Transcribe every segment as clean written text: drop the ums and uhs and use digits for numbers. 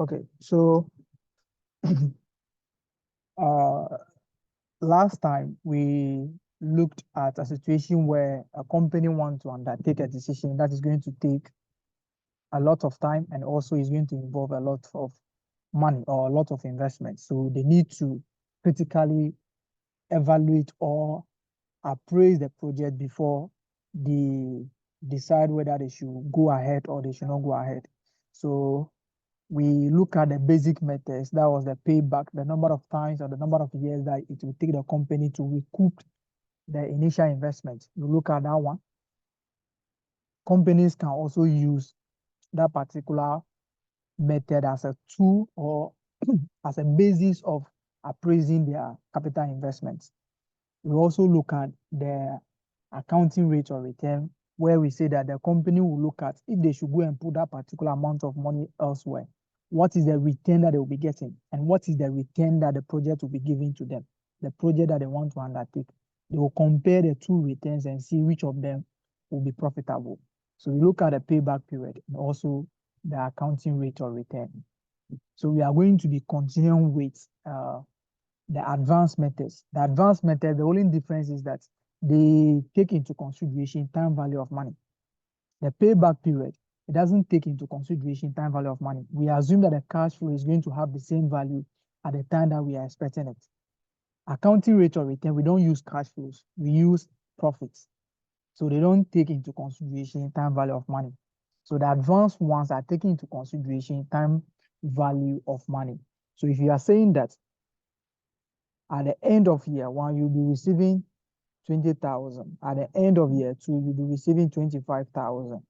Okay, so last time we looked at a situation where a company wants to undertake a decision that is going to take a lot of time and also is going to involve a lot of money or a lot of investment. So they need to critically evaluate or appraise the project before they decide whether they should go ahead or they should not go ahead. So we look at the basic methods. That was the payback, the number of times or the number of years that it will take the company to recoup the initial investment. You look at that one. Companies can also use that particular method as a tool or as a basis of appraising their capital investments. We also look at the accounting rate of return, where we say that the company will look at if they should go and put that particular amount of money elsewhere, what is the return that they will be getting, and what is the return that the project will be giving to them, the project that they want to undertake. They will compare the two returns and see which of them will be profitable. So we look at the payback period and also the accounting rate of return. So we are going to be continuing with the advanced methods. The advanced method, the only difference is that they take into consideration time value of money. The payback period, it doesn't take into consideration time value of money. We assume that the cash flow is going to have the same value at the time that we are expecting it. Accounting rate of return, we don't use cash flows, we use profits. So they don't take into consideration time value of money. So the advanced ones are taking into consideration time value of money. So if you are saying that at the end of year one, you'll be receiving 20,000. At the end of year two, you'll be receiving 25,000.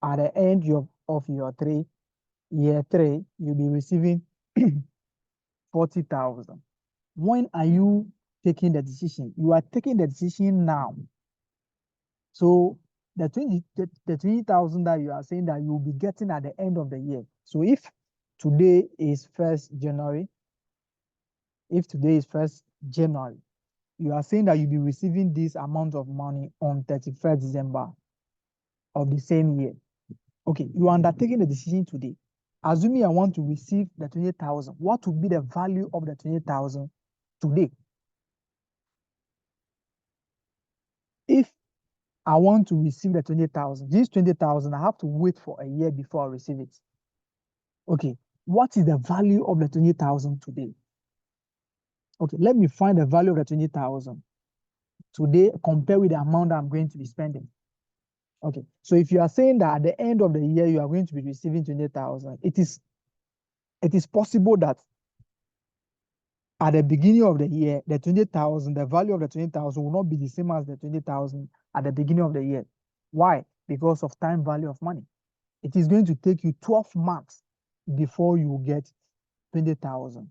At the end of year three, you'll be receiving 40,000. When are you taking the decision? You are taking the decision now. So the 20,000 that you are saying that you'll be getting at the end of the year. So if today is 1st January, you are saying that you'll be receiving this amount of money on 31st December of the same year. Okay, you are undertaking the decision today. Assuming I want to receive the 20,000, what would be the value of the 20,000 today? If I want to receive the 20,000, this 20,000, I have to wait for a year before I receive it. Okay, what is the value of the 20,000 today? Okay, let me find the value of the 20,000 today, compare with the amount that I'm going to be spending. Okay, so if you are saying that at the end of the year, you are going to be receiving 20,000, it is possible that at the beginning of the year, the 20,000, the value of the 20,000 will not be the same as the 20,000 at the beginning of the year. Why? Because of time value of money. It is going to take you 12 months before you get 20,000.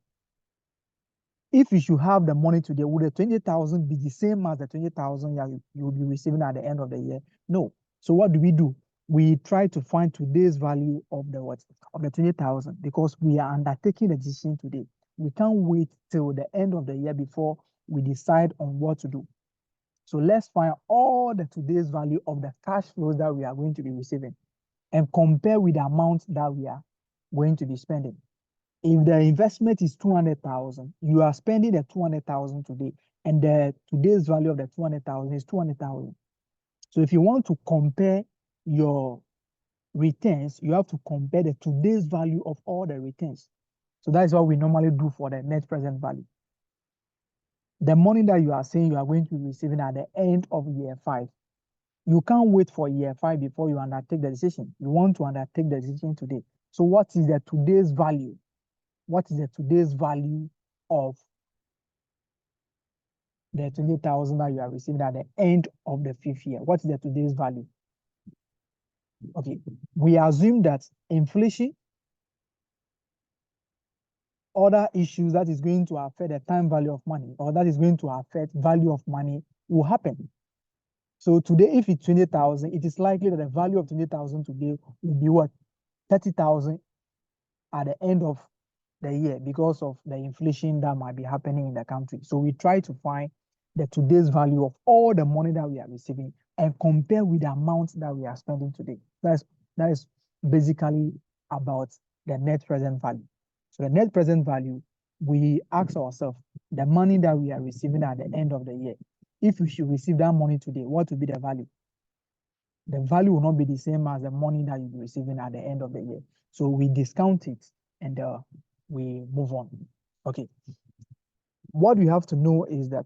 If you should have the money today, would the 20,000 be the same as the 20,000 you will be receiving at the end of the year? No. So what do? We try to find today's value of the what? Of the 20,000, because we are undertaking the decision today. We can't wait till the end of the year before we decide on what to do. So let's find all the today's value of the cash flows that we are going to be receiving and compare with the amount that we are going to be spending. If the investment is 200,000, you are spending the 200,000 today, and the today's value of the 200,000 is 200,000. So if you want to compare your returns, you have to compare the today's value of all the returns. So that is what we normally do for the net present value. The money that you are saying you are going to be receiving at the end of year 5, you can't wait for year 5 before you undertake the decision. You want to undertake the decision today. So what is the today's value? What is the today's value of the 20,000 that you are receiving at the end of the 5th year? What is the today's value? Okay, we assume that inflation, other issues that is going to affect the time value of money or that is going to affect value of money will happen. So today, if it's 20,000, it is likely that the value of 20,000 today will be what? 30,000 at the end of the year because of the inflation that might be happening in the country. So we try to find the today's value of all the money that we are receiving and compare with the amount that we are spending today. That is basically about the net present value. So the net present value, we ask ourselves, the money that we are receiving at the end of the year, if we should receive that money today, what will be the value? The value will not be the same as the money that you'll be receiving at the end of the year. So we discount it and we move on. Okay. What you have to know is that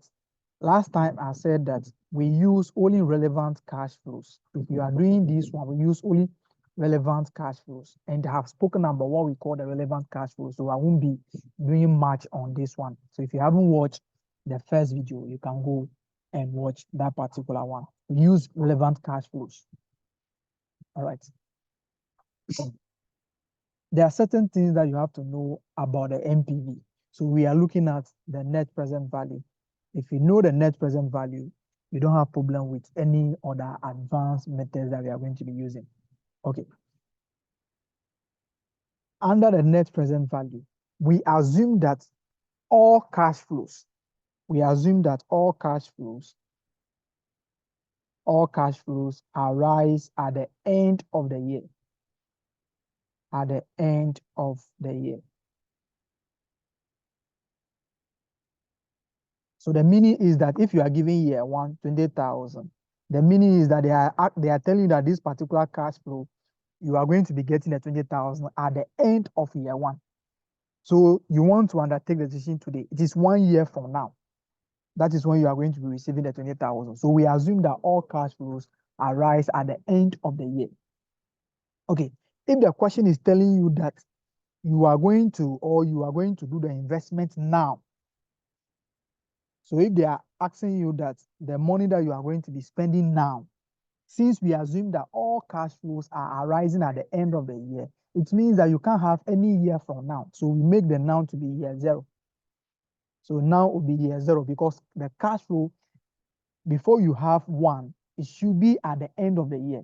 last time I said that we use only relevant cash flows. If you are doing this one, we use only relevant cash flows, and I have spoken about what we call the relevant cash flows. So I won't be doing much on this one. So if you haven't watched the first video, you can go and watch that particular one. We use relevant cash flows. All right. There are certain things that you have to know about the NPV. So we are looking at the net present value. If you know the net present value, you don't have problem with any other advanced methods that we are going to be using. Okay. Under the net present value, we assume that all cash flows, arise at the end of the year. At the end of the year. So the meaning is that if you are giving year one 20,000, the meaning is that they are telling you that this particular cash flow, you are going to be getting the 20,000 at the end of year one. So you want to undertake the decision today. It is 1 year from now. That is when you are going to be receiving the 20,000. So we assume that all cash flows arise at the end of the year. Okay. If the question is telling you that you are going to do the investment now. So if they are asking you that the money that you are going to be spending now, since we assume that all cash flows are arising at the end of the year, it means that you can't have any year from now. So we make the now to be year zero. So now will be year zero because the cash flow, before you have one, it should be at the end of the year.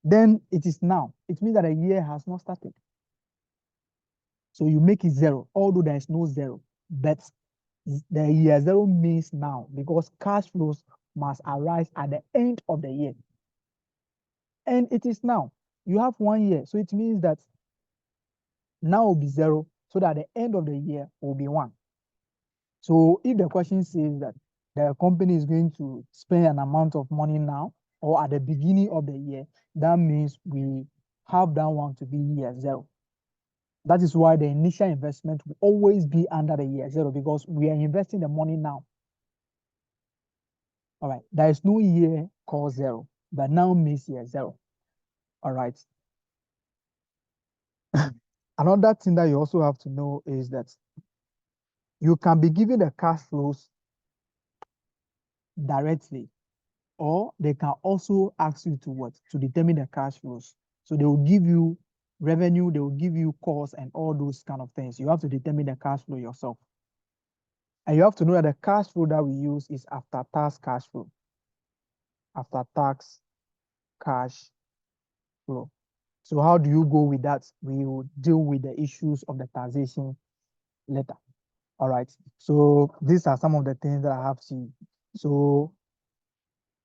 Then it is now. It means that the year has not started. So you make it zero, although there is no zero. But the year zero means now because cash flows must arise at the end of the year. And it is now. You have 1 year. So it means that now will be zero, so that the end of the year will be 1. So if the question says that the company is going to spend an amount of money now or at the beginning of the year, that means we have that one to be year zero. That is why the initial investment will always be under the year zero because we are investing the money now. All right. There is no year called zero, but now means year zero. All right. Another thing that you also have to know is that you can be given the cash flows directly, or they can also ask you to what? To determine the cash flows. So they will give you revenue, they will give you costs and all those kind of things. You have to determine the cash flow yourself. And you have to know that the cash flow that we use is after tax cash flow. After tax cash flow. So how do you go with that? We will deal with the issues of the taxation later. All right. So these are some of the things that I have to. So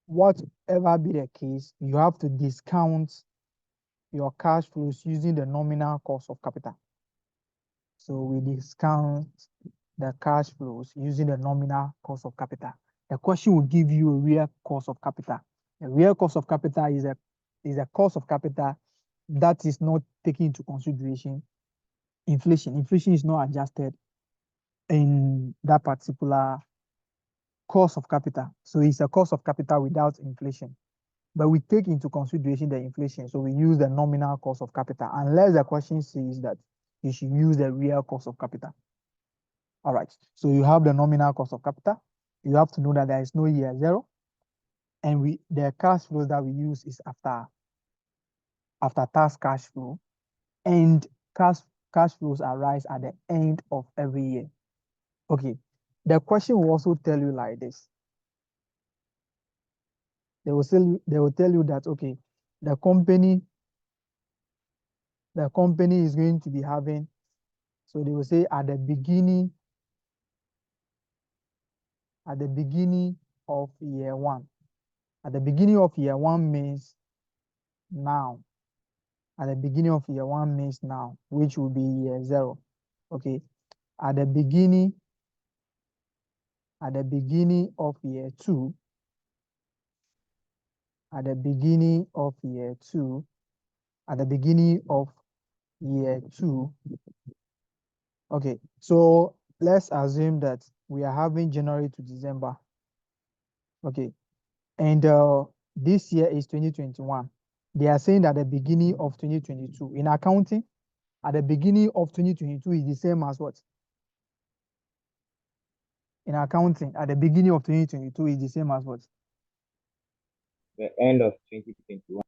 whatever be the case, you have to discount your cash flows using the nominal cost of capital. So we discount the cash flows using the nominal cost of capital. The question will give you a real cost of capital. The real cost of capital is a cost of capital that is not taking into consideration inflation. Inflation is not adjusted in that particular cost of capital. So it's a cost of capital without inflation. But we take into consideration the inflation. So we use the nominal cost of capital, unless the question says that you should use the real cost of capital. All right. So you have the nominal cost of capital. You have to know that there is no year zero. And the cash flows that we use is after tax cash flow. And cash flows arise at the end of every year. Okay. The question will also tell you like this. They will tell you that, okay, the company is going to be having, so they will say at the beginning of year one. At the beginning of year one means now. at the beginning of year one means now, which will be year zero. Okay. At the beginning of year two, at the beginning of year two, at the beginning of year two. Okay, so let's assume that we are having January to December. Okay, and this year is 2021. They are saying that the beginning of 2022 in accounting, at the beginning of 2022 is the same as what? In accounting, at the beginning of 2022 is the same as what? The end of 2021.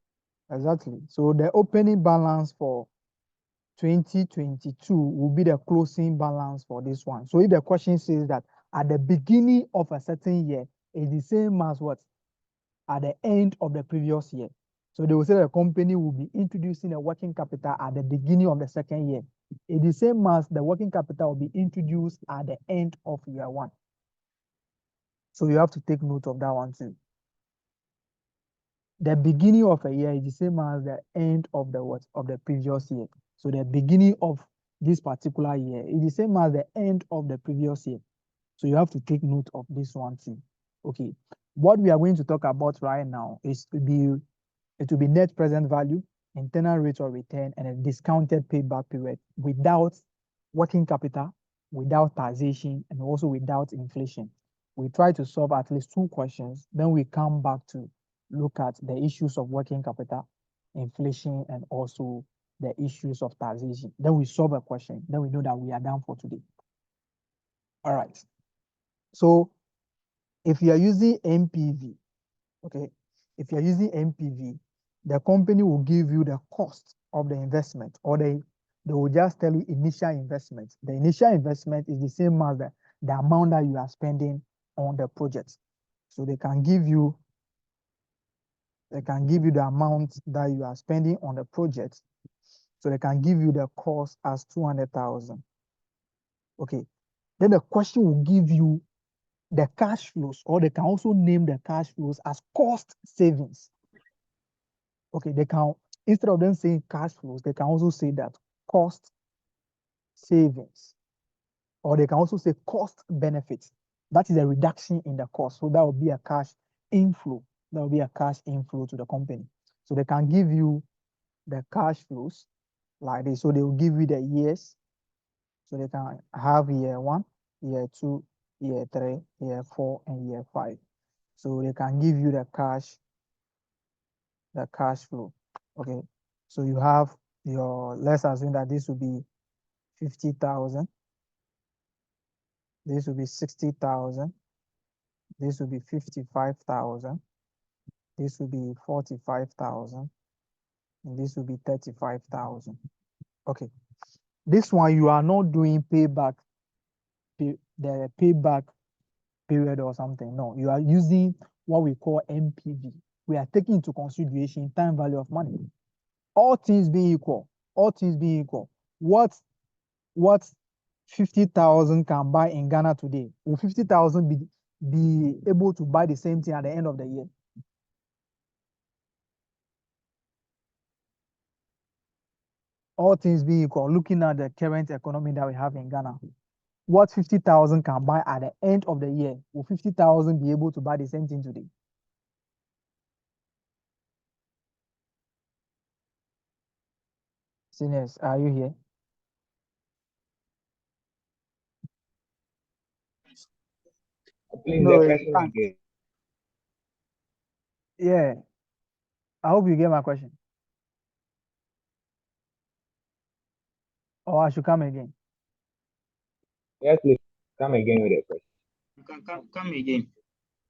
Exactly. So the opening balance for 2022 will be the closing balance for this one. So if the question says that at the beginning of a certain year is the same as what? At the end of the previous year. So they will say the company will be introducing a working capital at the beginning of the second year. It's the same as the working capital will be introduced at the end of year one. So you have to take note of that one too. The beginning of a year is the same as the end of the what? Of the previous year. So the beginning of this particular year is the same as the end of the previous year. So you have to take note of this one too. Okay. What we are going to talk about right now is it will be net present value, internal rate of return, and a discounted payback period without working capital, without taxation, and also without inflation. We try to solve at least 2 questions, then we come back to look at the issues of working capital, inflation, and also the issues of taxation. Then we solve a question, then we know that we are done for today. All right. So if you are using NPV, okay, if you're using NPV, the company will give you the cost of the investment, or they will just tell you initial investment. The initial investment is the same as the amount that you are spending on the project. So they can give you the amount that you are spending on the project. So they can give you the cost as 200,000. Okay. Then the question will give you the cash flows, or they can also name the cash flows as cost savings. Okay, they can, instead of them saying cash flows, they can also say that cost savings, or they can also say cost benefits. That is a reduction in the cost. So that will be a cash inflow. That will be a cash inflow to the company. So they can give you the cash flows like this. So they will give you the years. So they can have year 1, year 2, year 3, year 4, and year 5. So they can give you the cash flow. Okay. So you have your, let's assume that this will be 50,000. This will be 60,000. This will be 55,000. This will be 45,000. And this will be 35,000. Okay. This one, you are not doing payback, the payback period or something. No, you are using what we call NPV. We are taking into consideration time value of money. All things being equal, what 50,000 can buy in Ghana today? Will 50,000 be able to buy the same thing at the end of the year? All things being equal, looking at the current economy that we have in Ghana, what 50,000 can buy at the end of the year, will 50,000 be able to buy the same thing today? Seniors, are you here? Please, No, the you question can't. again. Yeah, I hope you get my question. Or I should come again. Yes, please come again with the question. You can come again.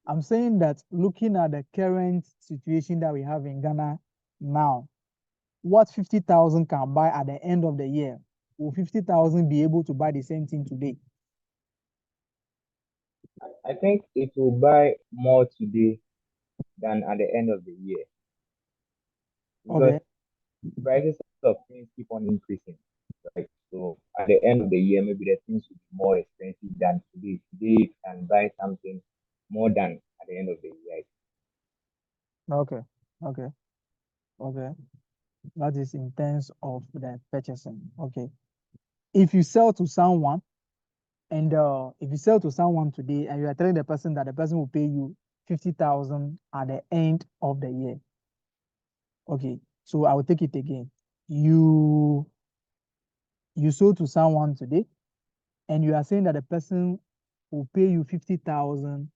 I'm saying that looking at the current situation that we have in Ghana now, what 50,000 can buy at the end of the year, will 50,000 be able to buy the same thing today? I think it will buy more today than at the end of the year. Because Okay. prices of things keep on increasing, right? So at the end of the year, maybe the things will be more expensive than today. Today you can buy something more than at the end of the year. Okay. Okay. Okay. That is in terms of the purchasing. Okay. If you sell to someone, and if you sell to someone today and you are telling the person that the person will pay you 50,000 at the end of the year. Okay, so I will take it again. You sold to someone today and you are saying that the person will pay you 50,000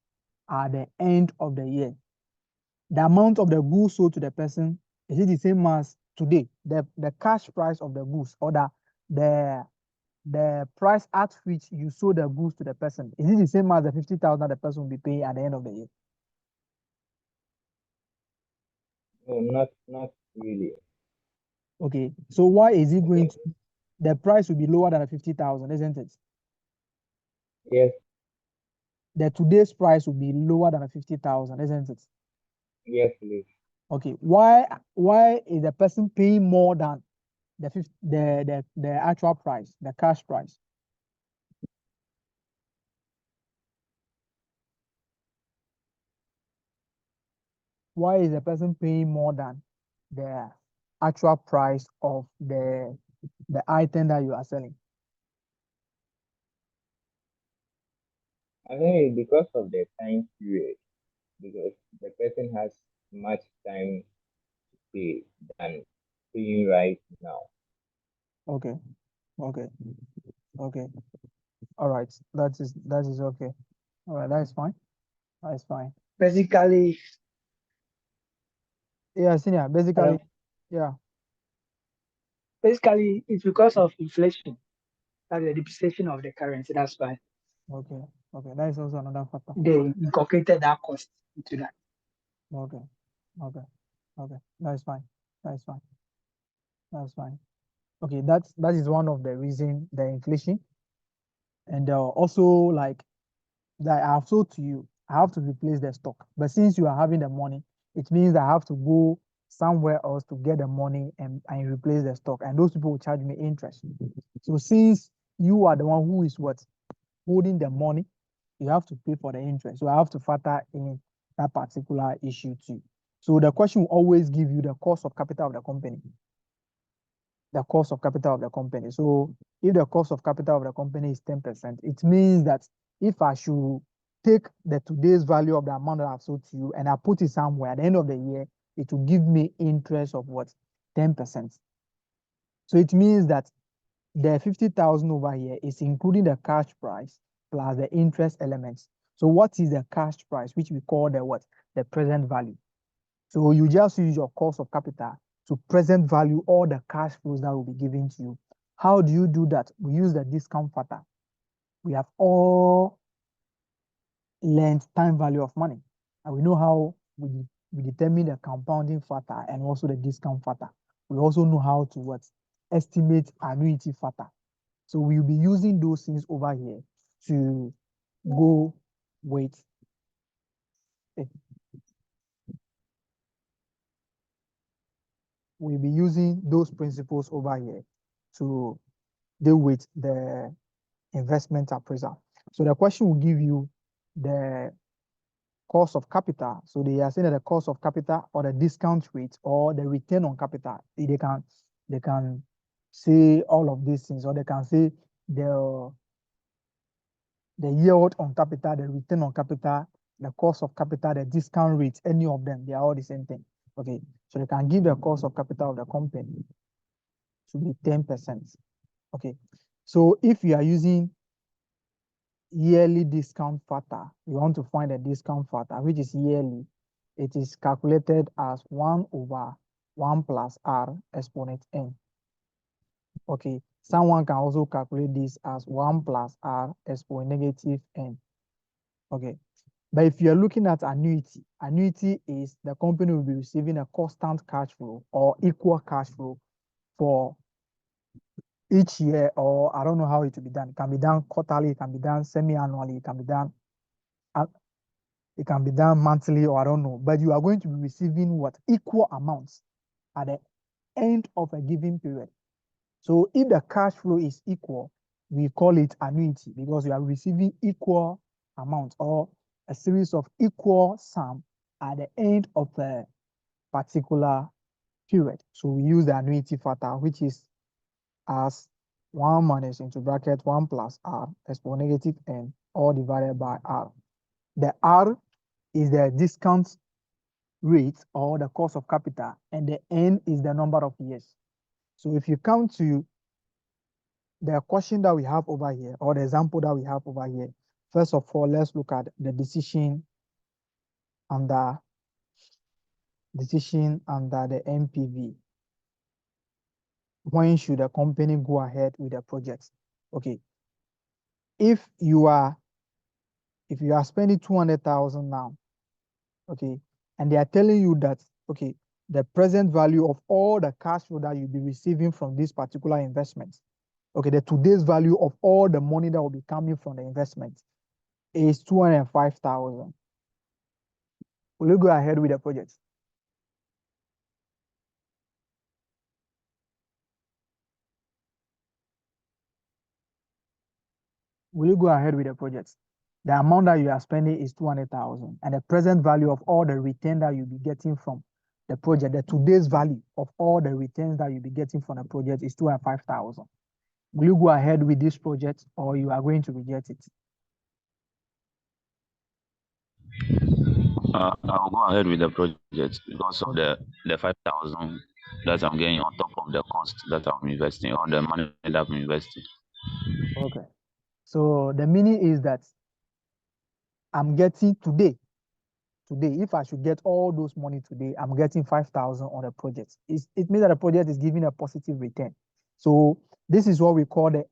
at the end of the year. The amount of the goods sold to the person, is it the same as today? The cash price of the goods, or the price at which you sold the goods to the person, is it the same as the 50,000 the person will be paying at the end of the year? No, not really. Okay, so why is it going Okay. to, the price will be lower than the 50,000, isn't it? Yes, The today's price will be lower than the 50,000, isn't it? yes, please. Okay, why is the person paying more than the actual price, the cash price? Why is the person paying more than the actual price of the item that you are selling? I think it's because of the time period, because the person has much time to pay than paying right now. Okay, okay, okay. All right, that is okay. All right, that is fine. That is fine. Basically, Yeah, senior. Basically, uh, yeah. basically, it's because of inflation, that's the depreciation of the currency. That's why Okay, okay. That is also another factor. they incorporated that cost into that. Okay, okay, okay. That is fine. That is fine. That is fine. Okay, that is one of the reason, the inflation, and also like that I have sold to you, I have to replace the stock. But since you are having the money, it means I have to go somewhere else to get the money and replace the stock. And those people will charge me interest. So since you are the one who is what holding the money, you have to pay for the interest. So I have to factor in that particular issue too. So the question will always give you the cost of capital of the company. The cost of capital of the company. So if the cost of capital of the company is 10%, it means that if I should take the today's value of the amount that I've sold to you and I put it somewhere at the end of the year, it will give me interest of what? 10%. So it means that the 50,000 over here is including the cash price plus the interest elements. So what is the cash price, which we call the what? The present value. So you just use your cost of capital to present value all the cash flows that will be given to you. How do you do that? We use the discount factor. We have all learned time value of money. And we know how we determine the compounding factor and also the discount factor. We also know how to what? Estimate annuity factor. So we'll be using those things over here to go with it. We'll be using those principles over here to deal with the investment appraisal. So the question will give you the cost of capital. So they are saying that the cost of capital or the discount rate or the return on capital. They can say all of these things, or they can say the yield on capital, the return on capital, the cost of capital, the discount rate, any of them, they are all the same thing. Okay, so they can give the cost of capital of the company to be 10%. Okay, so if you are using yearly discount factor, you want to find a discount factor, which is yearly, it is calculated as 1 over 1 plus r exponent n. Okay, someone can also calculate this as 1 plus r exponent negative n. Okay, but if you're looking at annuity, annuity is the company will be receiving a constant cash flow or equal cash flow for each year, or I don't know how it will be done. It can be done quarterly, it can be done semi-annually, it can be done monthly, or I don't know. But you are going to be receiving what? Equal amounts at the end of a given period. So if the cash flow is equal, we call it annuity because you are receiving equal amount or a series of equal sum at the end of a particular period. So we use the annuity factor, which is as 1 minus into bracket 1 plus r exponent negative n, all divided by r. The r is the discount rate or the cost of capital, and the n is the number of years. So if you come to the question that we have over here, or the example that we have over here, first of all, let's look at the decision under the NPV. When should a company go ahead with the project? Okay, if you are spending 200,000 now, okay, and they are telling you that, okay, the present value of all the cash flow that you'll be receiving from this particular investment, okay, the today's value of all the money that will be coming from the investment is 205,000. Will you go ahead with the project? Will you go ahead with the project? The amount that you are spending is 200,000, and the present value of all the return that you'll be getting from the project, the today's value of all the returns that you'll be getting from the project is 205,000. Will you go ahead with this project, or you are going to reject it? I'll go ahead with the project because of the 5,000 that I'm getting on top of the cost that I'm investing, or the money that I'm investing. Okay. So the meaning is that I'm getting today, if I should get all those money today, I'm getting 5,000 on the project. It means that the project is giving a positive return. So this is what we call the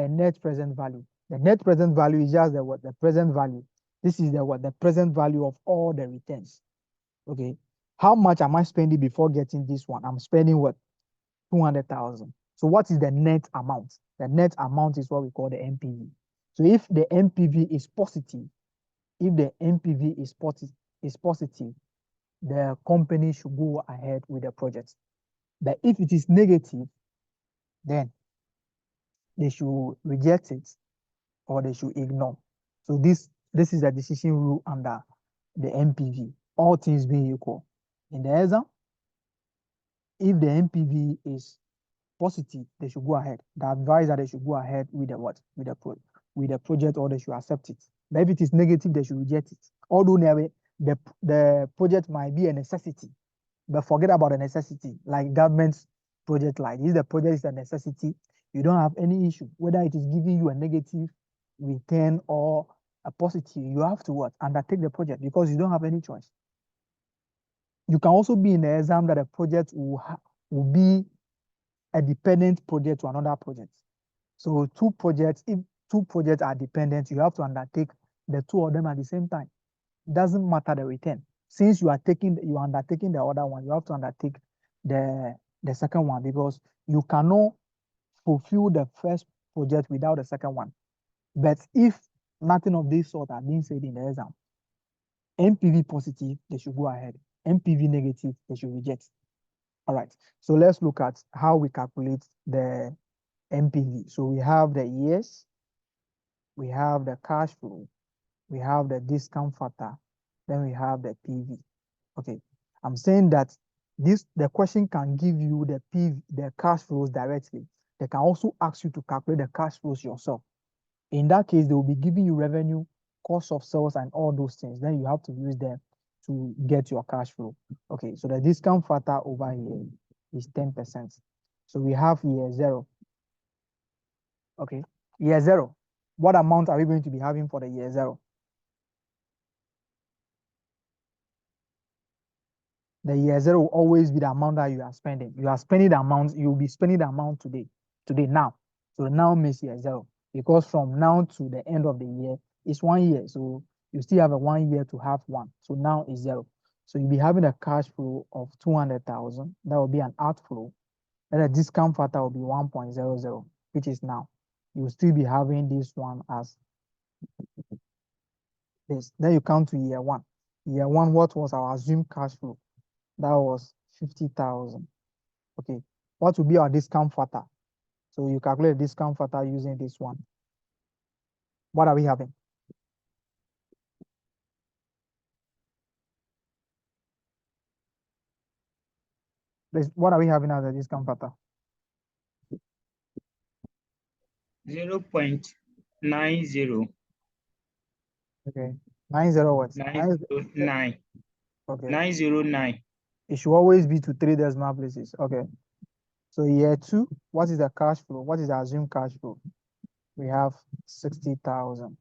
net present value. The net present value is just the present value. This is the present value of all the returns. Okay. How much am I spending before getting this one? I'm spending what? 200,000. So what is the net amount? The net amount is what we call the NPV. So if the NPV is positive, the company should go ahead with the project. But if it is negative, then they should reject it or they should ignore. So this is a decision rule under the NPV, all things being equal. In the exam, if the NPV is positive, they should go ahead. The advisor, they should go ahead with the what? With the project, or they should accept it. But if it is negative, they should reject it. Although the project might be a necessity, but forget about the necessity. Like government project, like if the project is a necessity, you don't have any issue. Whether it is giving you a negative return or a positive, you have to what? Undertake the project because you don't have any choice. You can also be in the exam that a project will be a dependent project to another project. So if two projects are dependent, you have to undertake the two of them at the same time. It doesn't matter the return. Since you are undertaking the other one, you have to undertake the second one, because you cannot fulfill the first project without the second one. But if nothing of this sort are being said in the exam, NPV positive, they should go ahead. NPV negative, they should reject. All right, so let's look at how we calculate the NPV. So we have the years, we have the cash flow, we have the discount factor, then we have the PV. Okay, I'm saying that the question can give you the PV, the cash flows directly. They can also ask you to calculate the cash flows yourself. In that case, they will be giving you revenue, cost of sales, and all those things. Then you have to use them to get your cash flow. Okay, so the discount factor over here is 10%. So we have year 0. Okay, year 0. What amount are we going to be having for the year 0? The year 0 will always be the amount that you are spending. You are spending the amount, you will be spending the amount today, now. So now means year 0, because from now to the end of the year is 1 year. So you still have a 1 year to have 1. So now is 0. So you'll be having a cash flow of 200,000. That will be an outflow. And the discount factor will be 1.00, which is now. You will still be having this one as this. Then you come to year 1. Year 1, what was our assumed cash flow? That was 50,000. Okay, what will be our discount factor? So you calculate the discount factor using this one. What are we having? What are we having as a discount factor? 0.90. Okay. 90 what? 909. Okay. 909. It should always be to 3 decimal places. Okay. So year 2, what is the cash flow? What is the assumed cash flow? We have 60,000.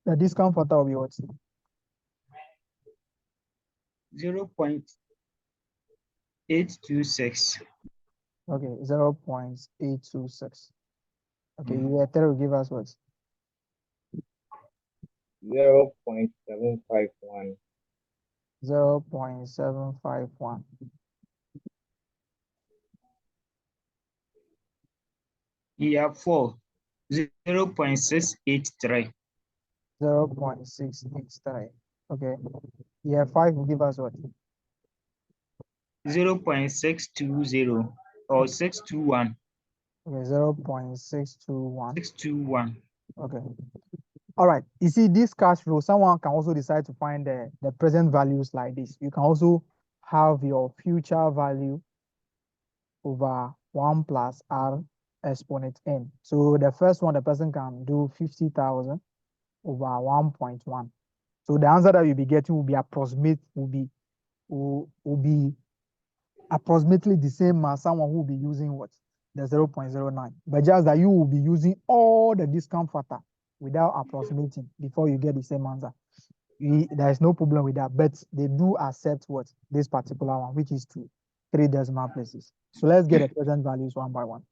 The discount factor will be what? 0.826. Okay, 0.826. Okay, year 3 will give us what? 0.751. 0.751. Year 4, 0.683. 0.683. Okay. Year 5 will give us what? 0.620 or 621. Okay, 0.621. 621. Okay. All right. You see, this cash flow, someone can also decide to find the present values like this. You can also have your future value over 1 plus r exponent n. So the first one, the person can do 50,000 over 1.1. So the answer that you'll be getting will be approximately the same as someone who will be using what? The 0.09. But just that you will be using all the discount factor without approximating before you get the same answer. There is no problem with that, but they do accept what? This particular one, which is 3 decimal places. So let's get the present values one by one.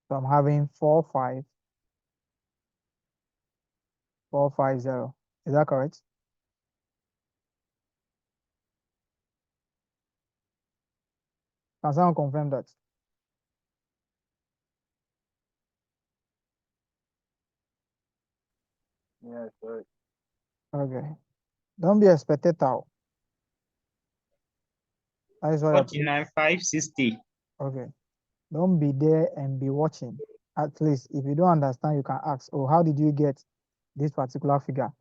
So I'm having 45450. Is that correct? Can someone confirm that? Yes, sir. Okay. Don't be a spectator. That is what 49,560. okay. Don't be there and be watching. At least if you don't understand, you can ask, oh, how did you get this particular figure?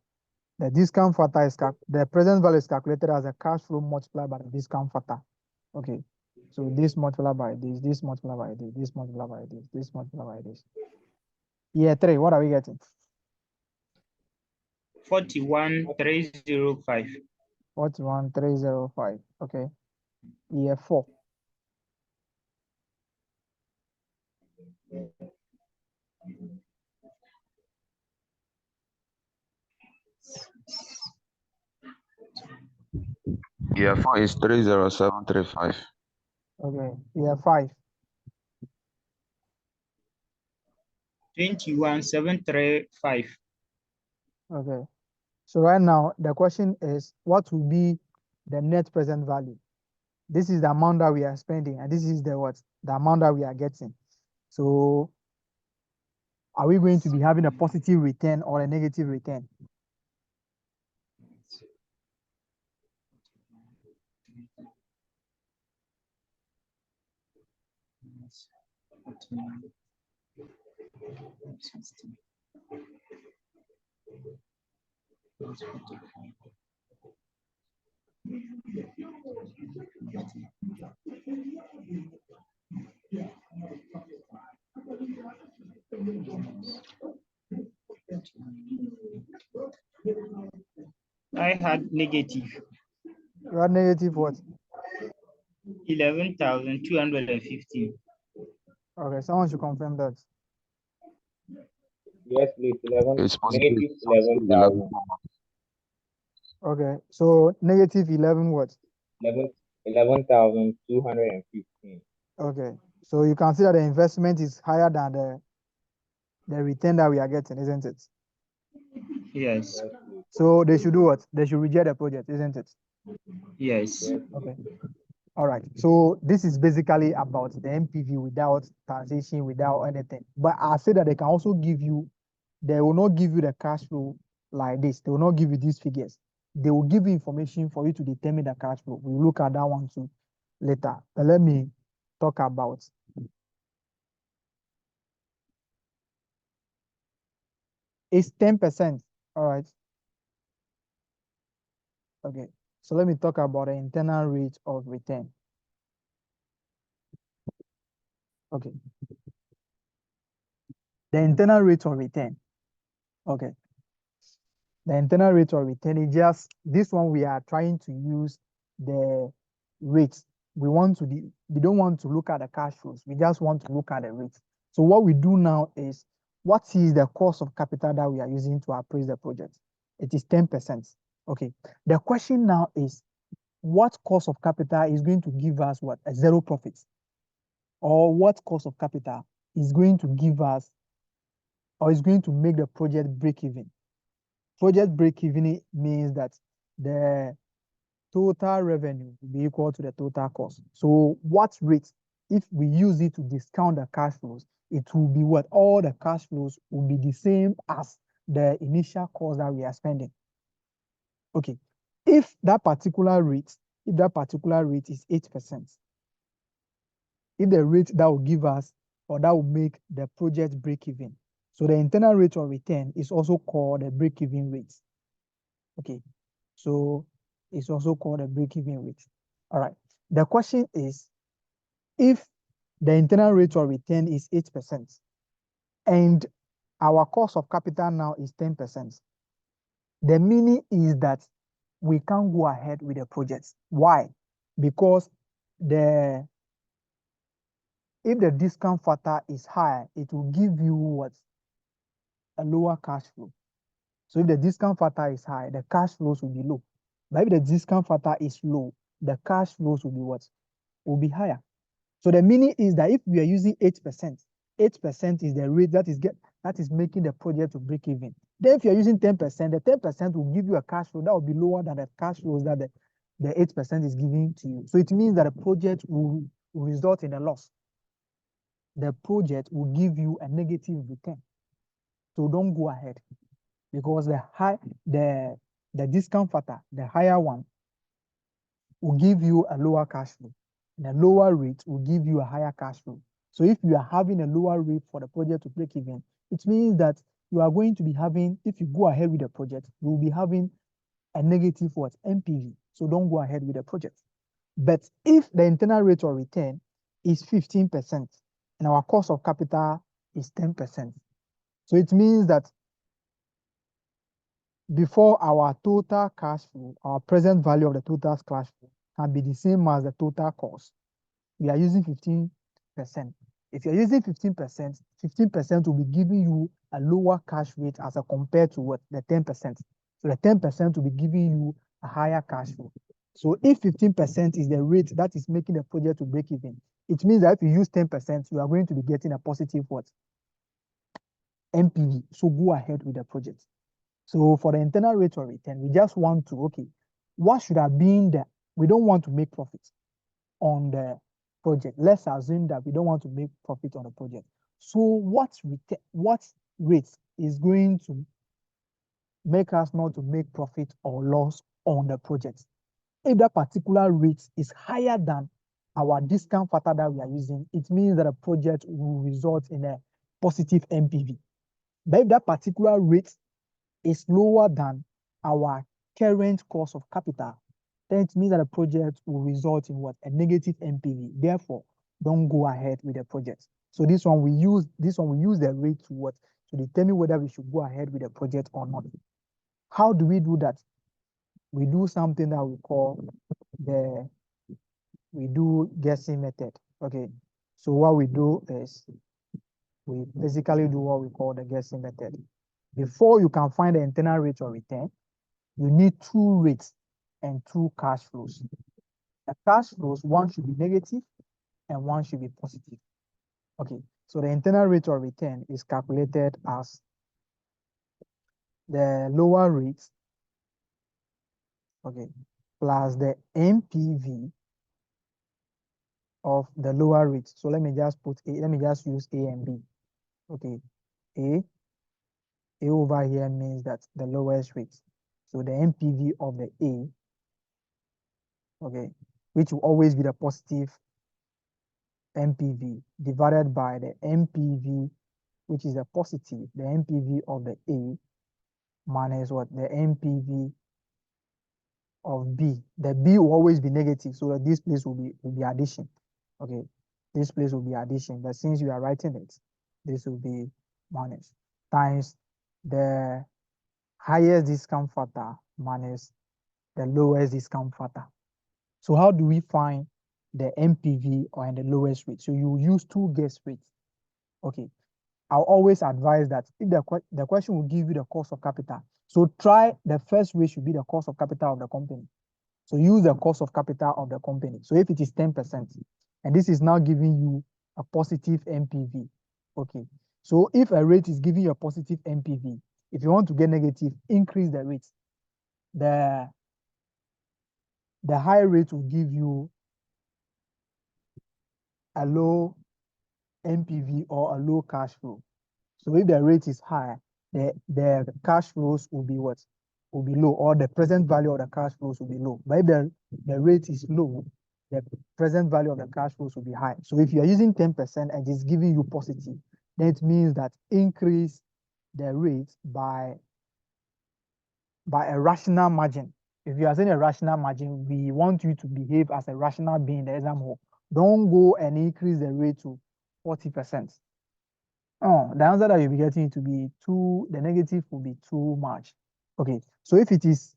The discount factor is the present value is calculated as a cash flow multiplied by the discount factor. Okay. So this multiplied by this multiplied by this multiplied by this multiplied by this. Year 3, what are we getting? 41,305. 41,305. Okay. Year 4. Year 4 is 30735. Okay. Year 5. 21,735. Okay. So right now the question is, what will be the net present value? This is the amount that we are spending, and this is the amount that we are getting. So are we going to be having a positive return or a negative return? I had negative. You are negative what? 11,215. Okay, someone should confirm that. Yes, please. It's positive. Negative 11,000. Okay, so negative 11 what? 11,215. Okay, so you can see that the investment is higher than the return that we are getting, isn't it? Yes. Yes, please. So they should do what? They should reject the project, isn't it? Yes. Yes, Okay. All right. So this is basically about the NPV without taxation, without anything. But I say that they can also give you, they will not give you the cash flow like this. They will not give you these figures. They will give you information for you to determine the cash flow. We'll look at that one too later. But let me talk about it's 10%. All right. Okay, so let me talk about the internal rate of return. Okay, the internal rate of return. Okay, the internal rate of return is just this one. We are trying to use the rates. We don't want to look at the cash flows. We just want to look at the rates. So what we do now is, what is the cost of capital that we are using to appraise the project? It is 10%. Okay. The question now is, what cost of capital is going to give us what? A zero profit? Or what cost of capital is going to give us, or is going to make the project break even? Project break even means that the total revenue will be equal to the total cost. So what rate, if we use it to discount the cash flows, it will be what? All the cash flows will be the same as the initial cost that we are spending. Okay, if that particular rate is 8%, if the rate that will give us, or that will make the project break even, so the internal rate of return is also called the break even rate. Okay, so it's also called a break-even rate. All right. The question is, if the internal rate of return is 8% and our cost of capital now is 10%, the meaning is that we can't go ahead with the project. Why? Because if the discount factor is high, it will give you what? A lower cash flow. So if the discount factor is high, the cash flows will be low. But if the discount factor is low, the cash flows will be what? Will be higher. So the meaning is that if we are using 8%, 8% is the rate that is making the project to break even. Then if you're using 10%, the 10% will give you a cash flow that will be lower than the cash flows that the 8% is giving to you. So it means that the project will result in a loss. The project will give you a negative return. So don't go ahead, because the discount factor, the higher one, will give you a lower cash flow. And a lower rate will give you a higher cash flow. So if you are having a lower rate for the project to break even, it means that you are going to be having, if you go ahead with the project, you will be having a negative what? NPV. So don't go ahead with the project. But if the internal rate of return is 15% and our cost of capital is 10%, so it means that before our total cash flow, our present value of the total cash flow can be the same as the total cost, we are using 15%. If you're using 15%, 15% will be giving you a lower cash rate as compared to what? The 10%. So the 10% will be giving you a higher cash flow. So if 15% is the rate that is making the project to break even, it means that if you use 10%, you are going to be getting a positive what? NPV. So go ahead with the project. So for the internal rate of return, we just want to, okay, what should have been we don't want to make profit on the project. Let's assume that we don't want to make profit on the project. So what rate is going to make us not to make profit or loss on the project? If that particular rate is higher than our discount factor that we are using, it means that a project will result in a positive NPV. But if that particular rate is lower than our current cost of capital, then it means that the project will result in what? A negative NPV. Therefore, don't go ahead with the project. So we use the rate to what? To determine whether we should go ahead with the project or not. How do we do that? We do something that we call we do guessing method. Okay. So what we do is we basically do what we call the guessing method. Before you can find the internal rate of return, you need two rates and two cash flows. The cash flows, one should be negative and one should be positive. Okay, so the internal rate of return is calculated as the lower rate, okay, plus the NPV of the lower rate. So let me just use A and B. Okay, A over here means that the lowest rate. So the NPV of the A, okay, which will always be the positive NPV, divided by the NPV, which is a positive, the NPV of the A minus what? The NPV of B. The B will always be negative, so that this place will be addition. Okay, this place will be addition, but since you are writing it, this will be minus times the highest discount factor minus the lowest discount factor. So how do we find the NPV or the lowest rate? So you use two guess rates. Okay, I'll always advise that if the question will give you the cost of capital, so try the first rate should be the cost of capital of the company. So use the cost of capital of the company. So if it is 10%, and this is now giving you a positive NPV, okay. So if a rate is giving you a positive NPV, if you want to get negative, increase the rate. The high rate will give you a low NPV or a low cash flow. So if the rate is high, the cash flows will be what? Will be low, or the present value of the cash flows will be low. But if the rate is low, the present value of the cash flows will be high. So if you are using 10% and it's giving you positive, then it means that increase the rate by a rational margin. If you are saying a rational margin, we want you to behave as a rational being in the exam hall. Don't go and increase the rate to 40%. Oh, the answer that you'll be getting to be the negative will be too much. Okay, so if it is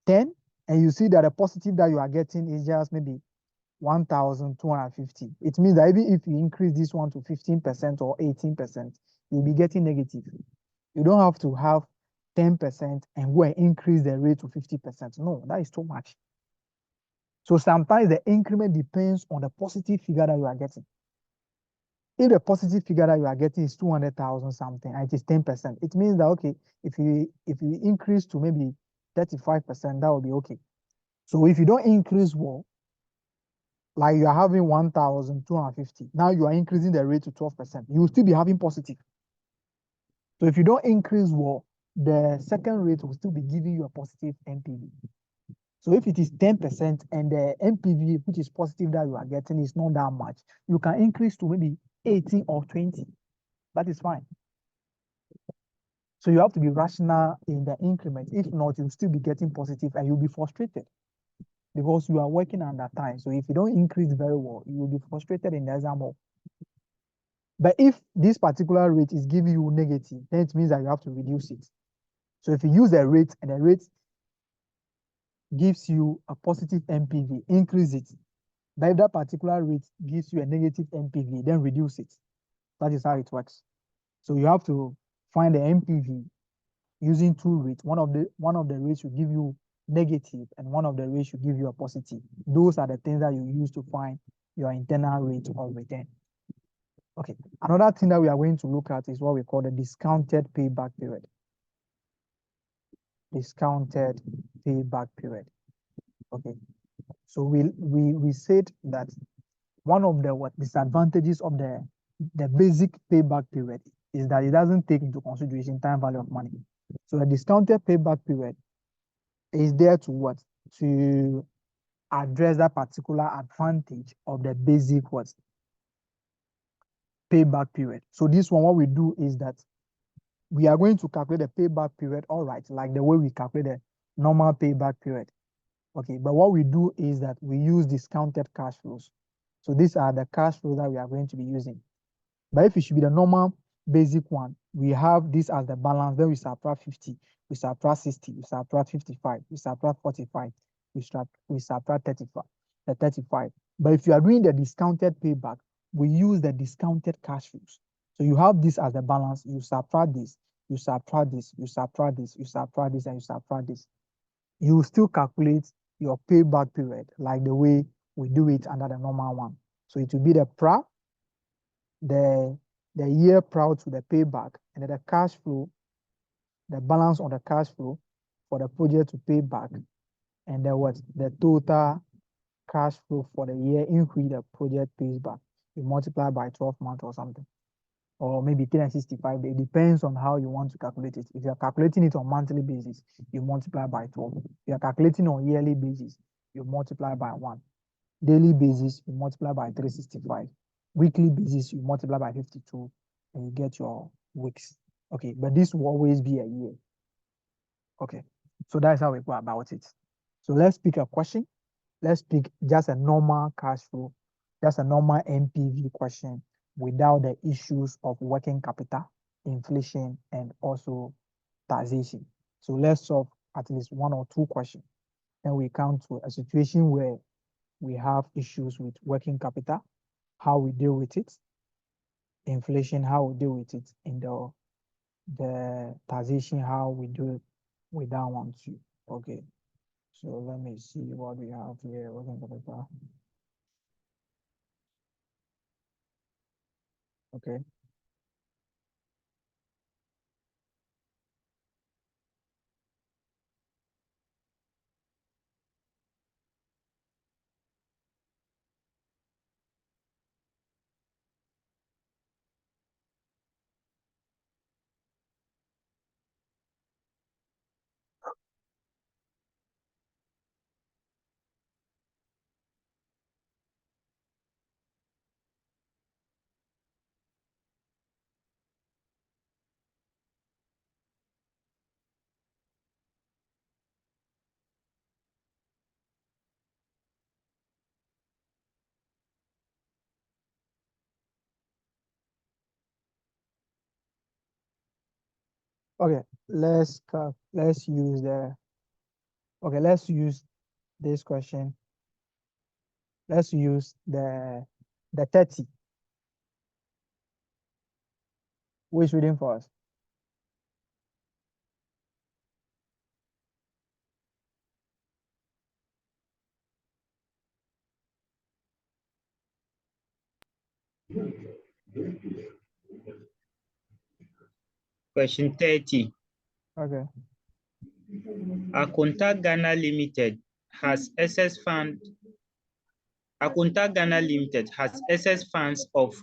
10 and you see that the positive that you are getting is just maybe 1,250, it means that even if you increase this one to 15% or 18%, you'll be getting negative. You don't have to have 10% and go and increase the rate to 50%. No, that is too much. So sometimes the increment depends on the positive figure that you are getting. If the positive figure that you are getting is 200,000 something, and it is 10%, it means that, okay, if you increase to maybe 35%, that will be okay. So if you don't increase more, like you are having 1,250, now you are increasing the rate to 12%, you will still be having positive. So if you don't increase more, the second rate will still be giving you a positive NPV. So if it is 10% and the NPV, which is positive that you are getting, is not that much, you can increase to maybe 18 or 20. That is fine. So you have to be rational in the increment. If not, you'll still be getting positive and you'll be frustrated because you are working under time. So if you don't increase very well, you will be frustrated in the exam hall. But if this particular rate is giving you negative, then it means that you have to reduce it. So if you use a rate and the rate gives you a positive NPV, increase it. But if that particular rate gives you a negative NPV, then reduce it. That is how it works. So you have to find the NPV using two rates. One of the rates will give you negative and one of the rates will give you a positive. Those are the things that you use to find your internal rate of return. Okay, another thing that we are going to look at is what we call the discounted payback period. Discounted payback period. Okay, so we said that one of the disadvantages of the basic payback period is that it doesn't take into consideration time value of money. So a discounted payback period is there to to address that particular advantage of the basic payback period. So this one, what we do is that we are going to calculate the payback period, all right, like the way we calculate the normal payback period. Okay, but what we do is that we use discounted cash flows. So these are the cash flows that we are going to be using. But if it should be the normal basic one, we have this as the balance, then we subtract 50, we subtract 60, we subtract 55, we subtract 45, we subtract 35. But if you are doing the discounted payback, we use the discounted cash flows. So you have this as the balance, you subtract this, you subtract this, you subtract this, you subtract this, and you subtract this. You still calculate your payback period like the way we do it under the normal one. So it will be the PRA, the year prior to the payback, and then the cash flow, the balance on the cash flow for the project to pay back, and then the total cash flow for the year in which the project pays back. You multiply by 12 months or something, or maybe 365 days. It depends on how you want to calculate it. If you're calculating it on monthly basis, you multiply by 12. If you're calculating on yearly basis, you multiply by 1. Daily basis, you multiply by 365. Weekly basis, you multiply by 52, and you get your weeks. Okay, but this will always be a year. Okay, So that's how we go about it. So let's pick a question. Let's pick just a normal cash flow, just a normal NPV question without the issues of working capital, inflation, and also taxation. So let's solve at least one or two questions. Then we come to a situation where we have issues with working capital, how we deal with it, inflation, how we deal with it, in the taxation, how we do it with that one too. Okay. So let me see what we have here. Working capital. Okay. Okay, let's use let's use this question. Let's use the 30. Who is reading for us? Question 30. Okay. Akunta Ghana Limited has excess fund. Akunta Ghana Limited has excess funds of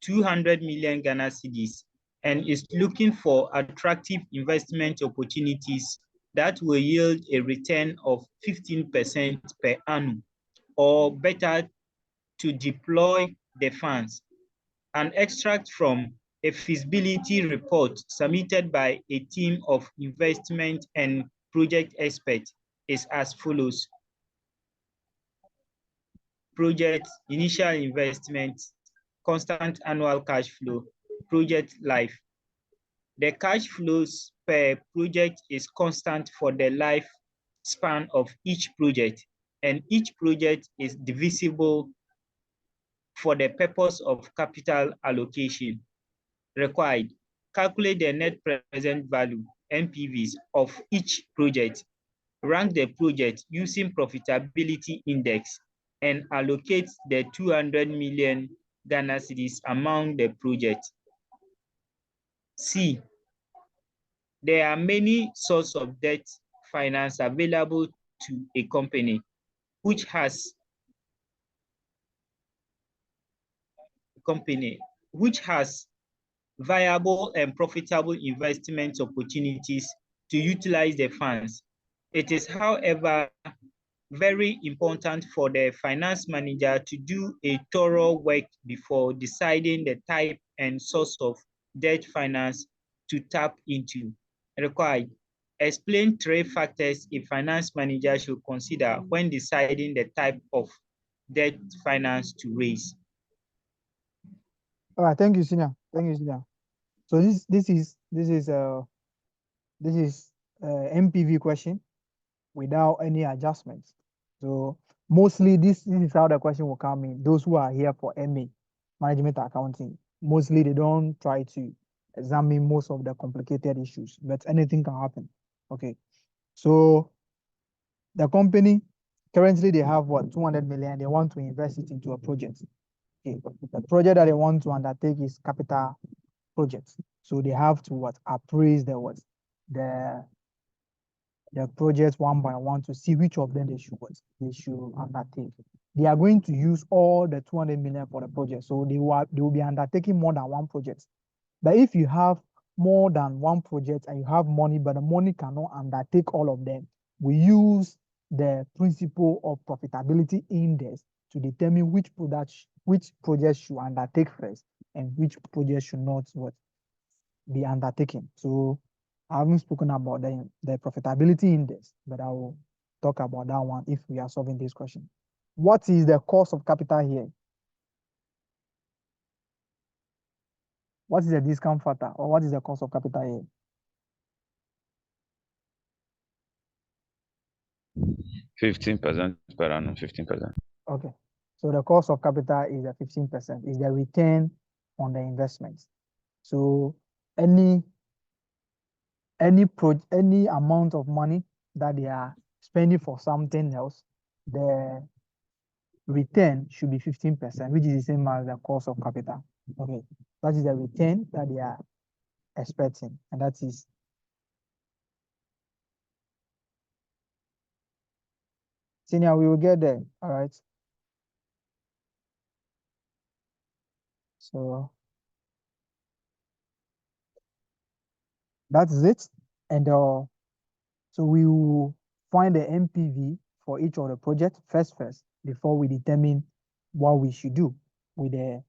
200 million Ghana cedis and is looking for attractive investment opportunities that will yield a return of 15% per annum, or better, to deploy the funds. An extract from a feasibility report submitted by a team of investment and project experts is as follows. Project initial investment, constant annual cash flow, project life. The cash flows per project is constant for the life span of each project, and each project is divisible for the purpose of capital allocation. Required, calculate the net present value, NPVs, of each project, rank the project using profitability index, and allocate the 200 million Ghana cedis among the project. C, there are many sources of debt finance available to a company which has viable and profitable investment opportunities to utilize the funds. It is, however, very important for the finance manager to do a thorough work before deciding the type and source of debt finance to tap into. Required, explain 3 factors a finance manager should consider when deciding the type of debt finance to raise. All right, thank you, Senior. Thank you, Senior. So this is MPV question without any adjustments. So mostly this is how the question will come in. Those who are here for MA, management accounting, mostly they don't try to examine most of the complicated issues, but anything can happen. Okay. So the company currently they have what 200 million, they want to invest it into a project. Okay. The project that they want to undertake is capital projects. So they have to appraise the projects one by one to see which of them they should undertake. They are going to use all the 200 million for the project. So they will be undertaking more than one project. But if you have more than one project and you have money, but the money cannot undertake all of them, we use the principle of profitability index to determine which project should undertake first and which project should not be undertaken. So I haven't spoken about the profitability index, but I will talk about that one if we are solving this question. What is the cost of capital here? What is the discount factor, or what is the cost of capital here? 15% per annum, 15%. Okay. So the cost of capital is the 15%, is the return on the investment. So any amount of money that they are spending for something else, the return should be 15%, which is the same as the cost of capital. Okay. That is the return that they are expecting, and that is senior, we will get there. All right. So that is it. And so we will find the NPV for each of the projects first, before we determine what we should do with the.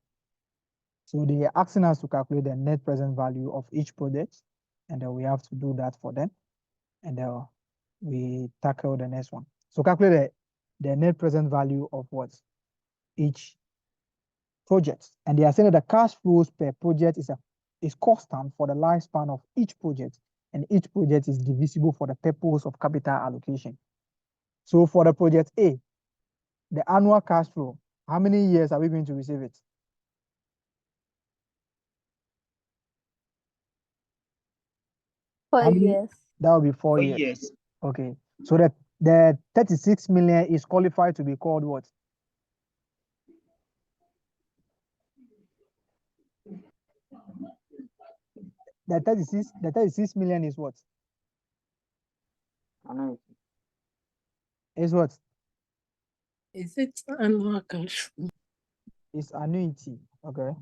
So they are asking us to calculate the net present value of each project, and we have to do that for them. And we tackle the next one. So calculate the net present value of what? Each project. And they are saying that the cash flows per project is constant for the lifespan of each project, and each project is divisible for the purpose of capital allocation. So for the project A, the annual cash flow, how many years are we going to receive it? How 4 many? years. That will be 4 4 years. years. Okay. So the 36 million is qualified to be called what? The 36 million is what? Is what? Is it annual cash flow? It's annuity. Okay.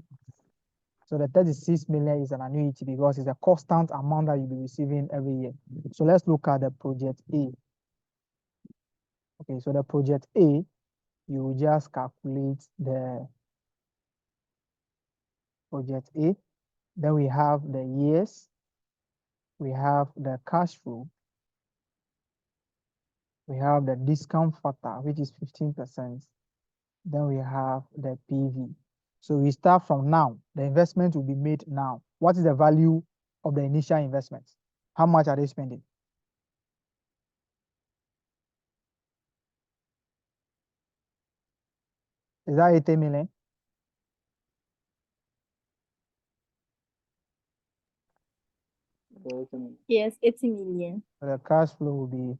So the 36 million is an annuity because it's a constant amount that you'll be receiving every year. So let's look at the project A. Okay, so the project A, you will just calculate the project A. Then we have the years. We have the cash flow. We have the discount factor, which is 15%. Then we have the PV. So we start from now. The investment will be made now. What is the value of the initial investment? How much are they spending? Is that 80 million? Yes, 80 million. So the cash flow will be,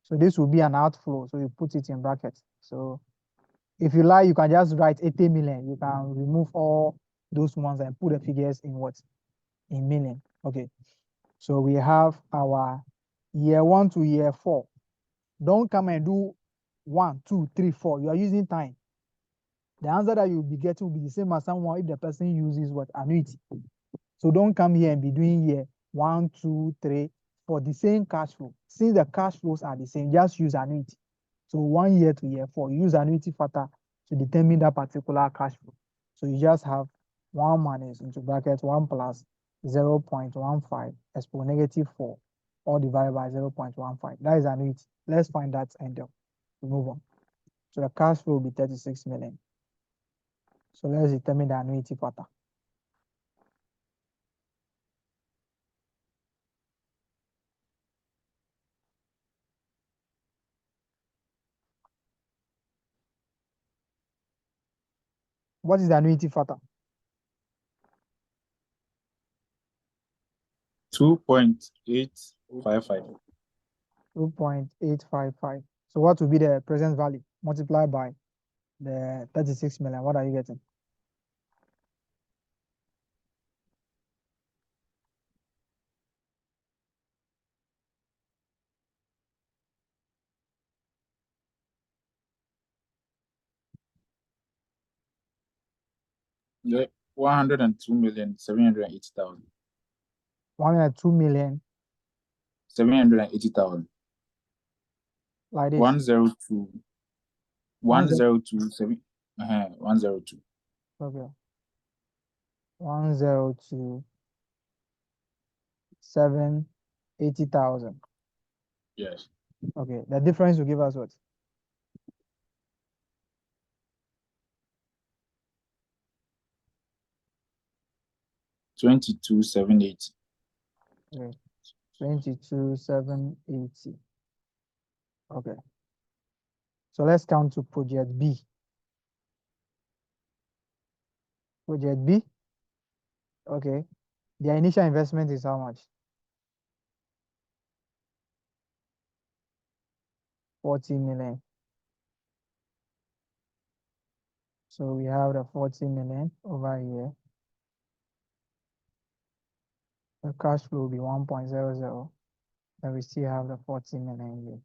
so this will be an outflow. So you put it in brackets. So if you like, you can just write 80 million. You can remove all those ones and put the figures in what? In million. Okay. So we have our year 1 to year 4. Don't come and do 1, 2, 3, 4. You are using time. The answer that you'll be getting will be the same as someone if the person uses what? Annuity. So don't come here and be doing year 1, 2, 3 for the same cash flow. Since the cash flows are the same, just use annuity. So 1 year to year 4, use annuity factor to determine that particular cash flow. So you just have 1 minus into bracket 1 plus 0.15 expo negative 4, all divided by 0.15. That is annuity. Let's find that and we move on. So the cash flow will be 36 million. So let's determine the annuity factor. What is the annuity factor? 2.855. 2.855. So what will be the present value multiplied by the 36 million? What are you getting? Yeah, 102,780,000. 102 million 780,000. like this. 102. 102. 102. Okay. 102 7 80,000. Yes. Okay, the difference will give us what? $22,780. Okay, 22,780. Okay, so let's count to project B. Project B. Okay, the initial investment is how much? 40 million. So we have the 40 million over here. The cash flow will be 1.00. And we still have the 40 million here.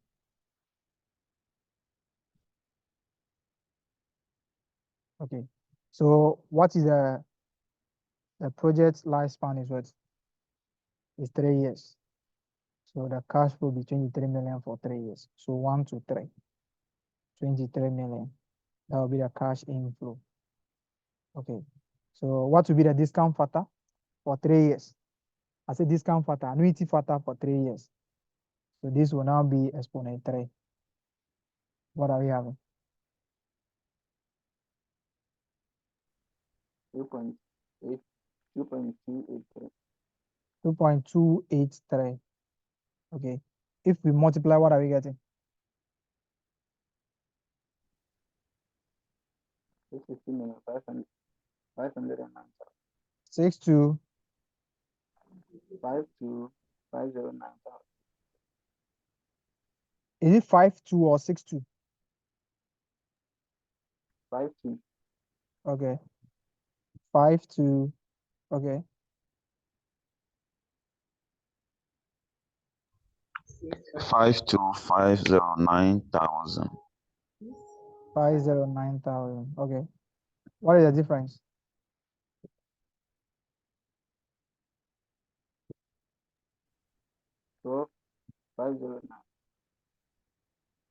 Okay, so what is the project lifespan is what? Is 3 years. So the cash flow will be 23 million for 3 years. So 1 to 3, 23 million. That will be the cash inflow. Okay, so what will be the discount factor for 3 years? I said discount factor, annuity factor for 3 years. So this will now be exponent 3. What are we having? 2.283. 2.283. Okay, if we multiply, what are we getting? 509,000. 62. 52509,000. Is it 52 or 62? 52. Okay, 52. Okay, 52509,000. 509,000. Okay, what is the difference? So 509.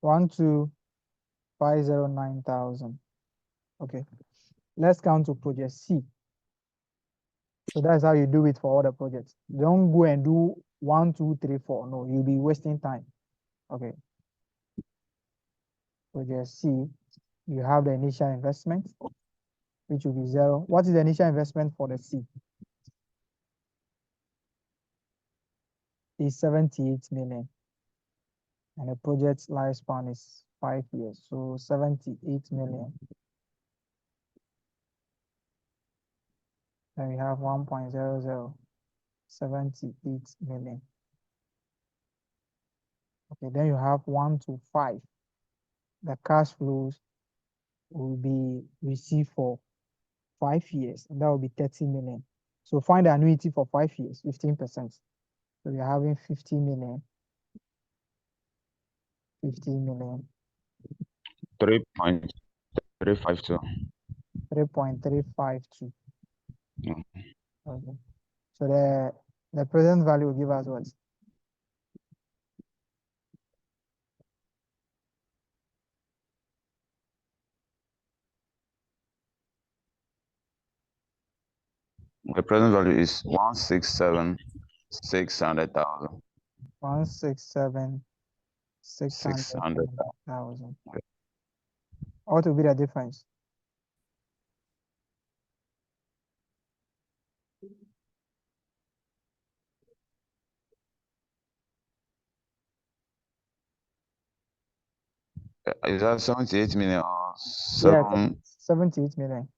12509,000. Okay, let's count to project C. So that's how you do it for all the projects. Don't go and do 1, 2, 3, 4. No, you'll be wasting time. Okay. Project C, you have the initial investment, which will be 0. What is the initial investment for the C? Is 78 million. And the project's lifespan is 5 years. So 78 million. Then we have 1.00, 78 million. Okay, then you have 1 to 5. The cash flows will be received for 5 years, and that will be 30 million. So find the annuity for 5 years, 15%. So we are having 50 million. 50 million. 3.352. 3.352. Mm. Okay. So the present value will give us what? The present value is 167,600,000. 167,600,000. What will be the difference? Is that 78 million or Yeah, 7? 78 million.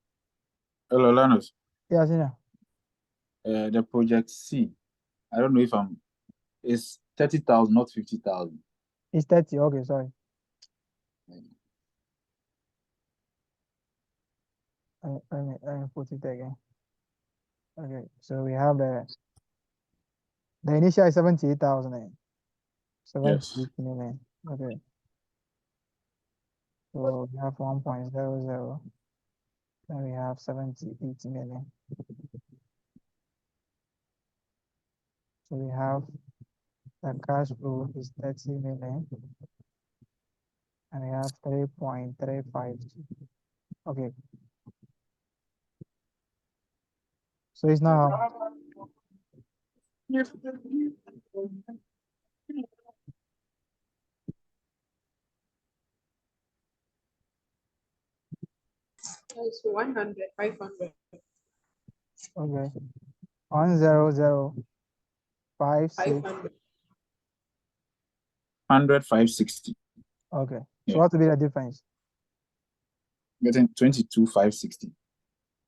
Hello, Linus. Yeah, Sina. The project C. I don't know if it's 30,000, not 50,000. It's 30. Okay, sorry. Let me put it again. Okay, so we have the initial is 78,000. 78 million. Okay. So we have 1.00. Then we have 78 million. So we have the cash flow is 30 million. And we have 3.352. Okay. So it's now It's 100, 500. Okay. 10056. 500. 100, 560. Okay. So Yeah. what will be the difference? Getting 22, 560.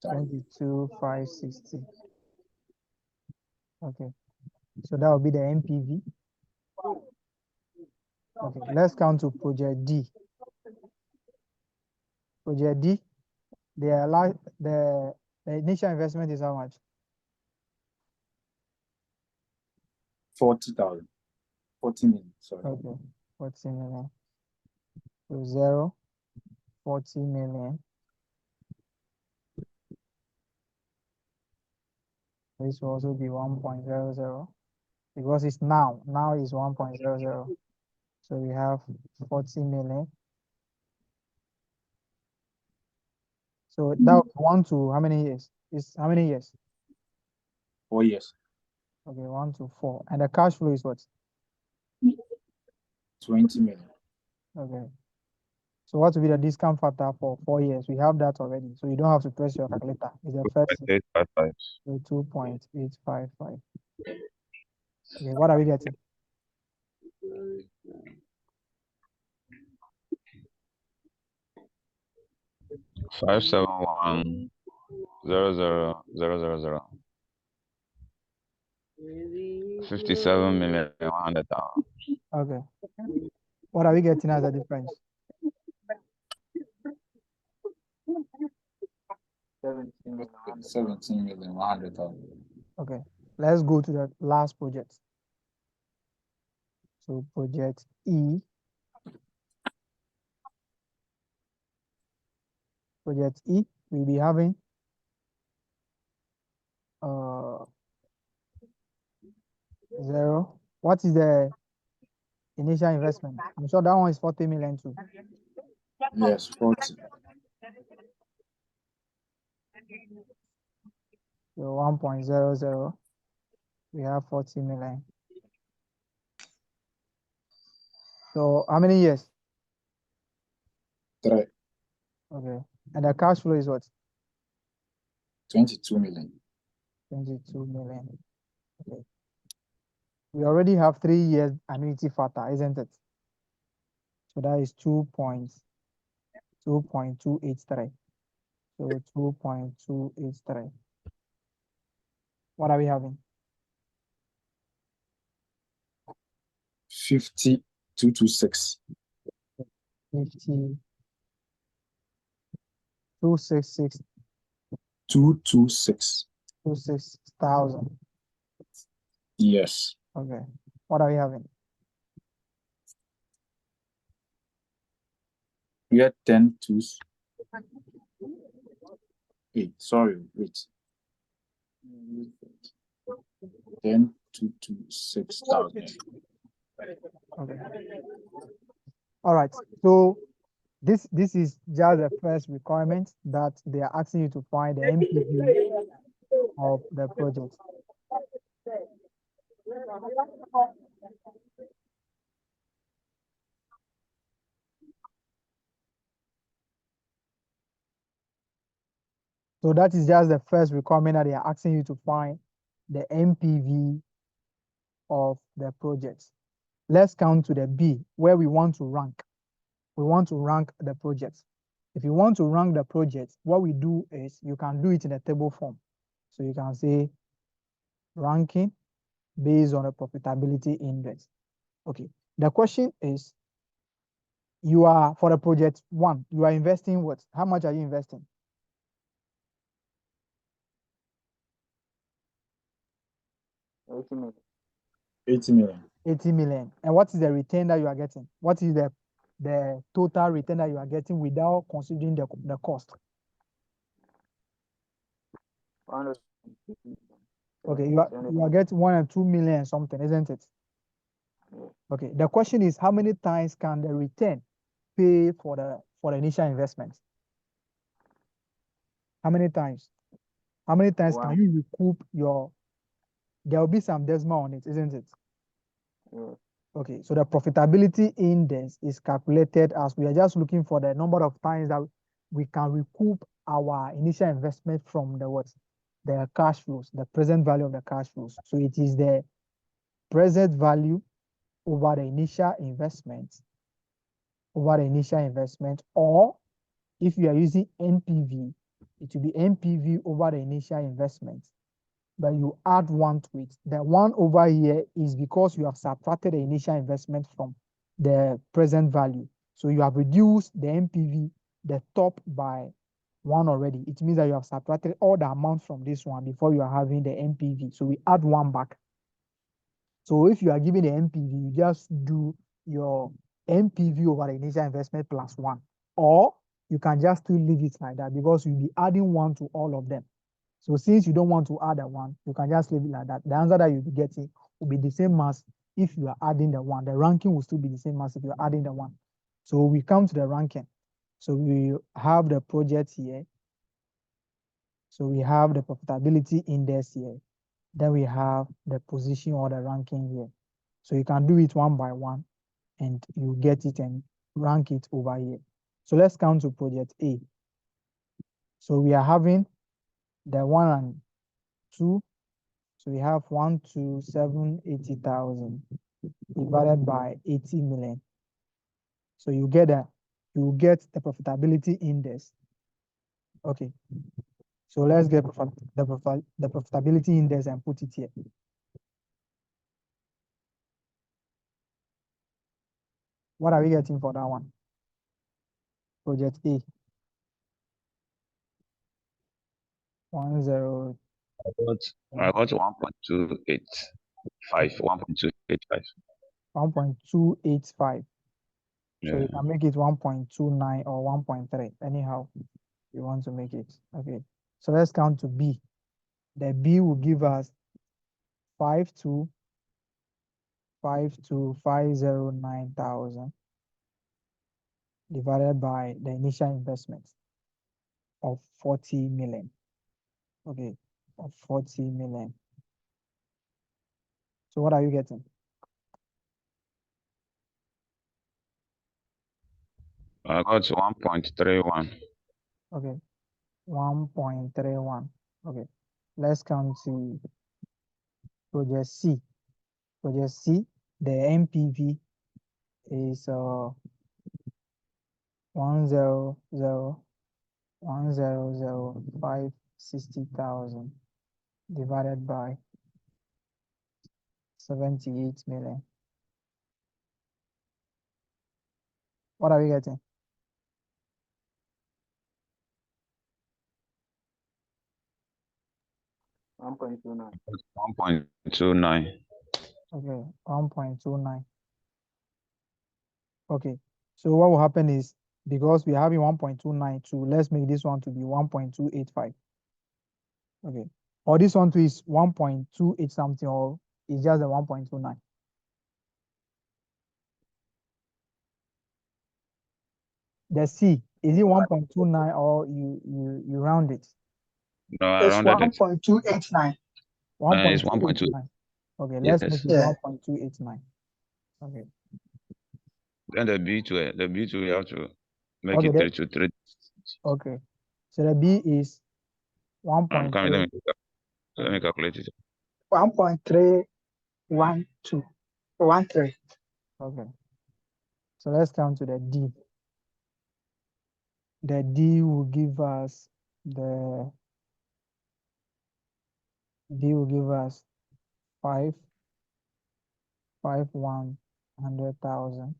22,560. Okay. So that will be the NPV. Okay. Let's come to project D. Project D, the initial investment is how much? 40,000. 40 million, sorry. Okay. 40 million. So 0, 40 million. This will also be 1.00 because it's now. Now is 1.00. So we have 40 million. So that would be 1 to how many years? Is how many years? 4 years. Okay, 1 to 4. And the cash flow is what? 20 million. Okay. So what will be the discount factor for 4 years? We have that already. So you don't have to press your calculator. It's the first thing. 855. So 2.855. Okay, what are we getting? 571,000,000. 57,100,000. Okay. What are we getting as a difference? 17,100,000. Okay. Let's go to the last project. So project E. Project E, we'll be having 0. What is the initial investment? I'm sure that one is 40 million too. Yes, 40. So 1.00, we have 40 million. So how many years? 3. Okay. And the cash flow is what? 22 million. 22 million. Okay. We already have 3 years annuity factor, isn't it? So that is 2.283. So 2.283. What are we having? 50,226. 50. 266. 226. 26,000. Yes. Okay. What are we having? We had 10 twos. Wait, sorry, wait. 10 to 6,000. Okay. All right. So this is just the first requirement that they are asking you to find the NPV of the project. So that is just the first requirement that they are asking you to find the NPV of the project. Let's come to the B, where we want to rank. We want to rank the project. If you want to rank the project, what we do is you can do it in a table form. So you can say ranking based on a profitability index. Okay. The question is, you are for the project 1, you are investing what? How much are you investing? 80 million. 80 million. 80 million. And what is the return that you are getting? What is the total return that you are getting without considering the cost? 150 million. Okay, you are getting 1 and 2 million something, isn't it? Yeah. Okay. The question is, how many times can the return pay for the initial investment? How many times? How many times can One. you recoup your? There will be some decimal on it, isn't it? Yeah. Okay, so the profitability index is calculated as we are just looking for the number of times that we can recoup our initial investment from the what? The cash flows, the present value of the cash flows. So it is the present value over the initial investment, or if you are using NPV, it will be NPV over the initial investment, but you add 1 to it. The 1 over here is because you have subtracted the initial investment from the present value. So you have reduced the NPV, the top, by 1 already. It means that you have subtracted all the amount from this one before you are having the NPV. So we add 1 back. So if you are giving the NPV, you just do your NPV over the initial investment plus 1. Or you can just still leave it like that because you'll be adding 1 to all of them. So since you don't want to add a 1, you can just leave it like that. The answer that you'll be getting will be the same as if you are adding the 1. The ranking will still be the same as if you're adding the 1. So we come to the ranking. So we have the project here. So we have the profitability index here. Then we have the position or the ranking here. So you can do it one by one and you get it and rank it over here. So let's come to project A. So we are having the 1 and 2. So we have 12780,000 divided by 80 million. So you get the profitability index. Okay. So let's get the profitability index and put it here. What are we getting for that one? Project A. 10. I got 1.285. 1.285. 1.285. Yeah. So you can make it 1.29 or 1.3. Anyhow, you want to make it. Okay. So let's count to B. The B will give us 5,509,000 divided by the initial investment of 40 million. Okay, of 40 million. So what are you getting? I got 1.31. Okay, 1.31. Okay, let's come to project C. Project C, the NPV is 100,560,000 divided by 78 million. What are we getting? $1.29. 1.29. Okay, 1.29. Okay, so what will happen is, because we're having 1.292, let's make this one to be 1.285. Okay, or this one too is 1.28 something, or it's just the 1.29. The C, is it 1.29 or you round it? No, I It's rounded it. 1.289. It's 1.2. 1.289. Okay, let's Yes. make it Yeah. 1.289. Okay. Then the B2, we have to make Okay, it 3 to 3. Okay, so the B is I'm coming. 1.3. Let me calculate it. 1.31213. Okay, so let's come to the D. The D will give us the D will give us 100,000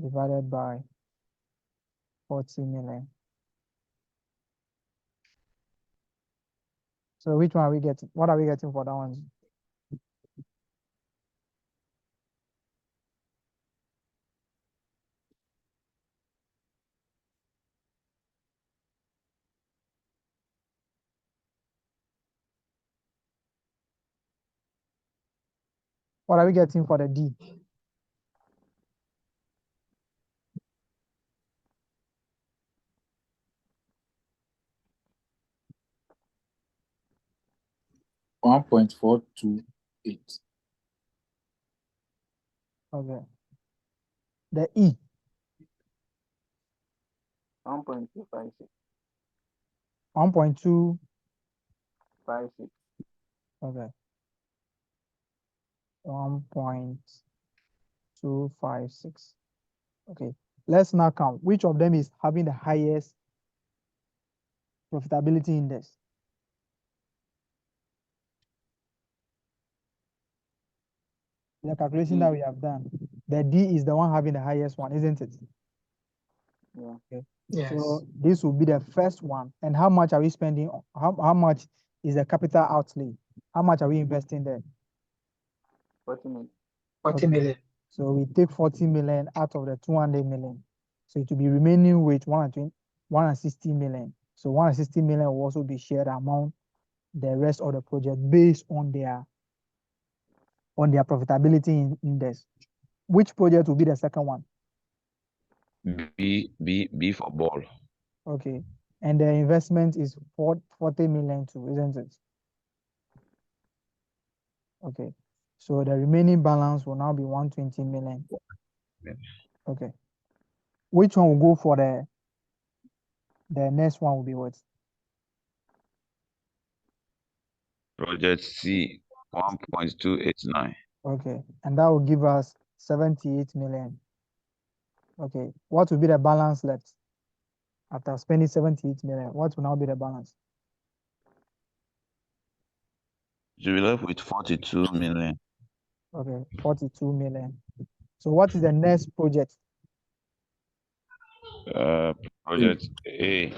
divided by 40 million. So which one are we getting? What are we getting for that one? What are we getting for the D? $1.428. Okay. The E. 1.256. 1.2. 56. Okay. 1.256. Okay. Let's now count. Which of them is having the highest profitability index? The calculation that we have done. The D is the one having the highest one, isn't it? Yeah. Okay. Yes. So this will be the first one. And how much are we spending? How much is the capital outlay? How much are we investing there? 40 million. 40 million. So we take 40 million out of the 200 million. So it will be remaining with 160 million. So 160 million will also be shared among the rest of the project based on their profitability index. Which project will be the second one? B for ball. Okay. And the investment is 40 million too, isn't it? Okay. So the remaining balance will now be 120 million. Yeah. Okay. Which one will go for the next one will be what? Project C, 1.289. Okay. And that will give us 78 million. Okay. What will be the balance left? After spending 78 million, what will now be the balance? You will left with 42 million. Okay. 42 million. So what is the next project? Project A,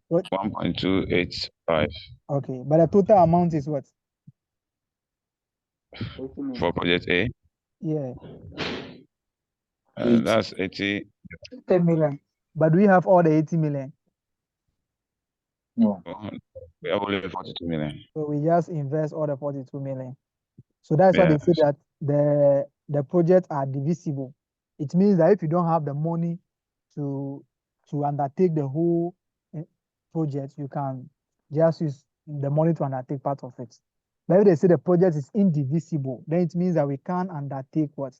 What? 1.285. Okay. But the total amount is what? 80 million. For project A, Yeah. that's 80. 10 million. But we have all the 80 million. No. We have only 42 million. So we just invest all the 42 million. So that's why they say Yes. that the projects are divisible. It means that if you don't have the money to undertake the whole project, you can just use the money to undertake part of it. But if they say the project is indivisible, then it means that we can't undertake what?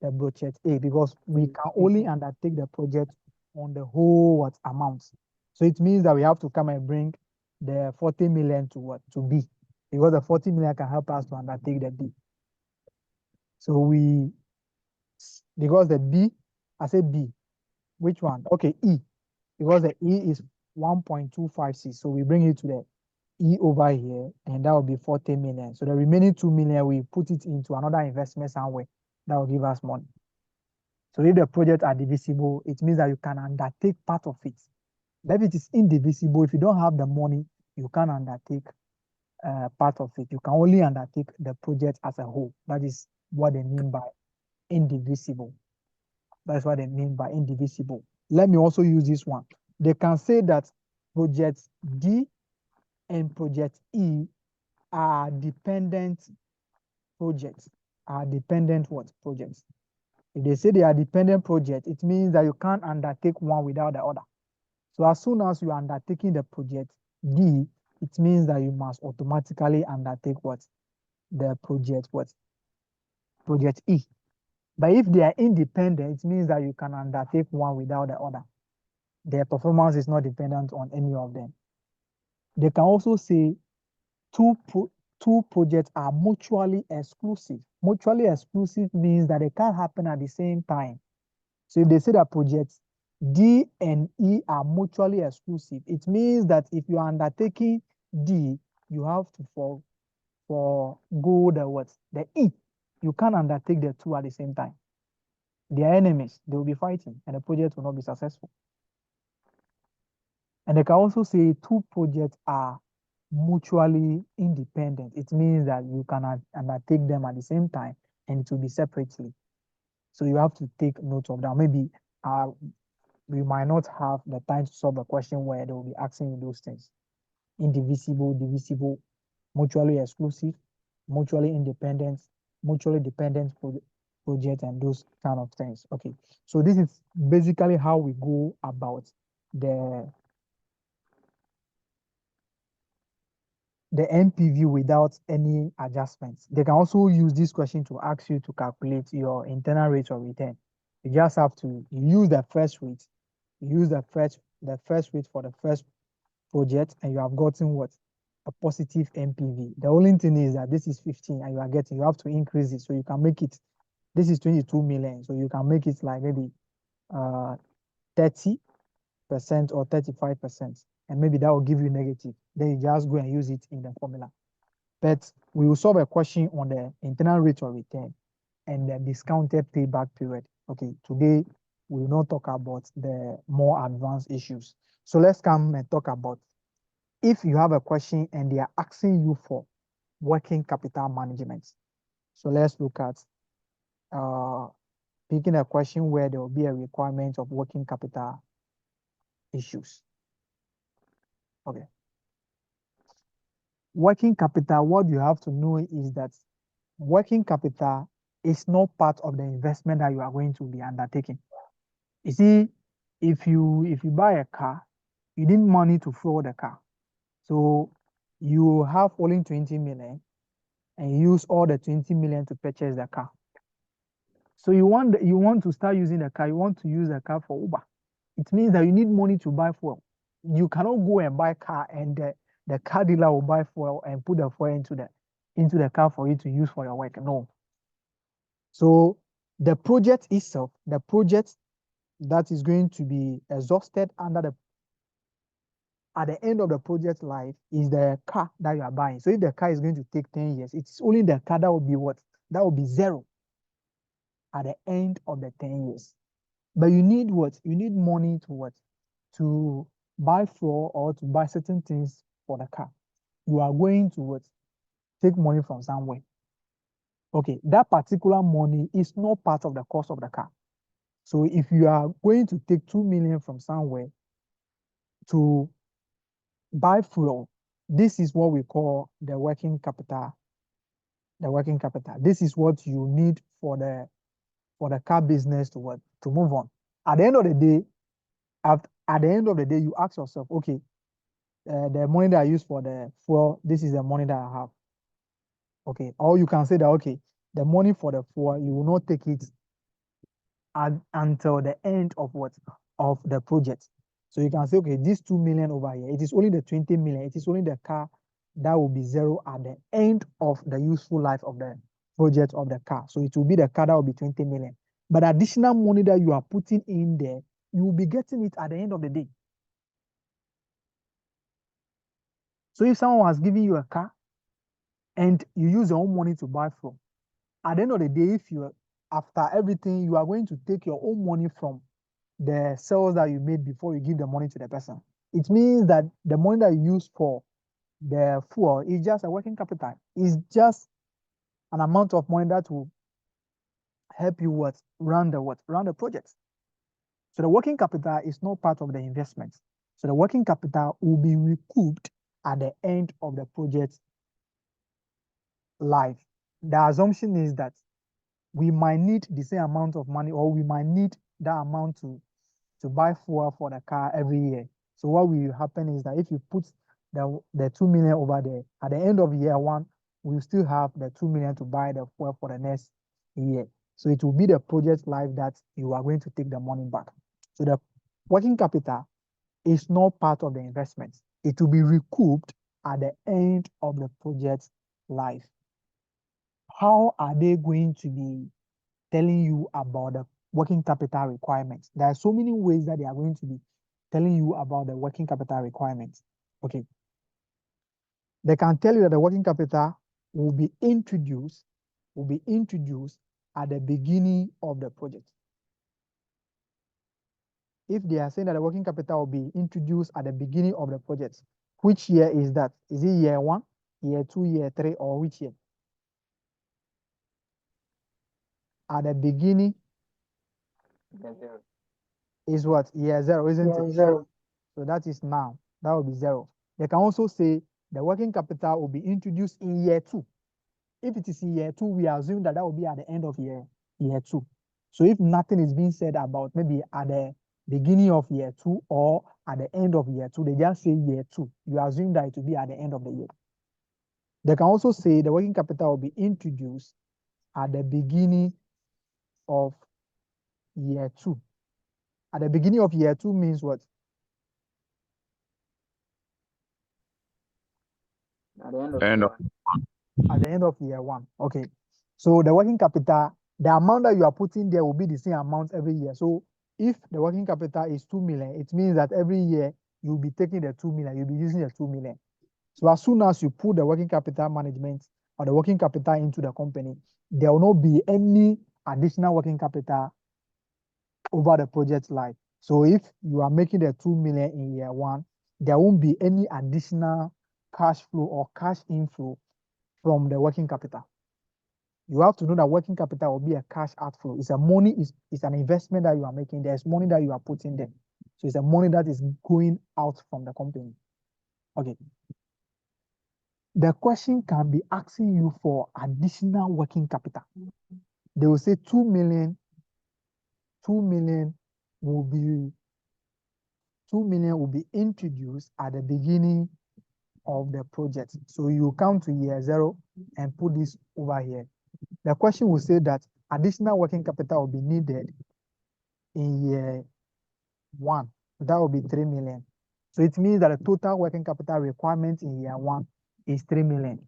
The project A, because we can only undertake the project on the whole what amount. So it means that we have to come and bring the 40 million to what? To B, because the 40 million can help us to undertake the B. So because the B, I said B, which one? Okay, E, because the E is 1.256. So we bring it to the E over here, and that will be 40 million. So the remaining 2 million, we put it into another investment somewhere that will give us money. So if the projects are divisible, it means that you can undertake part of it. But if it is indivisible, if you don't have the money, you can't undertake part of it. You can only undertake the project as a whole. That is what they mean by indivisible. That's what they mean by indivisible. Let me also use this one. They can say that project D and project E are dependent projects. Are dependent what projects? If they say they are dependent projects, it means that you can't undertake one without the other. So as soon as you are undertaking the project D, it means that you must automatically undertake what? The project what? Project E. But if they are independent, it means that you can undertake one without the other. Their performance is not dependent on any of them. They can also say two projects are mutually exclusive. Mutually exclusive means that they can't happen at the same time. So if they say that projects D and E are mutually exclusive, it means that if you are undertaking D, you have to forgo the what? The E. You can't undertake the two at the same time. They are enemies. They will be fighting, and the project will not be successful. And they can also say two projects are mutually independent. It means that you can undertake them at the same time, and it will be separately. So you have to take note of that. Maybe we might not have the time to solve a question where they will be asking you those things. Indivisible, divisible, mutually exclusive, mutually independent, mutually dependent project, and those kind of things. Okay, so this is basically how we go about the the NPV without any adjustments. They can also use this question to ask you to calculate your internal rate of return. You just have to use the first rate, use the first rate for the first project, and you have gotten what? A positive NPV. The only thing is that this is 15 and you have to increase it so you can make it. This is 22 million, so you can make it like maybe 30% or 35%, and maybe that will give you negative. Then you just go and use it in the formula. But we will solve a question on the internal rate of return and the discounted payback period. Okay, today we will not talk about the more advanced issues. So let's come and talk about if you have a question and they are asking you for working capital management. So let's look at picking a question where there will be a requirement of working capital issues. Okay. Working capital, what you have to know is that working capital is not part of the investment that you are going to be undertaking. You see, if you buy a car, you need money to fuel the car. So you have only 20 million and use all the 20 million to purchase the car. So you want to start using the car, you want to use the car for Uber. It means that you need money to buy fuel. You cannot go and buy a car and the car dealer will buy fuel and put the fuel into the car for you to use for your work. No. So the project itself, the project that is going to be exhausted at the end of the project life is the car that you are buying. So if the car is going to take 10 years, it's only the car that will be what? That will be zero at the end of the 10 years. But you need what? You need money to what? To buy fuel or to buy certain things for the car. You are going to what? Take money from somewhere. Okay, that particular money is not part of the cost of the car. So if you are going to take 2 million from somewhere to buy fuel, this is what we call the working capital. The working capital. This is what you need for the car business to what? To move on. At the end of the day, you ask yourself, okay, the money that I use for the fuel, this is the money that I have. Okay, or you can say that, okay, the money for the fuel, you will not take it until the end of what? Of the project. So you can say, okay, this 2 million over here, it is only the 20 million, it is only the car that will be zero at the end of the useful life of the project of the car. So it will be the car that will be 20 million. But additional money that you are putting in there, you will be getting it at the end of the day. So if someone has given you a car and you use your own money to buy from, at the end of the day, after everything, you are going to take your own money from the sales that you made before you give the money to the person. It means that the money that you use for the fuel is just a working capital. It's just an amount of money that will help you run the project. So the working capital is not part of the investment. So the working capital will be recouped at the end of the project life. The assumption is that we might need the same amount of money, or we might need that amount to buy fuel for the car every year. So what will happen is that if you put the 2 million over there, at the end of year one, we still have the 2 million to buy the fuel for the next year. So it will be the project life that you are going to take the money back. So the working capital is not part of the investment. It will be recouped at the end of the project life. How are they going to be telling you about the working capital requirements? There are so many ways that they are going to be telling you about the working capital requirements. Okay. They can tell you that the working capital will be introduced at the beginning of the project. If they are saying that the working capital will be introduced at the beginning of the project, which year is that? Is it year 1, year 2, year 3, or which year? At the beginning is what? Year 0, isn't it? Zero. So that is now. That will be 0. They can also say the working capital will be introduced in year 2. If it is in year 2, we assume that will be at the end of year 2. So if nothing is being said about maybe at the beginning of year 2 or at the end of year 2, they just say year 2. You assume that it will be at the end of the year. They can also say the working capital will be introduced at the beginning of year 2. At the beginning of year 2 means what? At the end of End year of one. At the end of year 1. Okay. So the working capital, the amount that you are putting there will be the same amount every year. So if the working capital is 2 million, it means that every year you'll be taking the 2 million, you'll be using the 2 million. So as soon as you put the working capital management or the working capital into the company, there will not be any additional working capital over the project life. So if you are making the 2 million in year 1, there won't be any additional cash flow or cash inflow from the working capital. You have to know that working capital will be a cash outflow. It's an investment that you are making. There's money that you are putting there. So it's a money that is going out from the company. Okay. The question can be asking you for additional working capital. They will say 2 million will be 2 million will be introduced at the beginning of the project. So you come to year 0 and put this over here. The question will say that additional working capital will be needed in year 1. That will be 3 million. So it means that the total working capital requirement in year 1 is 3 million.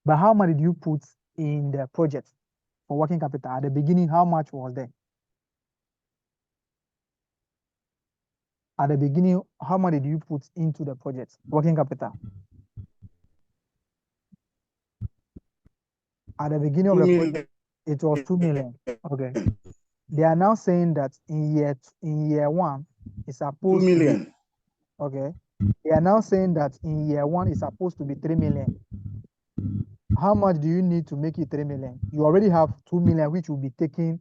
But how much did you put in the project for working capital? At the beginning, how much was there? At the beginning, how much did you put into the project, working capital? At the beginning of the project, it was 2 million. Okay. They are now saying that in year 1, it's supposed 2 million. to be, okay. They are now saying that in year 1, it's supposed to be 3 million. How much do you need to make it 3 million? You already have 2 million, which will be taken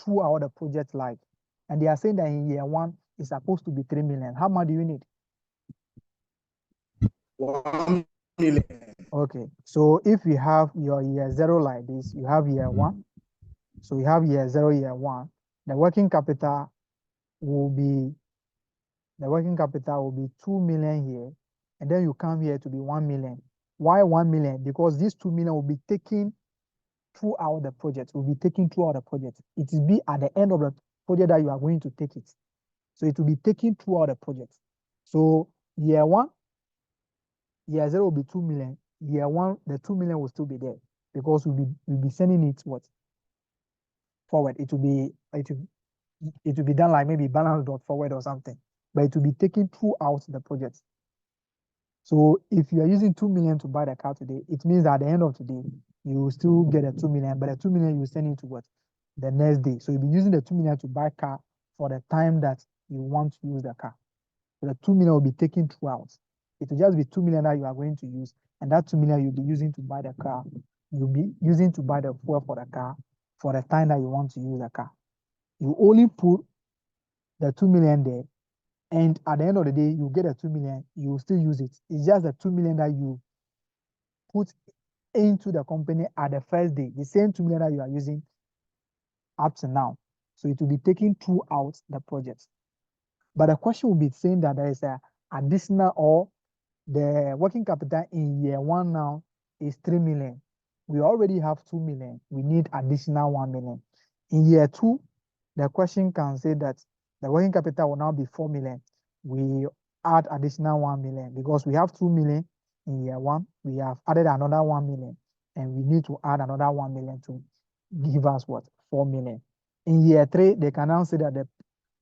throughout the project life. And they are saying that in year 1, it's supposed to be 3 million. How much do you need? 1 million. Okay, so if you have your year 0 like this, you have year 1. So you have year 0, year 1. The working capital will be 2 million here. And then you come here to be 1 million. Why 1 million? Because these 2 million will be taken throughout the project. Will be taken throughout the project. It will be at the end of the project that you are going to take it. So it will be taken throughout the project. So year 1, year 0 will be 2 million. Year 1, the 2 million will still be there because we'll be sending it what? Forward. It will be done like maybe balance dot forward or something, but it will be taken throughout the project. So if you are using 2 million to buy the car today, it means that at the end of today, you will still get a 2 million, but the 2 million you will send it to what? The next day. So you'll be using the 2 million to buy car for the time that you want to use the car. So the 2 million will be taken throughout. It will just be 2 million that you are going to use, and that 2 million you'll be using to buy the car. You'll be using to buy the fuel for the car for the time that you want to use the car. You only put the 2 million there, and at the end of the day, you get the 2 million, you will still use it. It's just the 2 million that you put into the company at the first day, the same 2 million that you are using up to now. So it will be taken throughout the project. But the question will be saying that there is a additional, or the working capital in year 1 now is 3 million. We already have 2 million. We need additional 1 million. In year 2, the question can say that the working capital will now be 4 million. We add additional 1 million because we have 2 million in year 1. We have added another 1 million, and we need to add another 1 million to give us what? 4 million. In year 3, they can now say that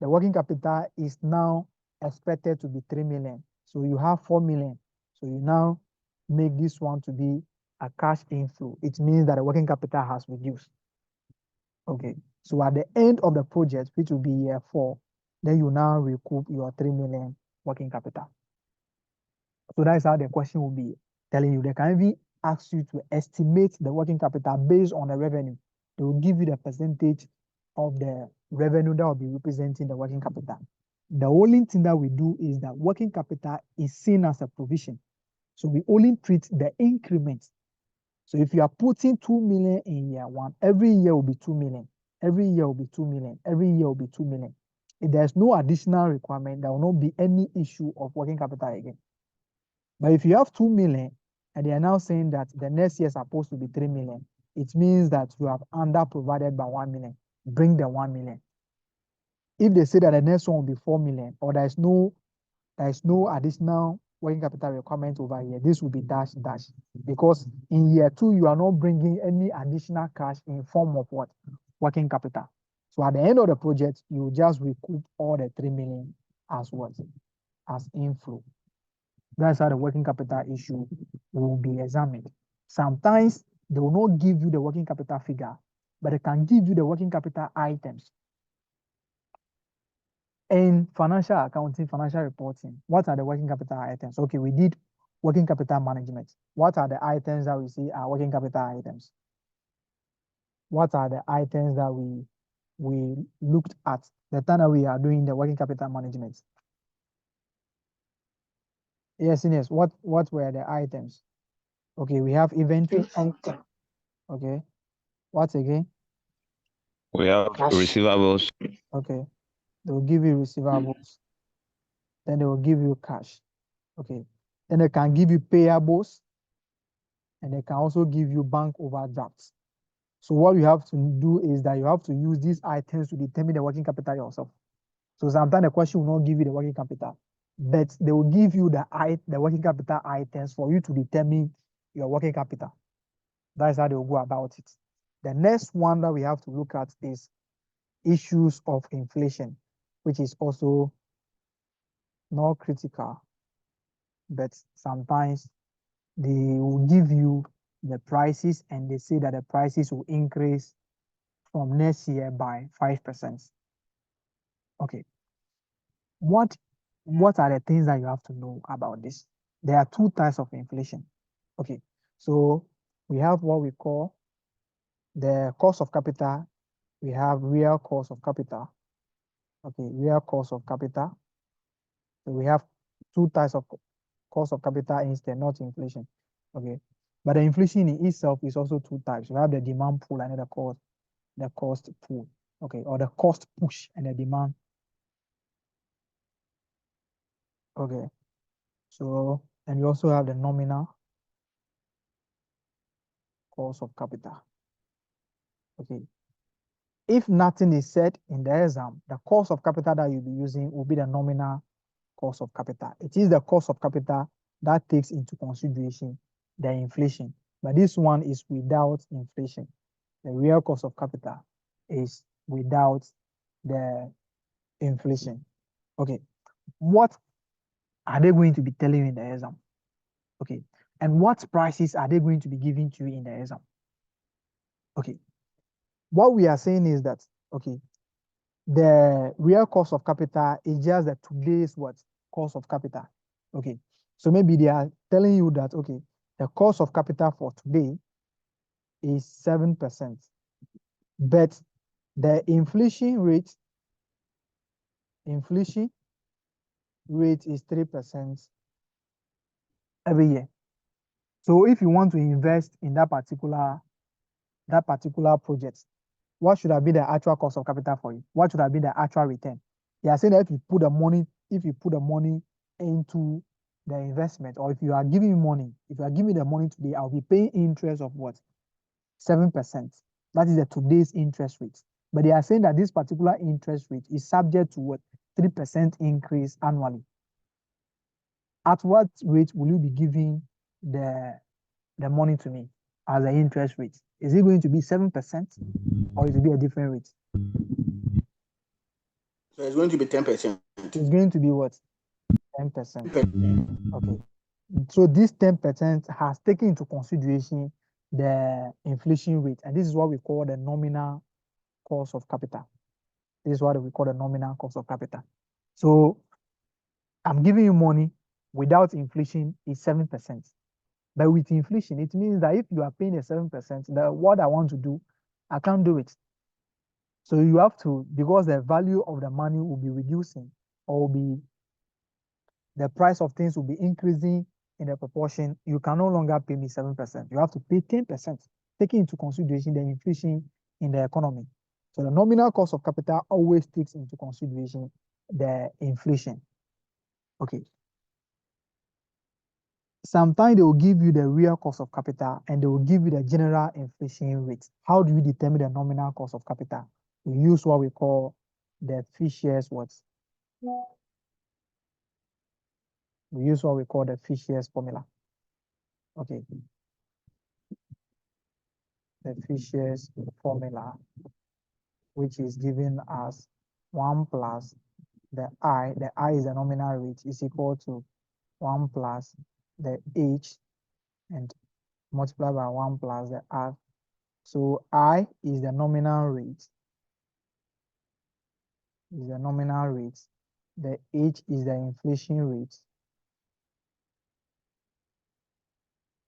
the working capital is now expected to be 3 million. So you have 4 million. So you now make this one to be a cash inflow. It means that the working capital has reduced. Okay. So at the end of the project, which will be year 4, then you now recoup your 3 million working capital. So that is how the question will be telling you. They can even ask you to estimate the working capital based on the revenue. They will give you the percentage of the revenue that will be representing the working capital. The only thing that we do is that working capital is seen as a provision. So we only treat the increment. So if you are putting 2 million in year 1, every year will be 2 million. Every year will be 2 million. Every year will be 2 million. If there's no additional requirement, there will not be any issue of working capital again. But if you have 2 million and they are now saying that the next year is supposed to be 3 million, it means that you have under provided by 1 million. Bring the 1 million. If they say that the next one will be 4 million, or there is no additional working capital requirement over here, this will be dash. Because in year 2, you are not bringing any additional cash in form of what? Working capital. So at the end of the project, you just recoup all the 3 million as what? As inflow. That's how the working capital issue will be examined. Sometimes they will not give you the working capital figure, but they can give you the working capital items. In financial accounting, financial reporting, what are the working capital items? Okay, we did working capital management. What are the items that we see are working capital items? What are the items that we looked at the time that we are doing the working capital management? Yes, what were the items? Okay, we have inventory. Okay, what again? We have receivables. Okay, they will give you receivables. Then they will give you cash. Okay, then they can give you payables, and they can also give you bank overdrafts. So what you have to do is that you have to use these items to determine the working capital yourself. So sometimes the question will not give you the working capital, but they will give you the working capital items for you to determine your working capital. That's how they will go about it. The next one that we have to look at is issues of inflation, which is also not critical, but sometimes they will give you the prices and they say that the prices will increase from next year by 5%. Okay. What are the things that you have to know about this? There are 2 types of inflation. Okay. So we have what we call the cost of capital. We have real cost of capital. Okay, real cost of capital. So we have 2 types of cost of capital instead, not inflation. Okay. But the inflation in itself is also 2 types. We have the demand pull and the cost pull. Okay, or the cost push and the demand. Okay. So, and we also have the nominal cost of capital. Okay. If nothing is said in the exam, the cost of capital that you'll be using will be the nominal cost of capital. It is the cost of capital that takes into consideration the inflation, but this one is without inflation. The real cost of capital is without the inflation. Okay, what are they going to be telling you in the exam? Okay, and what prices are they going to be giving to you in the exam? Okay, what we are saying is that, okay, the real cost of capital is just the today's cost of capital. Okay, so maybe they are telling you that, okay, the cost of capital for today is 7%, but the inflation rate is 3% every year. So if you want to invest in that particular project, what should have been the actual cost of capital for you? What should have been the actual return? They are saying that if you put the money into the investment, or if you are giving me the money today, I'll be paying interest of what? 7%. That is the today's interest rate. But they are saying that this particular interest rate is subject to what? 3% increase annually. At what rate will you be giving the money to me as an interest rate? Is it going to be 7% or it will be a different rate? So it's going to be 10%. It's going to be what? 10%. Okay. So this 10% has taken into consideration the inflation rate, and this is what we call the nominal cost of capital. This is what we call the nominal cost of capital. So I'm giving you money without inflation is 7%. But with inflation, it means that if you are paying a 7%, what I want to do, I can't do it. So you have to, because the value of the money will be reducing, or the price of things will be increasing in a proportion, you can no longer pay me 7%. You have to pay 10%, taking into consideration the inflation in the economy. So the nominal cost of capital always takes into consideration the inflation. Okay. sometimes they will give you the real cost of capital and they will give you the general inflation rate. How do you determine the nominal cost of capital? We use what we call the Fisher's what? We use what we call the Fisher's formula. Okay. The Fisher's formula, which is given as 1 plus the I is the nominal rate, is equal to 1 plus the H and multiplied by 1 plus the R. So I is the nominal rate, the H is the inflation rate,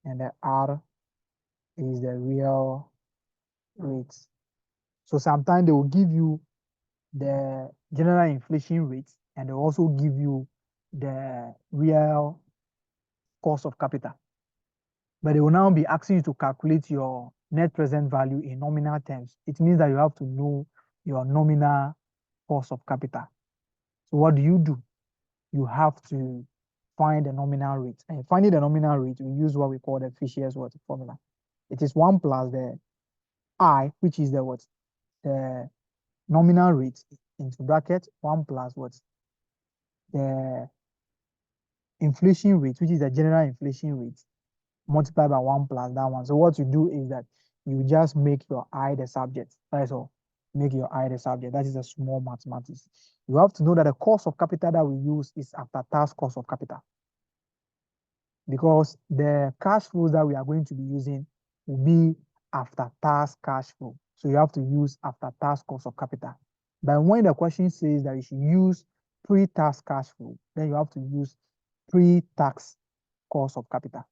and the R is the real rate. So sometimes they will give you the general inflation rate and they also give you the real cost of capital. But they will now be asking you to calculate your net present value in nominal terms. It means that you have to know your nominal cost of capital. So what do? You have to find the nominal rate. And finding the nominal rate, we use what we call the Fisher's what formula. It is 1 plus the I, which is the what? The nominal rate into bracket 1 plus what? The inflation rate, which is the general inflation rate, multiplied by 1 plus that one. So what you do is that you just make your I the subject. That's all. Make your I the subject. That is a small mathematics. You have to know that the cost of capital that we use is after tax cost of capital. Because the cash flows that we are going to be using will be after tax cash flow. So you have to use after tax cost of capital. But when the question says that you should use pre-tax cash flow, then you have to use pre-tax cost of capital.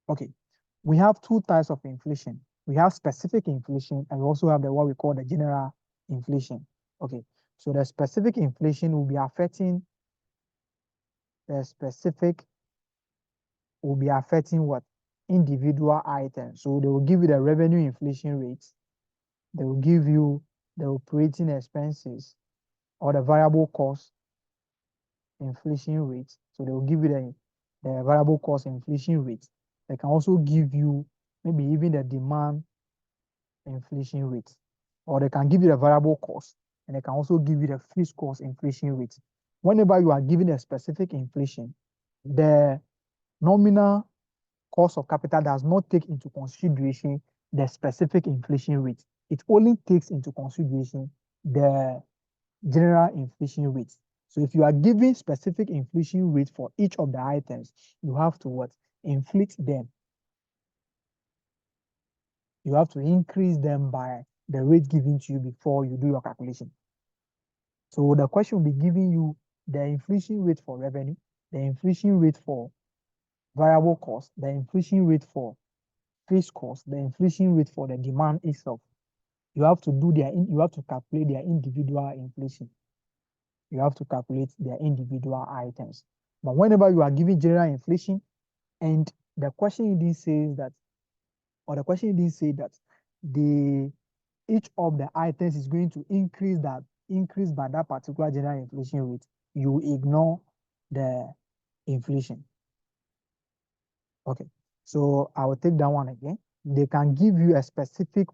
Okay, we have two types of inflation. We have specific inflation and we also have what we call the general inflation. Okay, so the specific inflation will be affecting what? Individual items. So they will give you the revenue inflation rates. They will give you the operating expenses or the variable cost inflation rate. So they will give you the variable cost inflation rate. They can also give you maybe even the demand inflation rate, or they can give you the variable cost and they can also give you the fixed cost inflation rate. Whenever you are given a specific inflation, the nominal cost of capital does not take into consideration the specific inflation rate. It only takes into consideration the general inflation rate. So if you are giving specific inflation rate for each of the items, you have to what? Inflate them. You have to increase them by the rate given to you before you do your calculation. So the question will be giving you the inflation rate for revenue, the inflation rate for variable cost, the inflation rate for fixed cost, the inflation rate for the demand itself. You have to calculate their individual inflation. You have to calculate their individual items. But whenever you are giving general inflation and the question didn't say that each of the items is going to increase by that particular general inflation rate, you ignore the inflation. Okay, so I will take that one again. They can give you a specific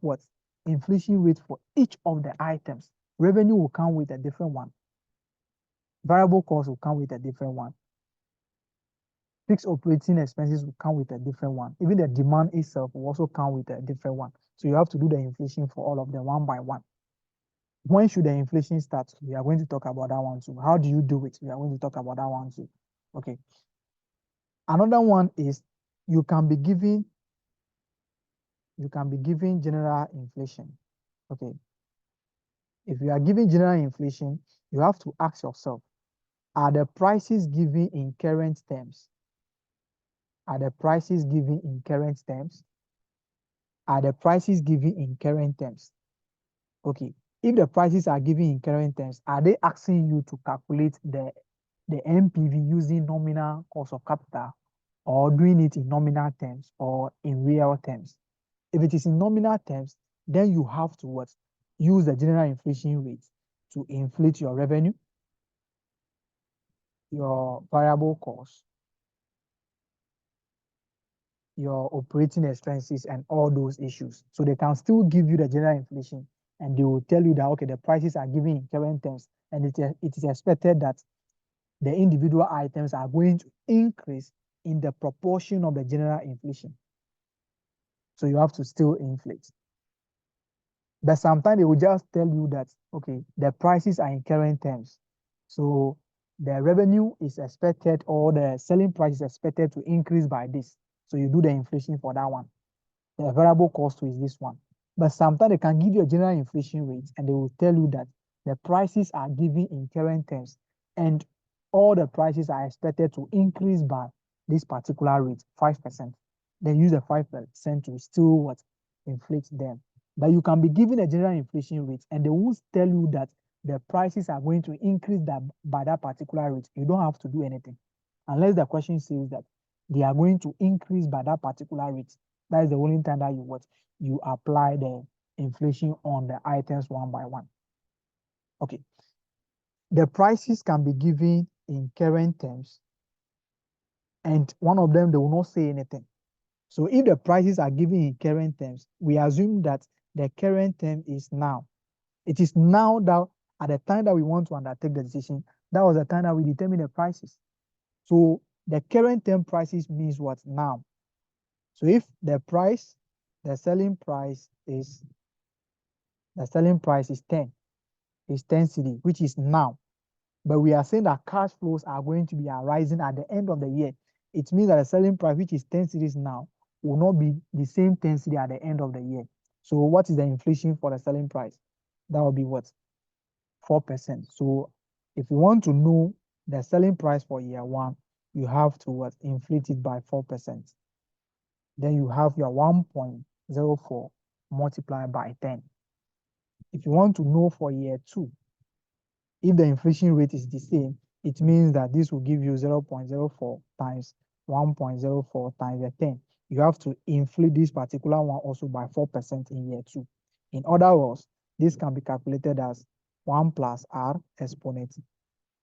inflation rate for each of the items. Revenue will come with a different one. Variable cost will come with a different one. Fixed operating expenses will come with a different one. Even the demand itself will also come with a different one. So you have to do the inflation for all of them one by one. When should the inflation start? We are going to talk about that one too. How do you do it? We are going to talk about that one too. Okay. Another one is you can be given general inflation. Okay. If you are giving general inflation, you have to ask yourself, are the prices given in current terms? Are the prices given in current terms? Are the prices given in current terms? Okay. If the prices are given in current terms, are they asking you to calculate the NPV using nominal cost of capital or doing it in nominal terms or in real terms? If it is in nominal terms, then you have to use the general inflation rate to inflate your revenue, your variable cost, your operating expenses and all those issues. So they can still give you the general inflation, and they will tell you that, okay, the prices are given in current terms, and it is expected that the individual items are going to increase in the proportion of the general inflation. So you have to still inflate. But sometimes they will just tell you that, okay, the prices are in current terms. So the revenue is expected, or the selling price is expected to increase by this. So you do the inflation for that one. The variable cost is this one. But sometimes they can give you a general inflation rate, and they will tell you that the prices are given in current terms, and all the prices are expected to increase by this particular rate, 5%. Then use the 5% to still what? Inflate them. But you can be given a general inflation rate, and they won't tell you that the prices are going to increase that by that particular rate. You don't have to do anything. Unless the question says that they are going to increase by that particular rate. That is the only time that you apply the inflation on the items one by one. Okay. The prices can be given in current terms, and one of them, they will not say anything. So if the prices are given in current terms, we assume that the current term is now. It is now that at the time that we want to undertake the decision, that was the time that we determine the prices. So the current term prices means what? Now. So if the selling price is 10, is 10 cedi, which is now. But we are saying that cash flows are going to be arising at the end of the year. It means that the selling price, which is 10 cedis now, will not be the same 10 cedi at the end of the year. So what is the inflation for the selling price? That will be what? 4%. So if you want to know the selling price for year one, you have to what? Inflate it by 4%. Then you have your 1.04 multiplied by 10. If you want to know for year two, if the inflation rate is the same, it means that this will give you 0.04 times 1.04 times the 10. You have to inflate this particular one also by 4% in year two. In other words, this can be calculated as 1 plus R exponent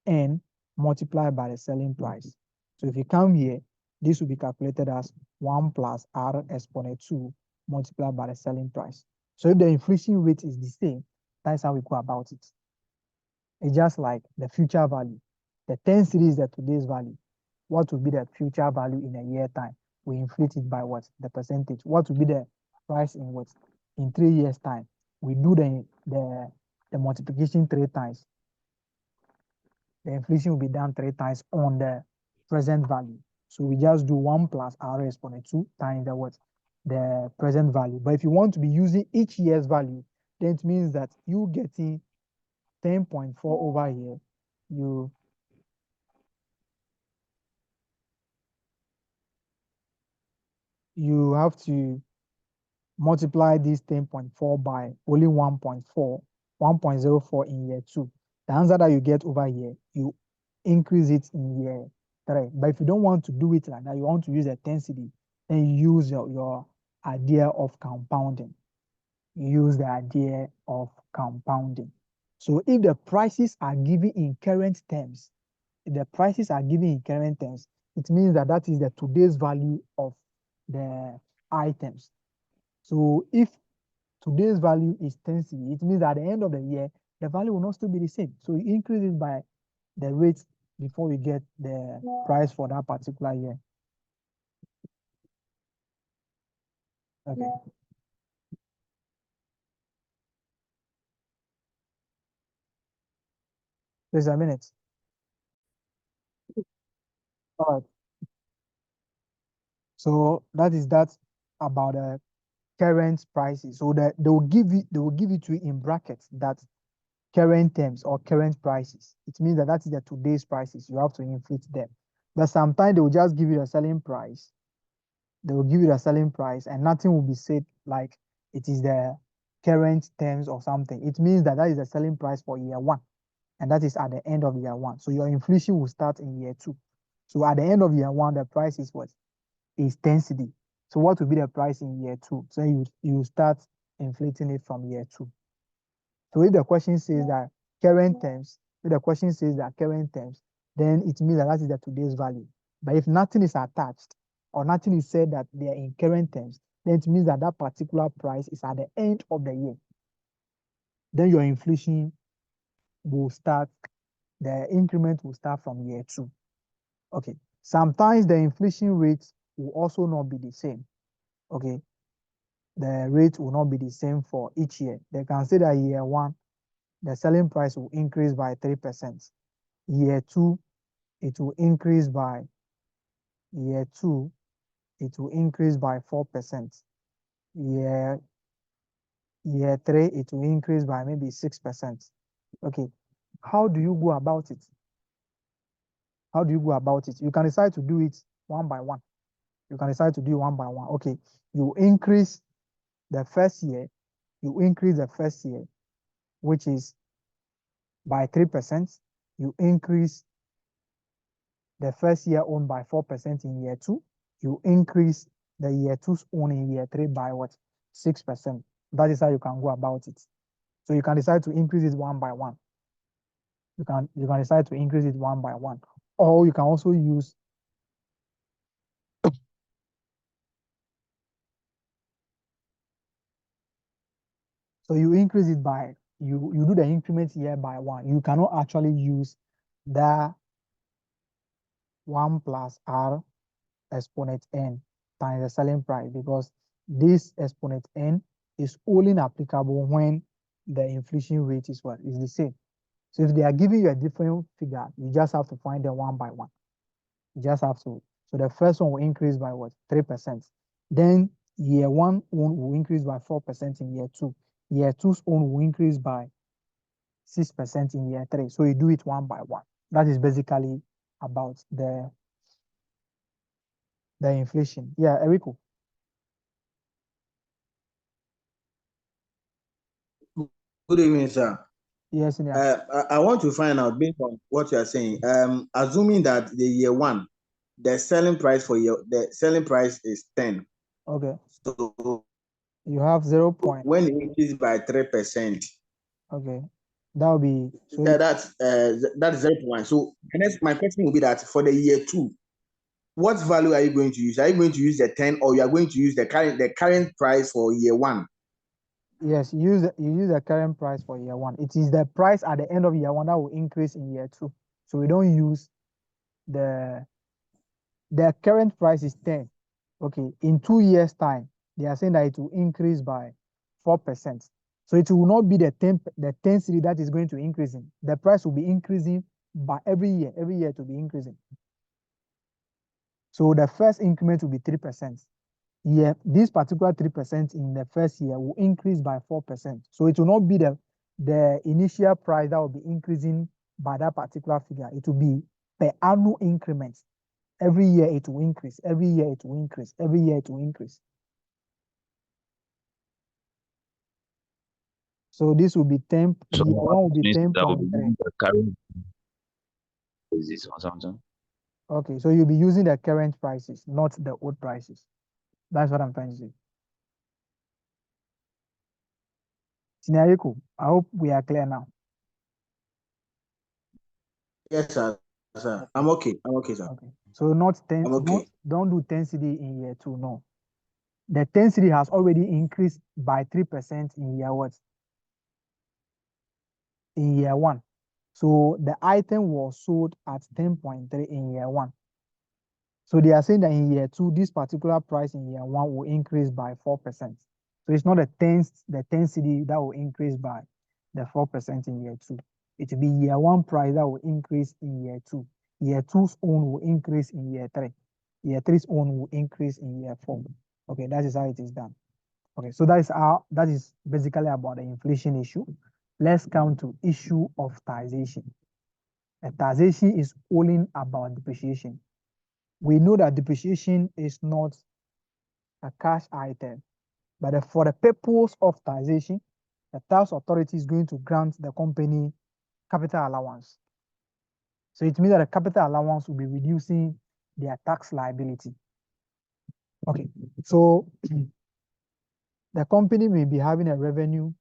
N multiplied by the selling price. So if you come here, this will be calculated as 1 plus R exponent 2 multiplied by the selling price. So if the inflation rate is the same, that's how we go about it. It's just like the future value. The 10 cedi is the today's value. What will be the future value in a year time? We inflate it by what? The percentage. What will be the price in what? In 3 years time? We do the multiplication 3 times. The inflation will be done 3 times on the present value. So we just do 1 plus R exponent 2 times the what? The present value. But if you want to be using each year's value, then it means that you getting 10.4 over here, you have to multiply this 10.4 by only 1.04 in year two. The answer that you get over here, you increase it in year three. But if you don't want to do it like that, you want to use a 10 cedi, then you use your idea of compounding. You use the idea of compounding. So if the prices are given in current terms, it means that that is the today's value of the items. So if today's value is 10 cedi, it means that at the end of the year, the value will not still be the same. So you increase it by the rate before we get the price for that particular year. Okay. Just a minute. All right. So that is that about the current prices. So that they will give it to you in brackets that current terms or current prices. It means that that is the today's prices. You have to inflate them. But sometimes they will just give you a selling price. They will give you the selling price and nothing will be said like it is the current terms or something. It means that that is the selling price for year one. And that is at the end of year one. So your inflation will start in year two. So at the end of year one, the price is what? Is 10 cedi. So what will be the price in year two? So you start inflating it from year two. So if the question says that current terms, then it means that that is the today's value. But if nothing is attached, or nothing is said that they are in current terms, then it means that that particular price is at the end of the year. Then your inflation will start, the increment will start from year 2. Okay. Sometimes the inflation rate will also not be the same. Okay. The rate will not be the same for each year. They can say that year 1, the selling price will increase by 3%. Year 2, it will increase by, year 2, it will increase by 4%. Year 3, it will increase by maybe 6%. Okay. How do you go about it? How do you go about it? You can decide to do it one by one. You can decide to do one by one. Okay. You increase the first year, which is by 3%. You increase the first year own by 4% in year 2. You increase the year 2's own in year 3 by what? 6%. That is how you can go about it. So you can decide to increase it one by one. You can decide to increase it one by one. Or you can also use so you increase it by you do the increment year by 1. You cannot actually use the 1 plus R exponent n times the selling price, because this exponent n is only applicable when the inflation rate is what is the same. So if they are giving you a different figure, you just have to find them one by one. You just have to. So the first one will increase by what? 3%. Then year 1 own will increase by 4% in year 2. Year 2's own will increase by 6% in year 3. So you do it one by one. That is basically about the inflation. Yeah, Eriko. Good evening, sir. Yes, yeah. I want to find out, based on what you are saying, assuming that the year 1, the selling price is 10. Okay. So you have 0. When it increases by 3%. Okay. That will be so that's 0.1. So my question will be that for the year 2, what value are you going to use? Are you going to use the 10, or you are going to use the current price for year 1? Yes, you use the current price for year 1. It is the price at the end of year 1 that will increase in year 2. So we don't use the current price is 10. Okay, in 2 years' time, they are saying that it will increase by 4%. So it will not be the 10 cedi that is going to increase in. The price will be increasing by every year it will be increasing. So the first increment will be 3%. Yeah, this particular 3% in the first year will increase by 4%. So it will not be the initial price that will be increasing by that particular figure. It will be per annual increment. Every year it will increase. Every year it will increase. Every year it will increase. So this will be 10. So Year 1 will be means that will 10.3. be the current basis or something. Okay, so you'll be using the current prices, not the old prices. That's what I'm trying to say. Sinayeko, I hope we are clear now. Yes, sir. I'm okay. Sir. Okay. So not 10. I'm okay. Don't do 10 cedi in year 2. No. The 10 cedi has already increased by 3% in year what? In year 1. So the item was sold at 10.3 in year 1. So they are saying that in year 2, this particular price in year 1 will increase by 4%. So it's not the 10 cedi that will increase by the 4% in year 2. It will be year 1 price that will increase in year 2. Year 2's own will increase in year 3. Year 3's own will increase in year 4. Okay, that is how it is done. Okay, so that is basically about the inflation issue. Let's come to issue of taxation. And taxation is only about depreciation. We know that depreciation is not a cash item, but for the purpose of taxation, the tax authority is going to grant the company capital allowance. So it means that the capital allowance will be reducing their tax liability. Okay, so the company may be having a revenue.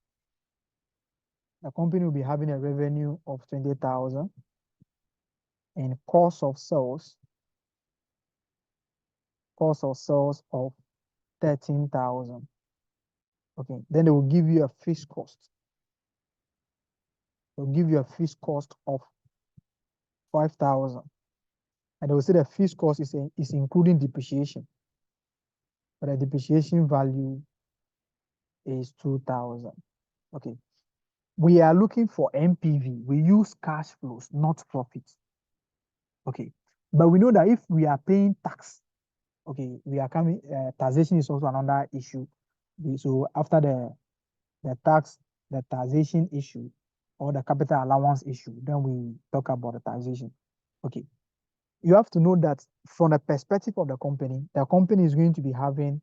The company will be having a revenue of 20,000 and cost of sales cost of sales of 13,000. Okay, then they will give you a fixed cost. They'll give you a fixed cost of 5,000. And they will say the fixed cost is including depreciation. But the depreciation value is 2,000. Okay. We are looking for NPV. We use cash flows, not profits. Okay. But we know that if we are paying tax, okay, we are coming, taxation is also another issue. So after the taxation issue or the capital allowance issue, then we talk about the taxation. Okay. You have to know that from the perspective of the company is going to be having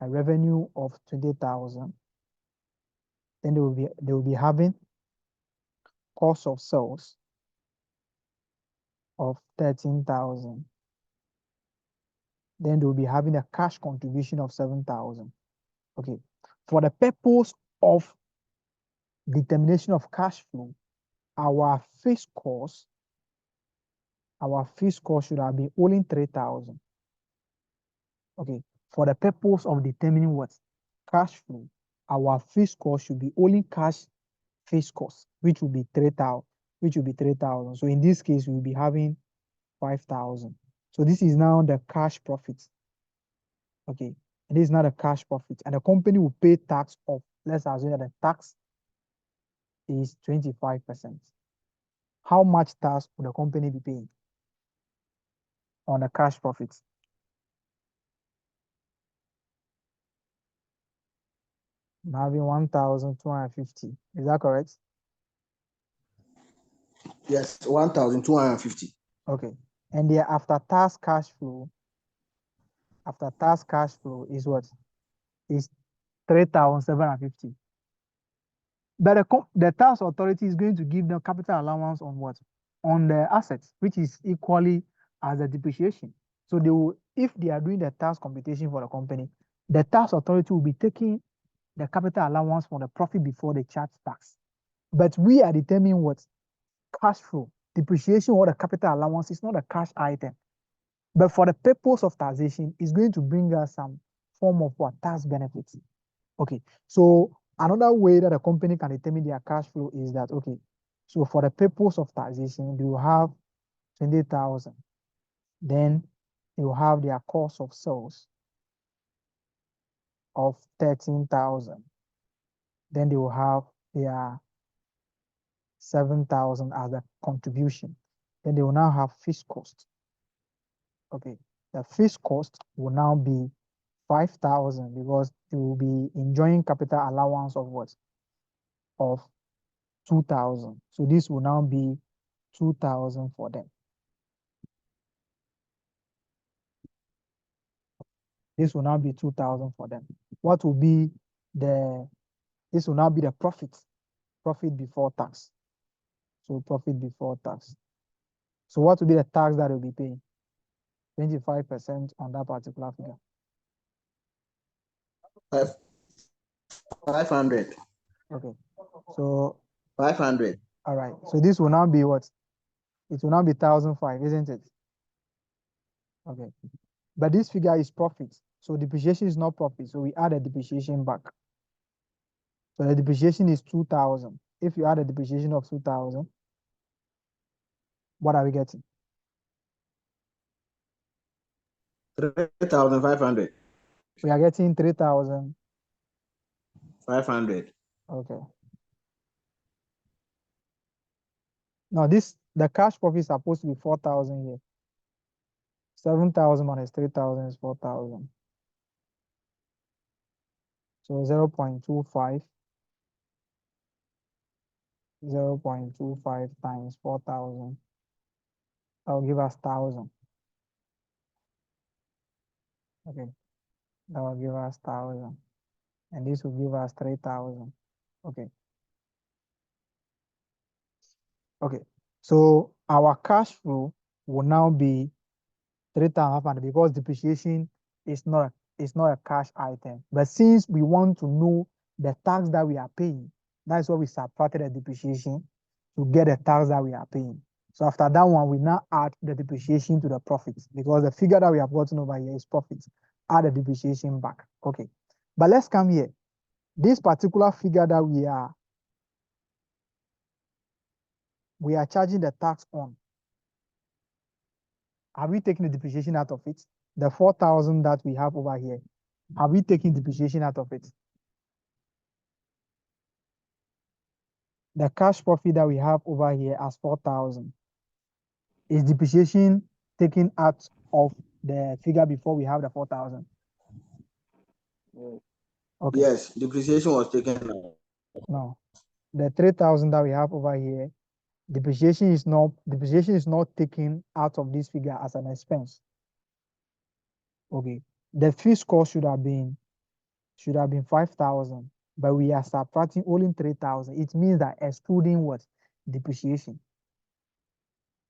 a revenue of 20,000. Then they will be having cost of sales of 13,000. Then they will be having a cash contribution of 7,000. Okay. For the purpose of determination of cash flow, our fixed cost should have been only 3,000. Okay. For the purpose of determining what? Cash flow, our fixed cost should be only cash fixed cost, which will be 3,000. So in this case, we'll be having 5,000. So this is now the cash profit. Okay. And this is not a cash profit. And the company will pay tax of, let's assume that the tax is 25%. How much tax will the company be paying on the cash profits? I'm having 1,250. Is that correct? Yes, 1,250. Okay. And the after tax cash flow is what? Is 3,750. But the tax authority is going to give them capital allowance on what? On the assets, which is equally as the depreciation. So they will, if they are doing the tax computation for the company, the tax authority will be taking the capital allowance for the profit before they charge tax. But we are determining what? Cash flow. Depreciation or the capital allowance is not a cash item. But for the purpose of taxation, it's going to bring us some form of what? Tax benefits. Okay. So another way that a company can determine their cash flow is that, okay, so for the purpose of taxation, they will have 20,000. Then they will have their cost of sales of 13,000. Then they will have their 7,000 as a contribution. Then they will now have fixed cost. Okay. The fixed cost will now be 5,000 because they will be enjoying capital allowance of what? Of 2,000. So this will now be 2,000 for them. This will now be 2,000 for them. What will be this will now be the profit before tax. So profit before tax. So what will be the tax that will be paying? 25% on that particular figure. 500. Okay. So 500. all right. So this will now be what? It will now be 1,005, isn't it? Okay. But this figure is profit. So depreciation is not profit. So we add a depreciation back. So the depreciation is 2,000. If you add a depreciation of 2,000, what are we getting? 3,500. We are getting 3,000. 500. Okay. Now the cash profit is supposed to be 4,000 here. 7,000 minus 3,000 is 4,000. So 0.25 times 4,000. That will give us 1,000. Okay. That will give us 1,000. And this will give us 3,000. Okay. Okay. So our cash flow will now be 3,500 because depreciation is not a cash item. But since we want to know the tax that we are paying, that's why we subtracted the depreciation to get the tax that we are paying. So after that one, we now add the depreciation to the profit because the figure that we have gotten over here is profit. Add the depreciation back. Okay. But let's come here. This particular figure that we are charging the tax on. Have we taken the depreciation out of it? The 4,000 that we have over here, have we taken depreciation out of it? The cash profit that we have over here as 4,000. Is depreciation taken out of the figure before we have the 4,000? Yes. Okay. Yes, depreciation was taken out. No. The 3,000 that we have over here, depreciation is not taken out of this figure as an expense. Okay. The fixed cost should have been 5,000, but we are subtracting only 3,000. It means that excluding what? Depreciation.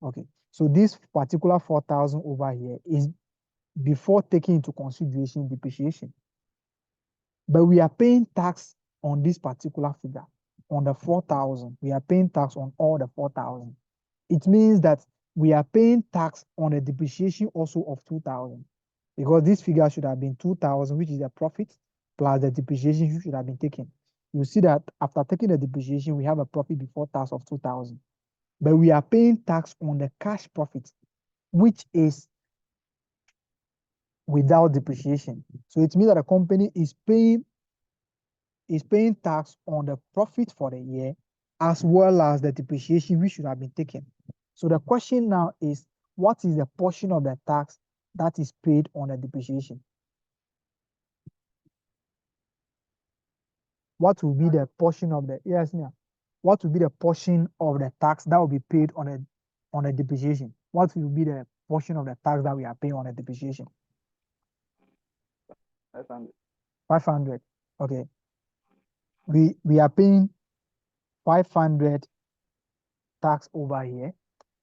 Okay. So this particular 4,000 over here is before taking into consideration depreciation. But we are paying tax on this particular figure, on the 4,000. We are paying tax on all the 4,000. It means that we are paying tax on the depreciation also of 2,000, because this figure should have been 2,000, which is the profit, plus the depreciation should have been taken. You see that after taking the depreciation, we have a profit before tax of 2,000. But we are paying tax on the cash profit, which is without depreciation. So it means that the company is paying tax on the profit for the year as well as the depreciation which should have been taken. So the question now is, what is the portion of the tax that is paid on the depreciation? What will be the portion of the, yes, yeah. What will be the portion of the tax that will be paid on the depreciation? What will be the portion of the tax that we are paying on the depreciation? 500. 500. Okay. We are paying 500 tax over here,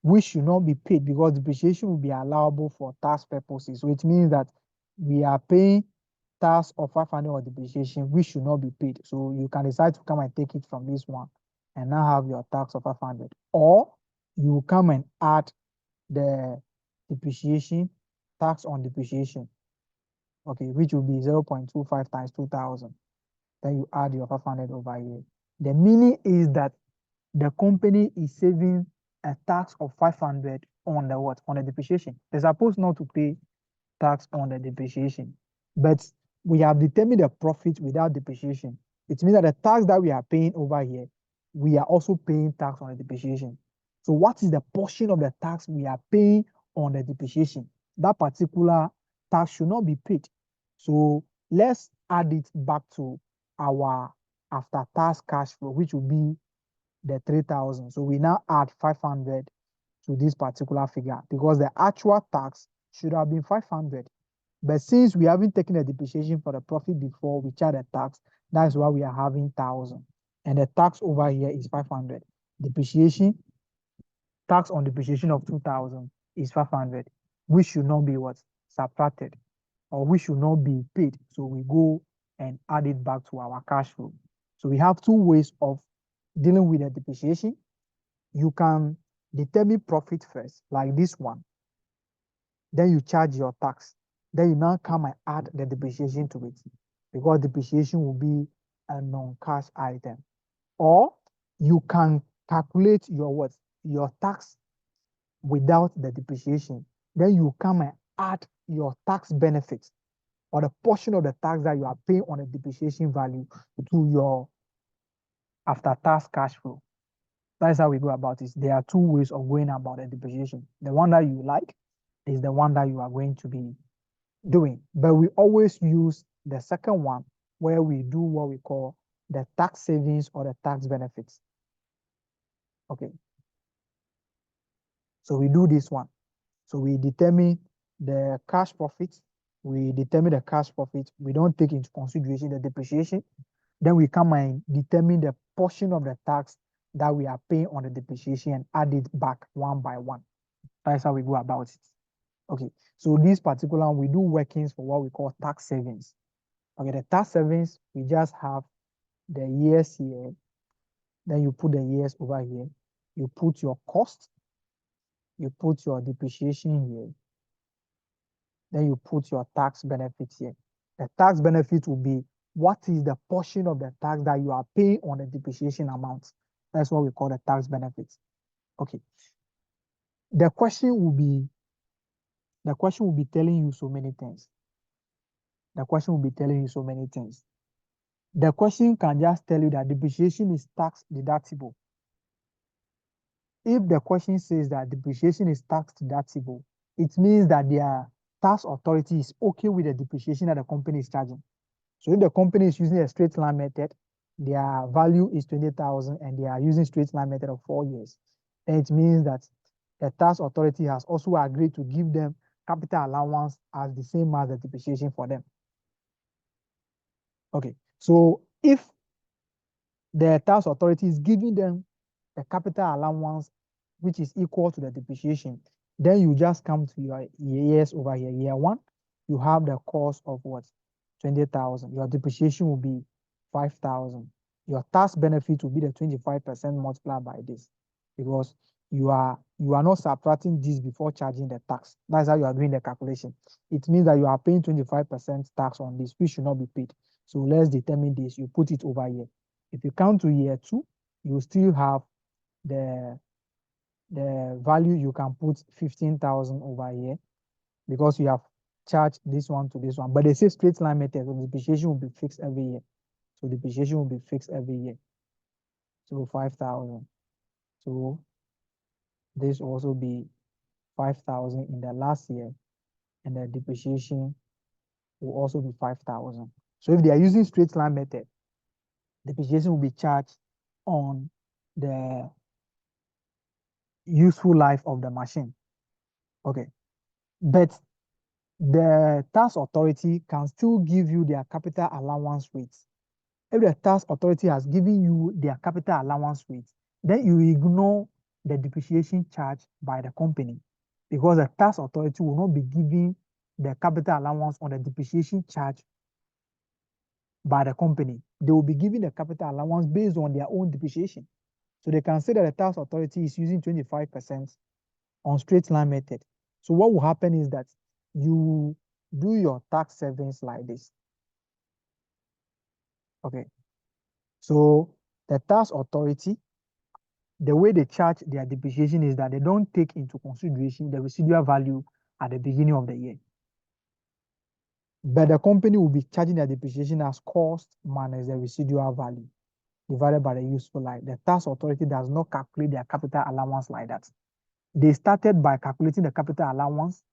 which should not be paid because depreciation will be allowable for tax purposes. So it means that we are paying tax of 500 on depreciation, which should not be paid. So you can decide to come and take it from this one and now have your tax of 500. Or you come and add the depreciation, tax on depreciation, okay, which will be 0.25 times 2,000. Then you add your 500 over here. The meaning is that the company is saving a tax of 500 on the what? On the depreciation. They're supposed not to pay tax on the depreciation, but we have determined the profit without depreciation. It means that the tax that we are paying over here, we are also paying tax on the depreciation. So what is the portion of the tax we are paying on the depreciation? That particular tax should not be paid. So let's add it back to our after tax cash flow, which will be the 3,000. So we now add 500 to this particular figure because the actual tax should have been 500. But since we haven't taken the depreciation for the profit before we charge the tax, that is why we are having 1,000. And the tax over here is 500. Depreciation, tax on depreciation of 2,000 is 500, which should not be what? Subtracted, or which should not be paid. So we go and add it back to our cash flow. So we have two ways of dealing with the depreciation. You can determine profit first, like this one. Then you charge your tax. Then you now come and add the depreciation to it, because depreciation will be a non-cash item. Or you can calculate your what? Your tax without the depreciation. Then you come and add your tax benefits or the portion of the tax that you are paying on the depreciation value to your after tax cash flow. That's how we go about it. There are two ways of going about the depreciation. The one that you like is the one that you are going to be doing. But we always use the second one where we do what we call the tax savings or the tax benefits. Okay. So we do this one. So we determine the cash profit. We determine the cash profit. We don't take into consideration the depreciation. Then we come and determine the portion of the tax that we are paying on the depreciation and add it back one by one. That's how we go about it. Okay, so this particular one, we do workings for what we call tax savings. Okay, the tax savings, we just have the years here. Then you put the years over here. You put your cost. you put your depreciation here, then you put your tax benefit here. The tax benefit will be what is the portion of the tax that you are paying on the depreciation amount. That's what we call the tax benefit. Okay. The question will be telling you so many things. The question will be telling you so many things. The question can just tell you that depreciation is tax deductible. If the question says that depreciation is tax deductible, it means that their tax authority is okay with the depreciation that the company is charging. So if the company is using a straight line method, their value is 20,000 and they are using straight line method of 4 years, then it means that the tax authority has also agreed to give them capital allowance as the same as the depreciation for them. Okay, so if the tax authority is giving them a capital allowance which is equal to the depreciation, then you just come to your years over here. Year 1, you have the cost of what? 20,000. Your depreciation will be 5,000. Your tax benefit will be the 25% multiplied by this, because you are not subtracting this before charging the tax. That's how you are doing the calculation. It means that you are paying 25% tax on this, which should not be paid. So let's determine this. You put it over here. If you come to year 2, you still have the value. You can put 15,000 over here because you have charged this one to this one. But they say straight line method, so depreciation will be fixed every year. So depreciation will be fixed every year. So 5,000. So this will also be 5,000 in the last year, and the depreciation will also be 5,000. So if they are using straight line method, depreciation will be charged on the useful life of the machine. Okay, but the tax authority can still give you their capital allowance rates. If the tax authority has given you their capital allowance rates, then you ignore the depreciation charge by the company, because the tax authority will not be giving the capital allowance on the depreciation charge by the company. They will be giving the capital allowance based on their own depreciation. So they can say that the tax authority is using 25% on straight line method. So what will happen is that you do your tax savings like this. Okay. So the tax authority, the way they charge their depreciation is that they don't take into consideration the residual value at the beginning of the year. But the company will be charging their depreciation as cost minus the residual value divided by the useful life. The tax authority does not calculate their capital allowance like that. They started by calculating the capital allowance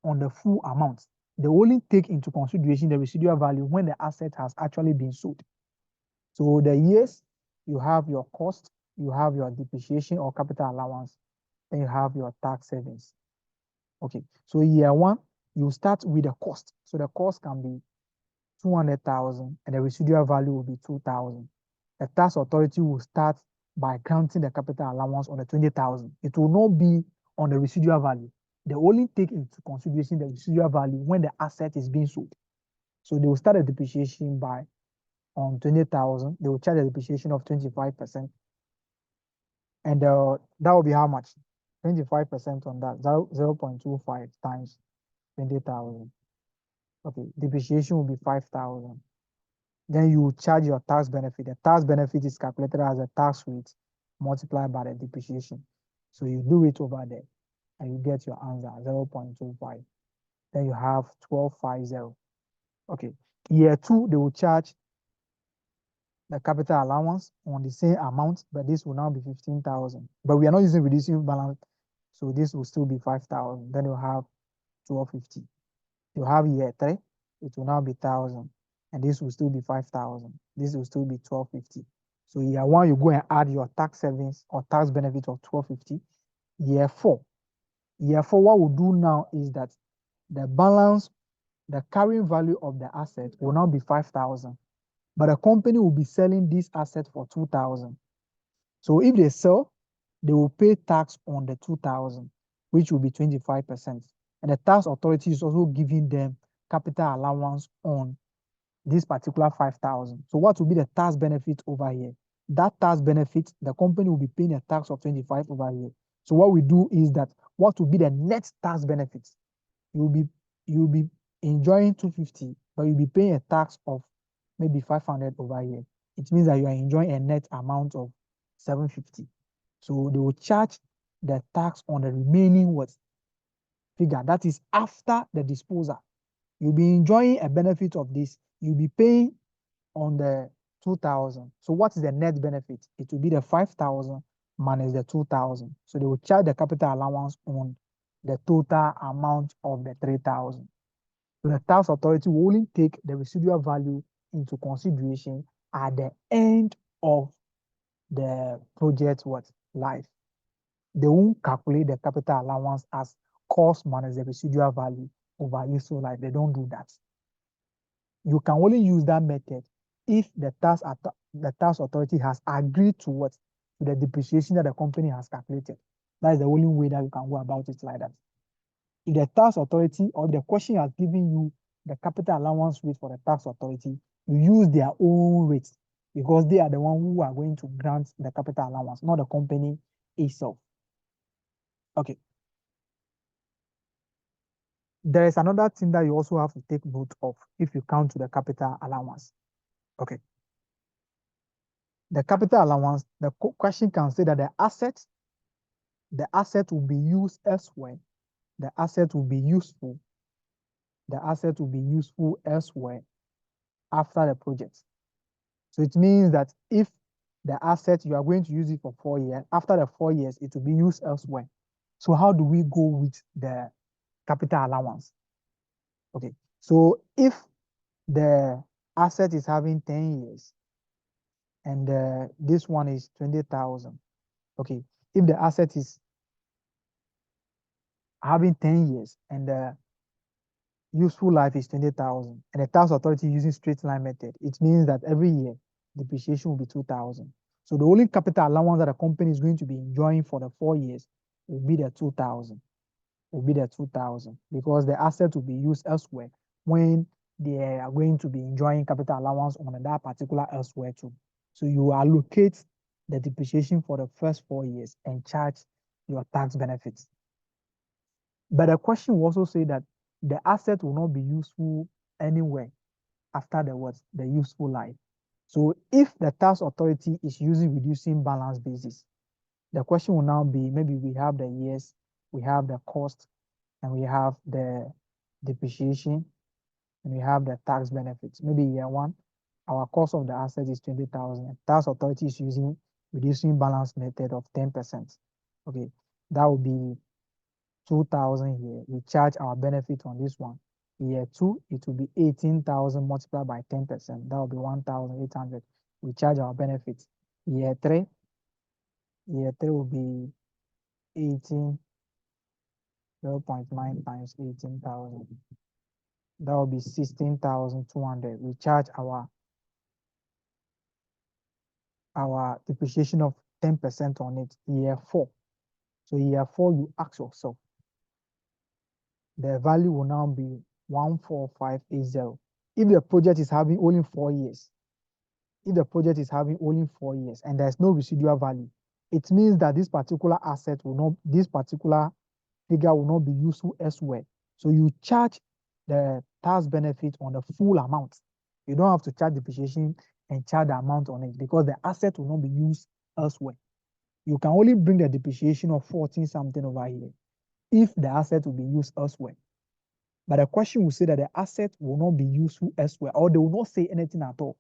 on the full amount. They only take into consideration the residual value when the asset has actually been sold. So the years, you have your cost, you have your depreciation or capital allowance, then you have your tax savings. Okay, so year 1, you start with the cost. So the cost can be 200,000 and the residual value will be 2,000. The tax authority will start by counting the capital allowance on the 20,000. It will not be on the residual value. They only take into consideration the residual value when the asset is being sold. So they will start the depreciation by on 20,000. They will charge a depreciation of 25%. And that will be how much? 25% on that, 0.25 times 20,000. Okay, depreciation will be 5,000. Then you charge your tax benefit. The tax benefit is calculated as a tax rate multiplied by the depreciation. So you do it over there and you get your answer, 0.25. Then you have 1250. Okay, year 2, they will charge the capital allowance on the same amount, but this will now be 15,000. But we are not using reducing balance, so this will still be 5,000. Then you have 1250. You have year 3, it will now be 1,000, and this will still be 5,000. This will still be 1250. So year 1, you go and add your tax savings or tax benefit of 1250. Year 4, what we'll do now is that the balance, the carrying value of the asset will now be 5,000. But the company will be selling this asset for 2,000. So if they sell, they will pay tax on the 2,000, which will be 25%. And the tax authority is also giving them capital allowance on this particular 5,000. So what will be the tax benefit over here? That tax benefit, the company will be paying a tax of 25 over here. So what we do is that what will be the net tax benefits? You'll be enjoying 250, but you'll be paying a tax of maybe 500 over here. It means that you are enjoying a net amount of 750. So they will charge the tax on the remaining what figure. That is after the disposal. You'll be enjoying a benefit of this. You'll be paying on the 2,000. So what is the net benefit? It will be the 5,000 minus the 2,000. So they will charge the capital allowance on the total amount of the 3,000. So the tax authority will only take the residual value into consideration at the end of the project life. They won't calculate the capital allowance as cost minus the residual value over useful life. They don't do that. You can only use that method if the tax authority has agreed to the depreciation that the company has calculated. That is the only way that you can go about it like that. If the tax authority or the question has given you the capital allowance rate for the tax authority, you use their own rates because they are the one who are going to grant the capital allowance, not the company itself. Okay. There is another thing that you also have to take note of if you count to the capital allowance. Okay. The capital allowance, the question can say that the asset will be used elsewhere. The asset will be useful. The asset will be useful elsewhere after the project. So it means that if the asset, you are going to use it for 4 years, after the 4 years, it will be used elsewhere. So how do we go with the capital allowance? Okay, so if the asset is having 10 years and this one is 20,000, okay, if the asset is having 10 years and the useful life is 20,000 and the tax authority using straight line method, it means that every year depreciation will be 2,000. So the only capital allowance that a company is going to be enjoying for the 4 years will be the 2,000. Will be the 2,000 because the asset will be used elsewhere when they are going to be enjoying capital allowance on that particular elsewhere too. So you allocate the depreciation for the first 4 years and charge your tax benefits. But the question will also say that the asset will not be useful anywhere after the useful life. So if the tax authority is using reducing balance basis, the question will now be, maybe we have the years, we have the cost, and we have the depreciation, and we have the tax benefits. Maybe year one, our cost of the asset is 20,000. Tax authority is using reducing balance method of 10%. Okay, that will be 2,000 here. We charge our benefit on this one. Year two, it will be 18,000 multiplied by 10%. That will be 1,800. We charge our benefits. Year three will be 0.9 times 18,000. That will be 16,200. We charge our depreciation of 10% on it. Year four. So year four, you ask yourself, the value will now be 14580. If the project is having only 4 years, and there's no residual value, it means that this particular figure will not be useful elsewhere. So you charge the tax benefit on the full amount. You don't have to charge depreciation and charge the amount on it because the asset will not be used elsewhere. You can only bring the depreciation of 14 something over here if the asset will be used elsewhere. But the question will say that the asset will not be useful elsewhere, or they will not say anything at all.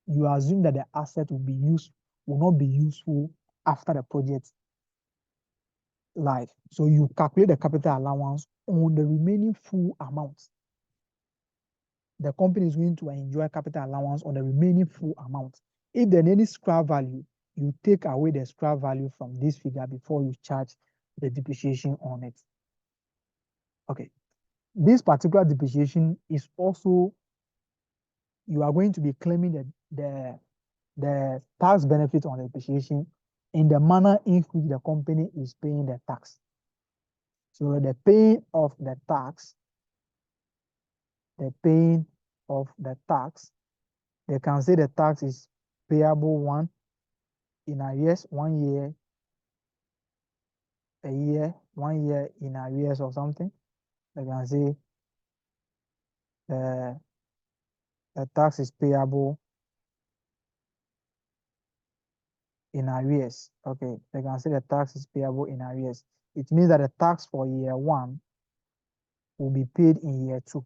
You assume that the asset will not be useful after the project life. So you calculate the capital allowance on the remaining full amount. The company is going to enjoy capital allowance on the remaining full amount. If there's any scrap value, you take away the scrap value from this figure before you charge the depreciation on it. Okay. This particular depreciation is also, you are going to be claiming the tax benefit on the depreciation in the manner in which the company is paying the tax. So the paying of the tax, they can say the tax is payable in arrears 1 year, a year, 1 year in arrears or something, they can say the tax is payable in arrears. Okay, they can say the tax is payable in arrears. It means that the tax for year 1 will be paid in year 2.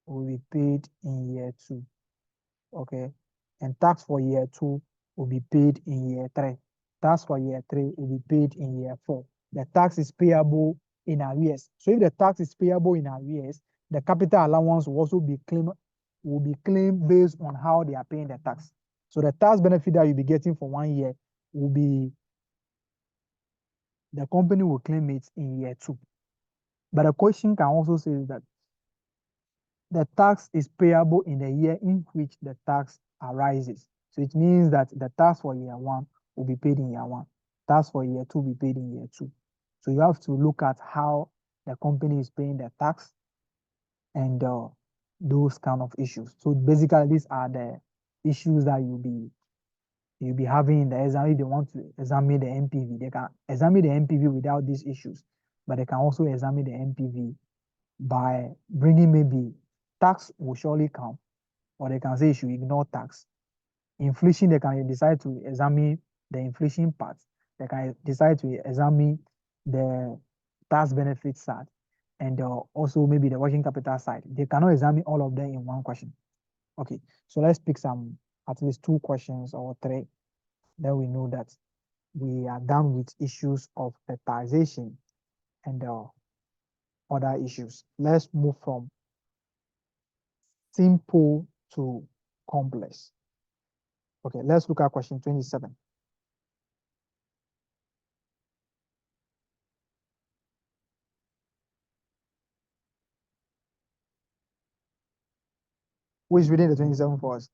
Will be paid in year 2. Okay, and tax for year 2 will be paid in year 3. Tax for year 3 will be paid in year 4. The tax is payable in arrears. So if the tax is payable in arrears, the capital allowance will also be claimed based on how they are paying the tax. So the tax benefit that you'll be getting for 1 year will be, the company will claim it in year 2. But the question can also say that the tax is payable in the year in which the tax arises. So it means that the tax for year 1 will be paid in year 1. Tax for year 2 will be paid in year 2. So you have to look at how the company is paying the tax and those kind of issues. So basically, these are the issues that you'll be having in the exam. If they want to examine the NPV, they can examine the NPV without these issues, but they can also examine the NPV by bringing maybe tax will surely come, or they can say you should ignore tax. Inflation, they can decide to examine the inflation part. They can decide to examine the tax benefit side, and also maybe the working capital side. They cannot examine all of them in one question. Okay, so let's pick at least 2 questions or 3. Then we know that we are done with issues of the taxation and other issues. Let's move from simple to complex. Okay, let's look at question 27. Who is reading the 27 for us?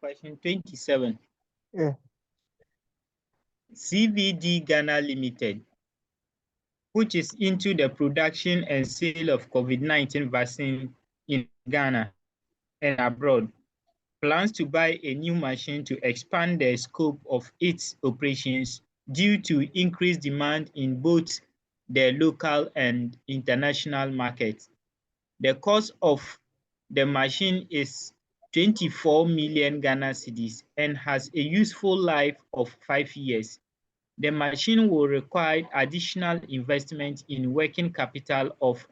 Question 27. Yeah. CVD Ghana Limited, which is into the production and sale of COVID-19 vaccine in Ghana and abroad, plans to buy a new machine to expand the scope of its operations due to increased demand in both the local and international markets. The cost of the machine is 24 million Ghana cedis and has a useful life of 5 years. The machine will require additional investment in working capital of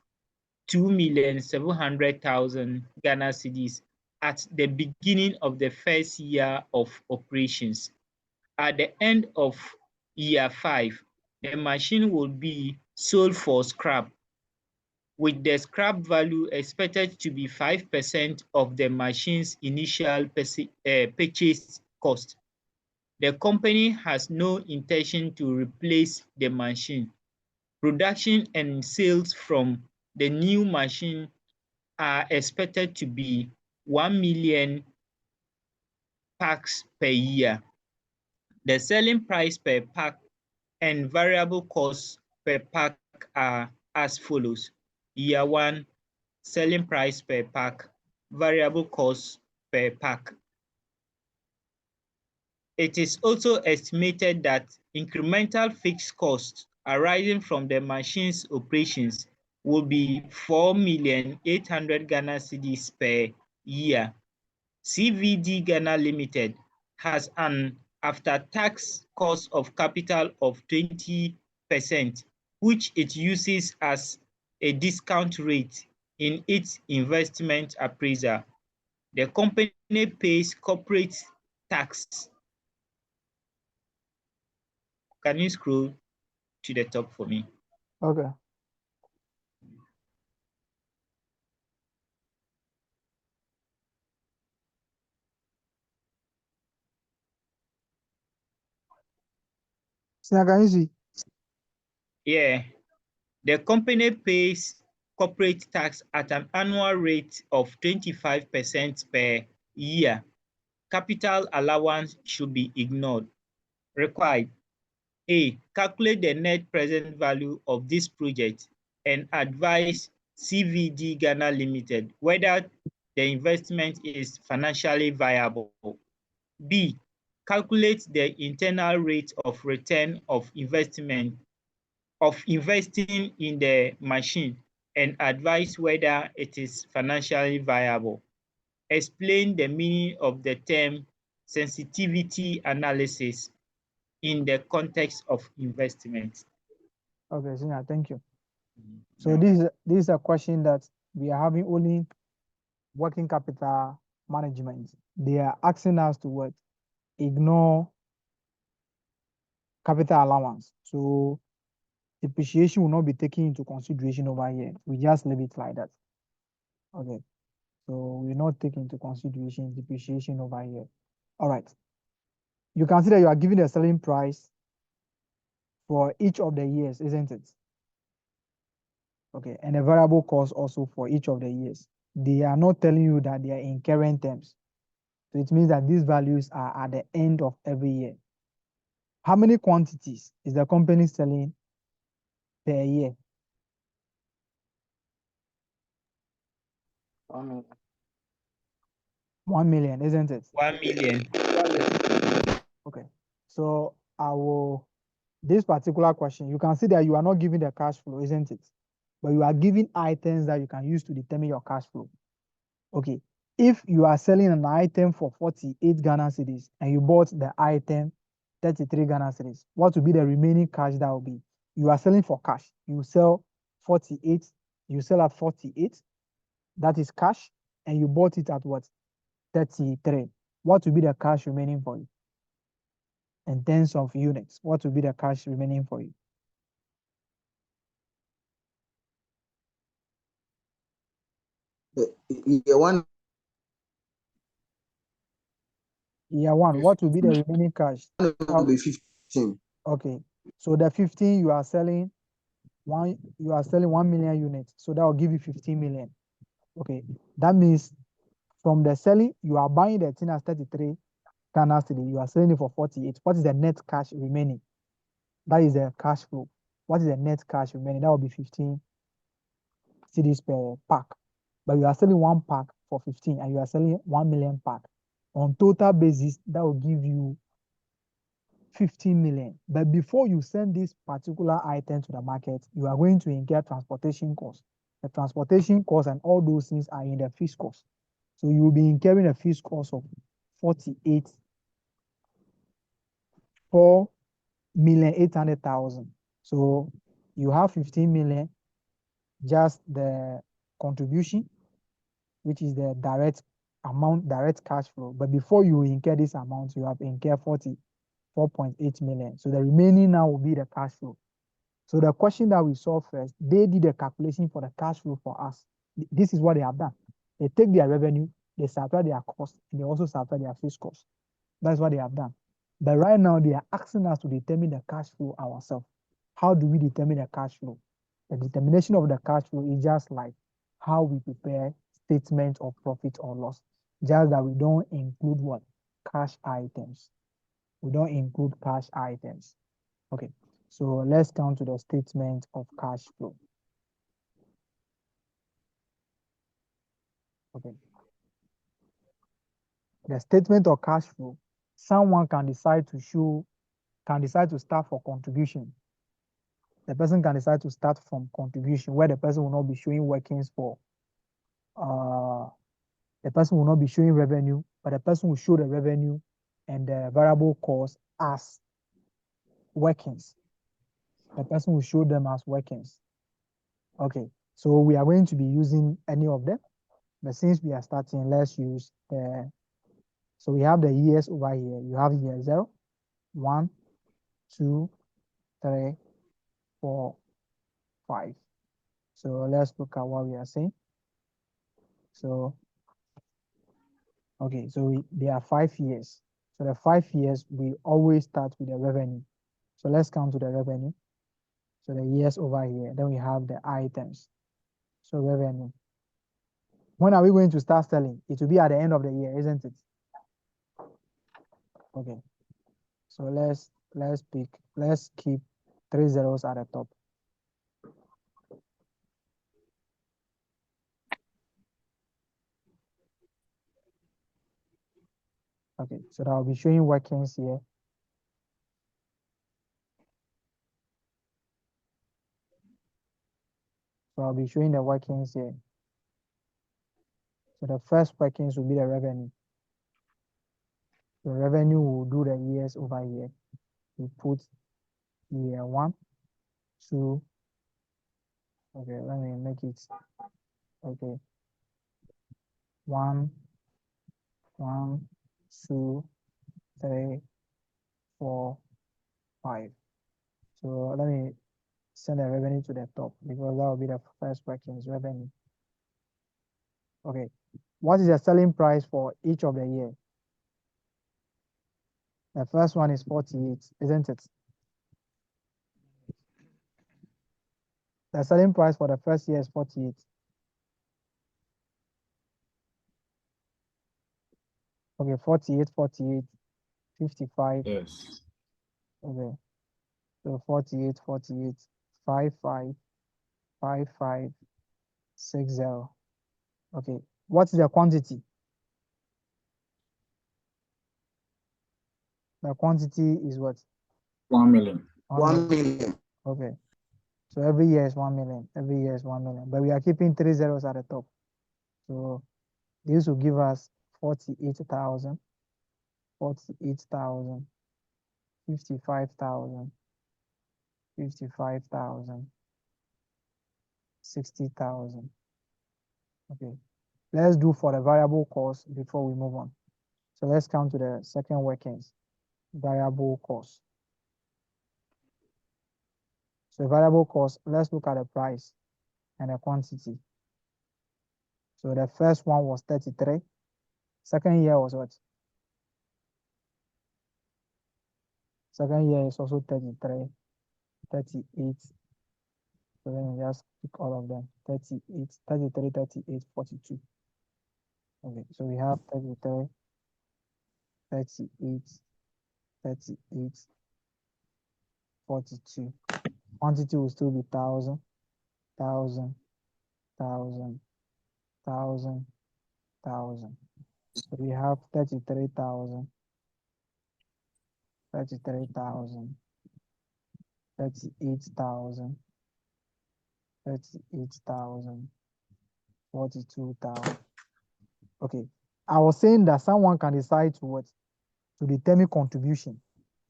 2,700,000 Ghana cedis at the beginning of the first year of operations. At the end of year 5, the machine will be sold for scrap, with the scrap value expected to be 5% of the machine's initial purchase cost. The company has no intention to replace the machine. Production and sales from the new machine are expected to be 1 million packs per year. The selling price per pack and variable costs per pack are as follows. Year 1, selling price per pack, variable costs per pack. It is also estimated that incremental fixed costs arising from the machine's operations will be 4,800,000 Ghana cedis per year. CVD Ghana Limited has an after-tax cost of capital of 20%, which it uses as a discount rate in its investment appraisal. The company pays corporate tax. Can you scroll to the top for me? Okay. So can you see? Yeah. The company pays corporate tax at an annual rate of 25% per year. capital allowance should be ignored. Required. A. Calculate the net present value of this project and advise CVD Ghana Limited whether the investment is financially viable. B. Calculate the internal rate of return of investing in the machine and advise whether it is financially viable. Explain the meaning of the term sensitivity analysis in the context of investment. Okay, Senior, thank you. So this is a question that we are having only working capital management. They are asking us to what? Ignore capital allowance. So depreciation will not be taken into consideration over here. We just leave it like that. Okay. So we not take into consideration depreciation over here. All right. You can see that you are giving a selling price for each of the years, isn't it? Okay, and a variable cost also for each of the years. They are not telling you that they are in current terms. So it means that these values are at the end of every year. How many quantities is the company selling per year? 1 million. 1 million, isn't it? 1 million. Okay, so this particular question, you can see that you are not giving the cash flow, isn't it? But you are giving items that you can use to determine your cash flow. Okay, if you are selling an item for 48 Ghana cedis and you bought the item 33 Ghana cedis, what will be the remaining cash that will be? You are selling for cash. You sell 48, you sell at 48, that is cash, and you bought it at what? 33. What will be the cash remaining for you? In terms of units, what will be the cash remaining for you? Year one. Year one, what will be the remaining cash? Will be 15. Okay, so the 15 you are selling 1 million units, so that will give you 15 million. Okay, that means from the selling, you are buying the thing as 33 Ghana cedi, you are selling it for 48. What is the net cash remaining? That is the cash flow. What is the net cash remaining? That will be 15 cedis per pack. But you are selling one pack for 15 and you are selling 1 million pack. On total basis, that will give you 15 million. But before you send this particular item to the market, you are going to incur transportation costs. The transportation costs and all those things are in the fixed cost. So you will be incurring a fixed cost of 4,800,000. So you have 15 million, just the contribution, which is the direct amount, direct cash flow. But before you incur this amount, you have incurred 4.8 million. So the remaining now will be the cash flow. So the question that we saw first, they did a calculation for the cash flow for us. This is what they have done. They take their revenue, they subtract their cost, and they also subtract their fixed cost. That's what they have done. But right now, they are asking us to determine the cash flow ourselves. How do we determine the cash flow? The determination of the cash flow is just like how we prepare statement of profit or loss. Just that we don't include what? Cash items. We don't include cash items. Okay, so let's come to the statement of cash flow. Okay. The statement of cash flow, someone can decide to start for contribution. The person can decide to start from contribution where the person will not be showing workings for, the person will not be showing revenue, but the person will show the revenue and the variable cost as workings. The person will show them as workings. Okay, so we are going to be using any of them, but since we are starting, let's use so we have the years over here. You have year 0, 1, 2, 3, 4, 5. So let's look at what we are saying. So, okay, so there are 5 years. So the 5 years, we always start with the revenue. So let's come to the revenue. So the years over here, then we have the items. So revenue. When are we going to start selling? It will be at the end of the year, isn't it? Okay. So let's keep 3 zeros at the top. Okay, so I'll be showing workings here. So I'll be showing the workings here. So the first workings will be the revenue. The revenue will do the years over here. We put year 1, 2. Okay, let me make it. Okay. 1, 2, 3, 4, 5. So let me send the revenue to the top because that will be the first workings revenue. Okay. What is the selling price for each of the year? The first one is 48, isn't it? The selling price for the first year is 48. Okay, 48, 48, 55. Yes. Okay. So 48, 48, 55, 55, 60. Okay. What is the quantity? The quantity is what? 1 million. 1 million. Okay. So every year is 1 million. Every year is 1 million. But we are keeping 3 zeros at the top. So this will give us 48,000, 48,000, 55,000, 55,000, 60,000. Okay. Let's do for the variable cost before we move on. So let's come to the second workings, variable cost. So variable cost, let's look at the price and the quantity. So the first one was 33. Second year was what? Second year is also 33, 38. So let me just pick all of them. 38, 33, 38, 42. Okay, so we have 33, 38, 38, 42. Quantity will still be 1,000, 1,000, 1,000, 1,000, 1,000. So we have 33,000, 33,000, 38,000, 38,000, 42,000. Okay, I was saying that someone can decide to what? To determine contribution.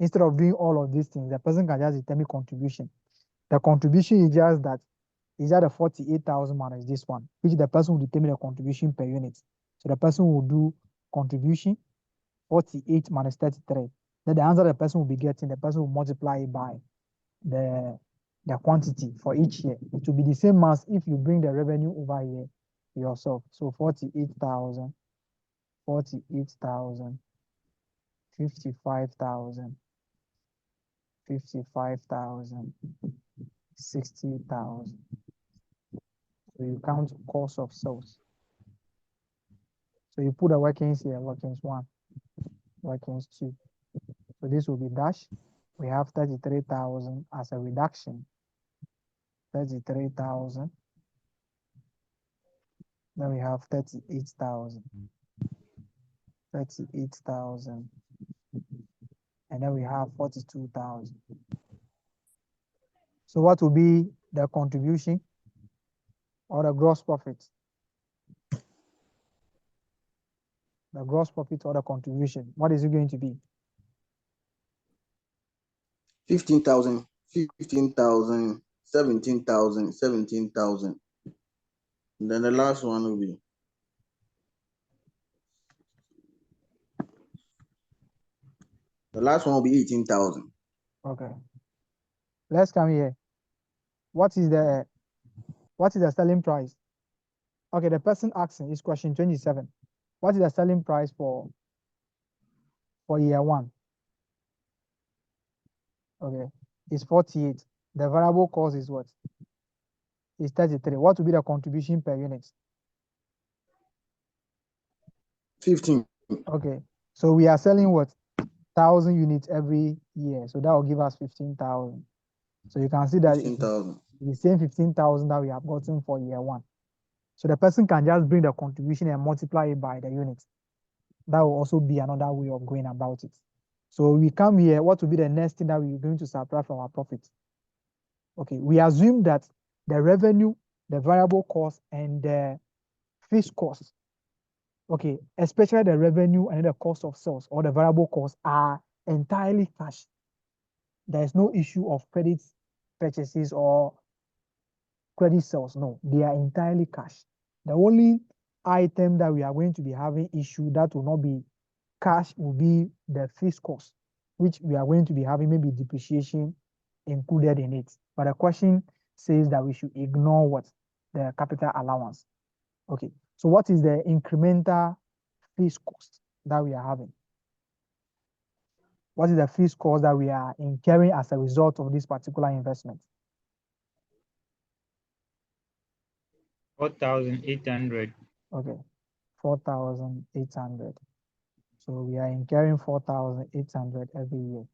Instead of doing all of these things, the person can just determine contribution. The contribution is just that, is that the 48,000 minus this one, which the person will determine the contribution per unit. So the person will do contribution 48 minus 33. Then the answer the person will be getting, the person will multiply it by the quantity for each year. It will be the same as if you bring the revenue over here yourself. So 48,000, 48,000, 55,000, 55,000, 60,000. So you count cost of sales. So you put the workings here, workings 1, workings 2. So this will be dash. We have 33,000 as a reduction. 33,000. Then we have 38,000. 38,000. And then we have 42,000. So what will be the contribution or the gross profit? The gross profit or the contribution, what is it going to be? 15,000, 15,000, 17,000, 17,000. And then the last one will be the last one will be 18,000. Okay. Let's come here. What is the selling price? Okay, the person asking is question 27. What is the selling price for year 1? Okay, it's 48. The variable cost is what? Is 33. What will be the contribution per unit? 15. Okay, so we are selling what? 1,000 units every year. So that will give us 15,000. So you can see that it's 15,000. the same 15,000 that we have gotten for year one. So the person can just bring the contribution and multiply it by the units. That will also be another way of going about it. So we come here, what will be the next thing that we're going to subtract from our profit? Okay, we assume that the revenue, the variable cost, and the fixed cost, okay, especially the revenue and the cost of sales or the variable costs are entirely cash. There is no issue of credit purchases or credit sales. No, they are entirely cash. The only item that we are going to be having issue that will not be cash will be the fixed cost, which we are going to be having maybe depreciation included in it. But the question says that we should ignore what? The capital allowance. Okay, so what is the incremental fixed cost that we are having? What is the fixed cost that we are incurring as a result of this particular investment? 4,800. Okay, 4,800. So we are incurring 4,800 every year.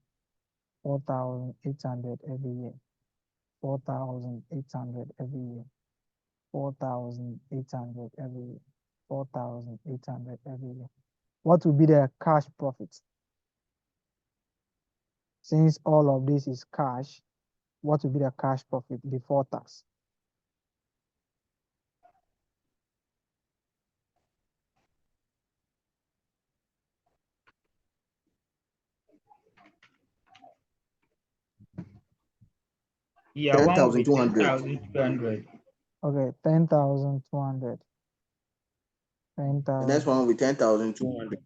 4,800 every year. 4,800 every year. 4,800 every year. 4,800 every year. What will be the cash profit? Since all of this is cash, what will be the cash profit before tax? Yeah, one will be 10,200. 10,200. Okay, 10,200. The 10,000. next one will be 10,200.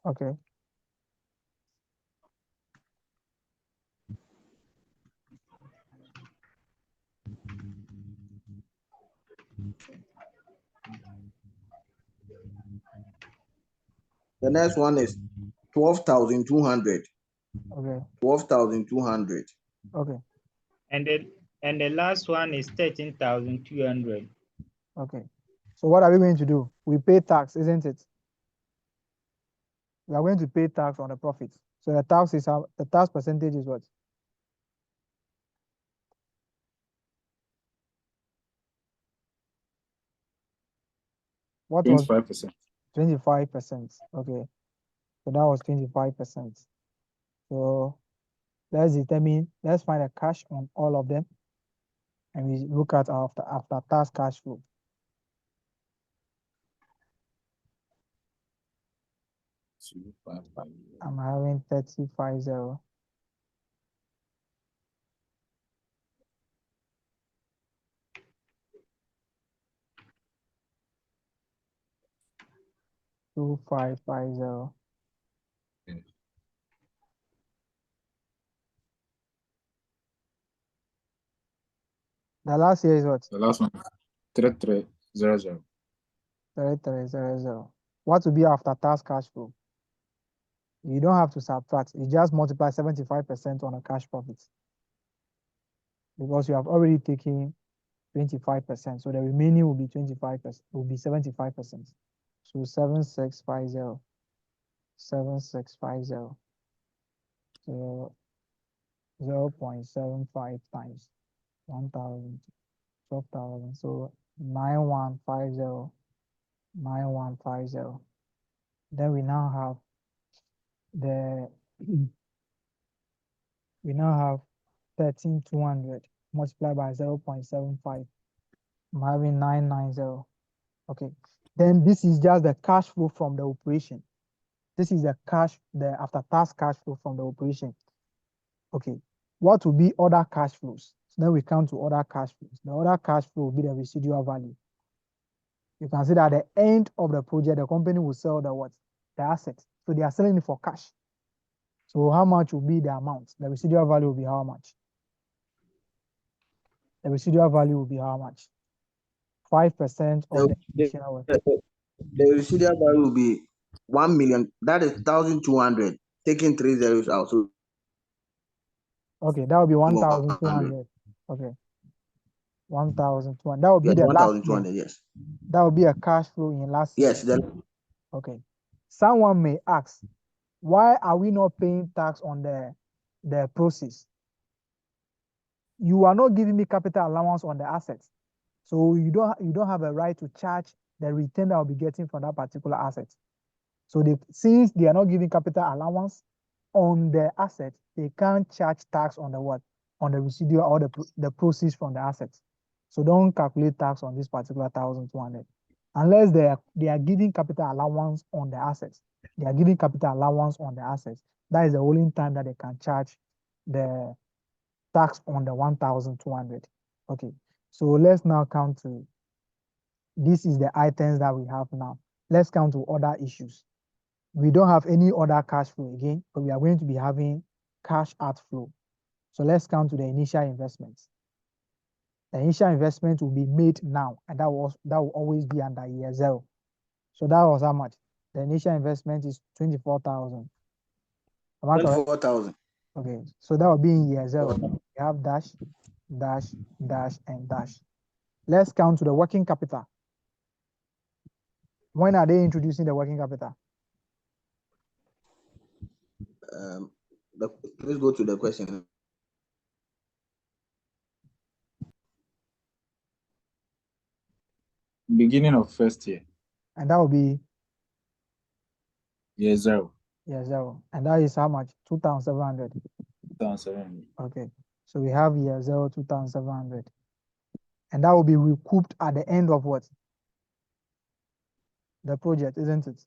Okay. The next one is 12,200. Okay. 12,200. Okay. And the last one is 13,200. Okay. So what are we going to do? We pay tax, isn't it? We are going to pay tax on the profits. So the tax is how the tax percentage is what? What was 25%. 25%? Okay. So that was 25%. So let's find a cash on all of them. And we look at after tax cash flow. I'm having 3050. Two 550. The last year is what? The last one, 3300. 3300. What will be after tax cash flow? You don't have to subtract. You just multiply 75% on a cash profit. Because you have already taken 25%. So the remaining will be 25%, will be 75%. So 7650. 7650. So 0.75 times 1,000, 12,000. So 9150. 9150. Then we now have we now have 13,200 multiplied by 0.75. I'm having 990. Okay. Then this is just the cash flow from the operation. This is the after tax cash flow from the operation. Okay. What will be other cash flows? So then we come to other cash flows. The other cash flow will be the residual value. You can see that at the end of the project, the company will sell the what? The assets. So they are selling it for cash. So how much will be the amount? The residual value will be how much? The residual value will be how much? 5% of the initial work. The residual value will be 1 million. That is 1,200. Taking 3 zeros out. So okay, that will be 1,200. Okay. 1,200. That will be the last year. Yes. That will be a cash flow in last year. Yes. Okay. Someone may ask, Why are we not paying tax on the proceeds? You are not giving me capital allowance on the assets. So you don't have a right to charge the return that I'll be getting from that particular asset. So since they are not giving capital allowance on the asset, they can't charge tax on the what? On the residual or the proceeds from the assets. So don't calculate tax on this particular 1,200 unless they are giving capital allowance on the assets. They are giving capital allowance on the assets. That is the only time that they can charge the tax on the 1,200. Okay, so let's now come to, this is the items that we have now. Let's come to other issues. We don't have any other cash flow again, but we are going to be having cash outflow. So let's come to the initial investments. The initial investment will be made now, and that will always be under year 0. So that was how much? The initial investment is 24,000. 24,000. Okay, so that will be in year 0. We have dash, dash, dash, and dash. Let's count to the working capital. When are they introducing the working capital? Please go to the question. Beginning of first year. And that will be year 0. Year 0. And that is how much? 2,700. 2,700. Okay. So we have year 0, 2,700. And that will be recouped at the end of what? The project, isn't it?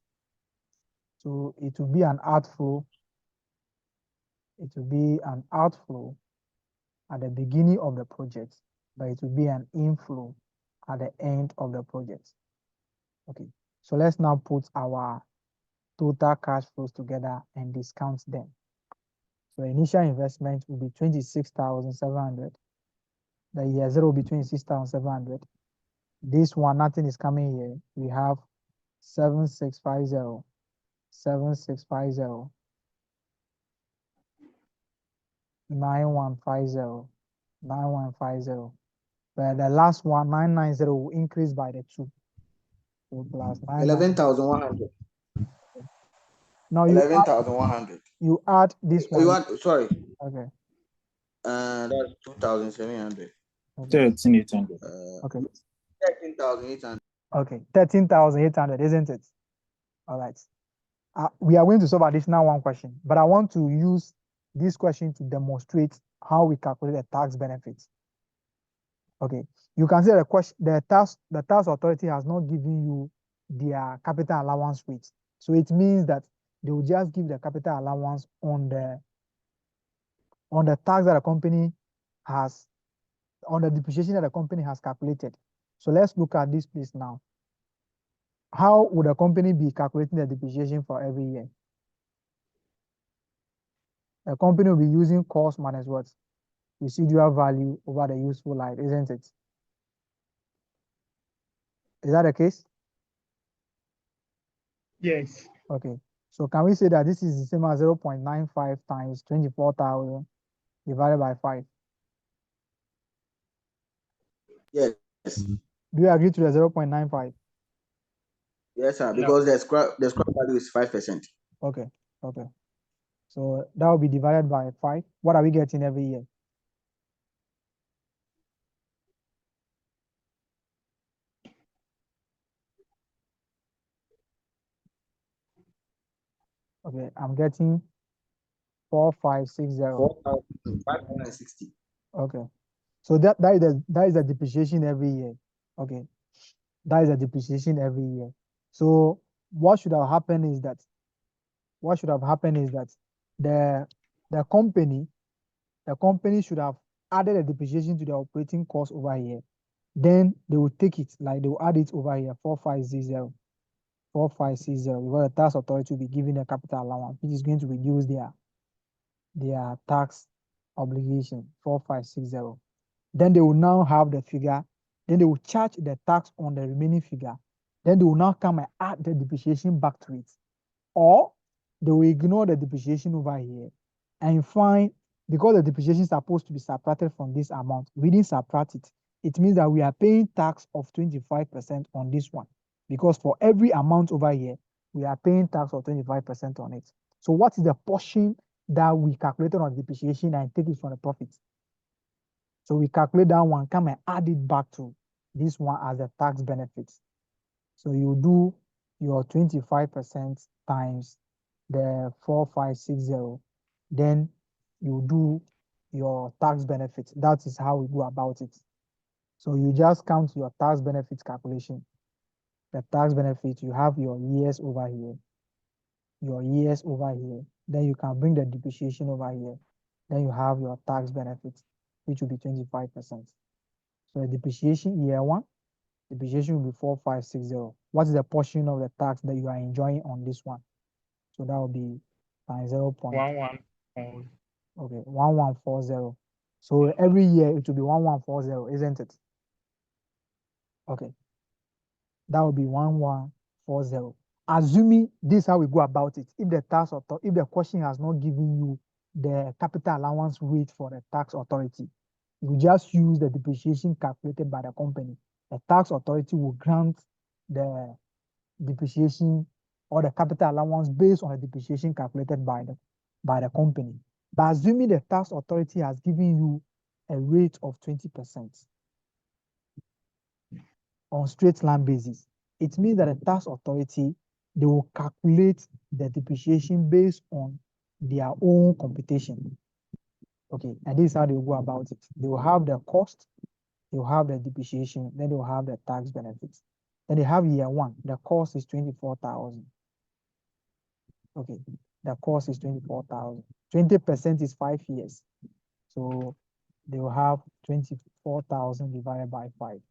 So it will be an outflow. It will be an outflow at the beginning of the project, but it will be an inflow at the end of the project. Okay. So let's now put our total cash flows together and discount them. So initial investment will be 26,700. The year 0 will be 26,700. This one, nothing is coming here. We have 7,650, 7,650, 9,150, 9,150. But the last one, 990, will increase by the 2. So plus 11,100. Now 11,100. You add this one. You want, sorry. Okay. That's 2,700. Okay. 13,800. Okay. 13,800. Okay, 13,800, isn't it? All right. We are going to solve additional one question, but I want to use this question to demonstrate how we calculate the tax benefits. Okay, you can see the tax authority has not given you their capital allowance rate. So it means that they will just give the capital allowance on the tax that the company has, on the depreciation that the company has calculated. So let's look at this place now. How would a company be calculating the depreciation for every year? A company will be using cost minus what? Residual value over the useful life, isn't it? Is that the case? Yes. Okay. So can we say that this is the same as 0.95 times 24,000 divided by 5? Yes. Do you agree to the 0.95? Yes, sir. Because the scrap value is 5%. Okay. Okay. So that will be divided by 5. What are we getting every year? Okay, I'm getting 4,560. 4,560. Okay. So that is the depreciation every year. Okay. That is a depreciation every year. So what should have happened is that the company should have added a depreciation to the operating cost over here. Then they will take it, like they will add it over here, 4,560. 4,560. Because the tax authority will be giving a capital allowance, which is going to reduce their tax obligation, 4,560. Then they will now have the figure. Then they will charge the tax on the remaining figure. Then they will now come and add the depreciation back to it. Or they will ignore the depreciation over here and find, because the depreciation is supposed to be subtracted from this amount, we didn't subtract it. It means that we are paying tax of 25% on this one. Because for every amount over here, we are paying tax of 25% on it. So what is the portion that we calculated on depreciation and take it from the profit? So we calculate that one, come and add it back to this one as a tax benefit. So you do your 25% times the 4560, then you do your tax benefit. That is how we go about it. So you just count your tax benefit calculation. The tax benefit, you have your years over here, then you can bring the depreciation over here, then you have your tax benefit, which will be 25%. So the depreciation year one, depreciation will be 4560. What is the portion of the tax that you are enjoying on this one? So that will be times 0. 1140. Okay, 1140. So every year it will be 1140, isn't it? Okay, that will be 1140. Assuming this is how we go about it. If the question has not given you the capital allowance rate for the tax authority, you just use the depreciation calculated by the company. The tax authority will grant the depreciation or the capital allowance based on the depreciation calculated by the company. But assuming the tax authority has given you a rate of 20% on straight line basis, it means that the tax authority, they will calculate the depreciation based on their own computation. Okay, and this is how they will go about it. They will have the cost, they will have the depreciation, then they will have the tax benefits. Then they have year one, the cost is 24,000. Okay, the cost is 24,000. 20% is 5 years. So they will have 24,000 divided by 5.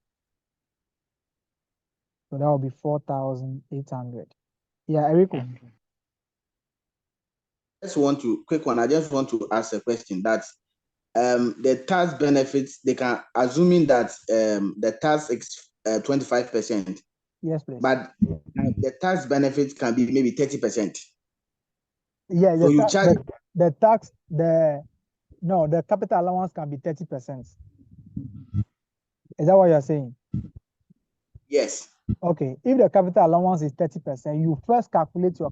So that will be 4,800. Yeah, Erico. I just want to ask a question that the tax benefits, they can assuming that the tax is 25%. Yes, please. But the tax benefits can be maybe 30%. Yeah, so you charge the capital allowance can be 30%. Is that what you're saying? Yes. Okay, if the capital allowance is 30%, you first calculate your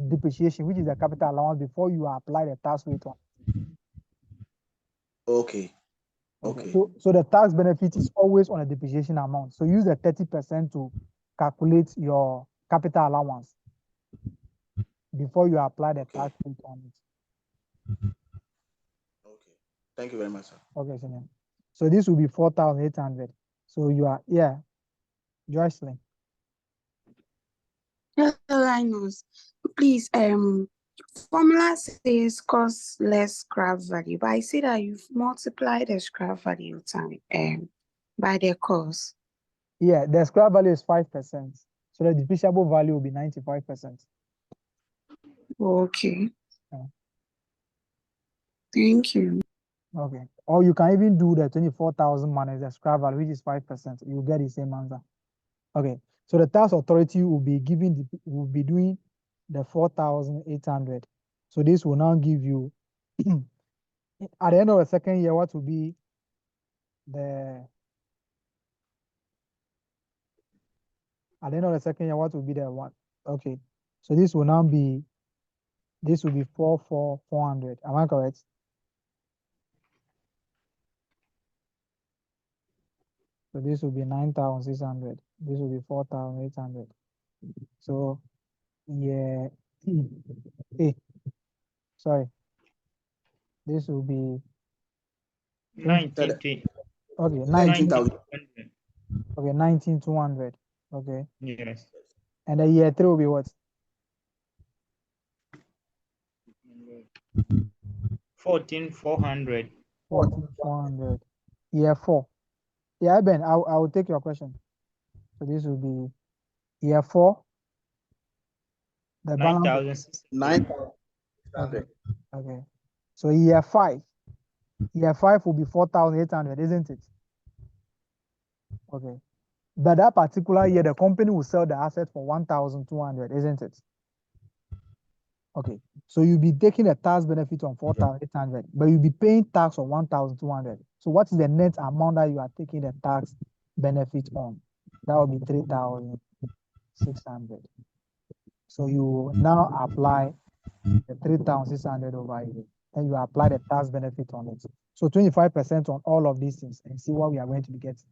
depreciation, which is the capital allowance, before you apply the tax rate on. Okay. Okay. So the tax benefit is always on a depreciation amount. So use the 30% to calculate your capital allowance before you apply the tax rate on it. Okay. Thank you very much, sir. Okay, so this will be 4,800. So you are, yeah, Joycelyn. Hello, Linus. Please, formula says cost less scrap value, but I see that you've multiplied the scrap value time by the cost. Yeah, the scrap value is 5%. So the depreciable value will be 95%. Okay. Yeah. Thank you. Okay. Or you can even do the 24,000 minus the scrap value, which is 5%. You get the same answer. Okay. So the tax authority will be doing the 4,800. So this will now give you at the end of the second year, what will be the at the end of the second year, what will be the one? Okay. So this will be 4,400. Am I correct? So this will be 9,600. This will be 4,800. So yeah, sorry. This will be 19,000. Okay, 19,000. Okay, 19,200. Okay. Yes. And the year 3 will be what? 14,400. 14,400. Year 4. Yeah, Ben, I will take your question. So this will be year 4. The balance 9,600. Okay. So year 5. Year 5 will be 4,800, isn't it? Okay. But that particular year, the company will sell the asset for 1,200, isn't it? Okay. So you'll be taking a tax benefit on 4,800, but you'll be paying tax on 1,200. So what is the net amount that you are taking the tax benefit on? That will be 3,600. So you now apply the 3,600 over here, and you apply the tax benefit on it. So 25% on all of these things and see what we are going to be getting.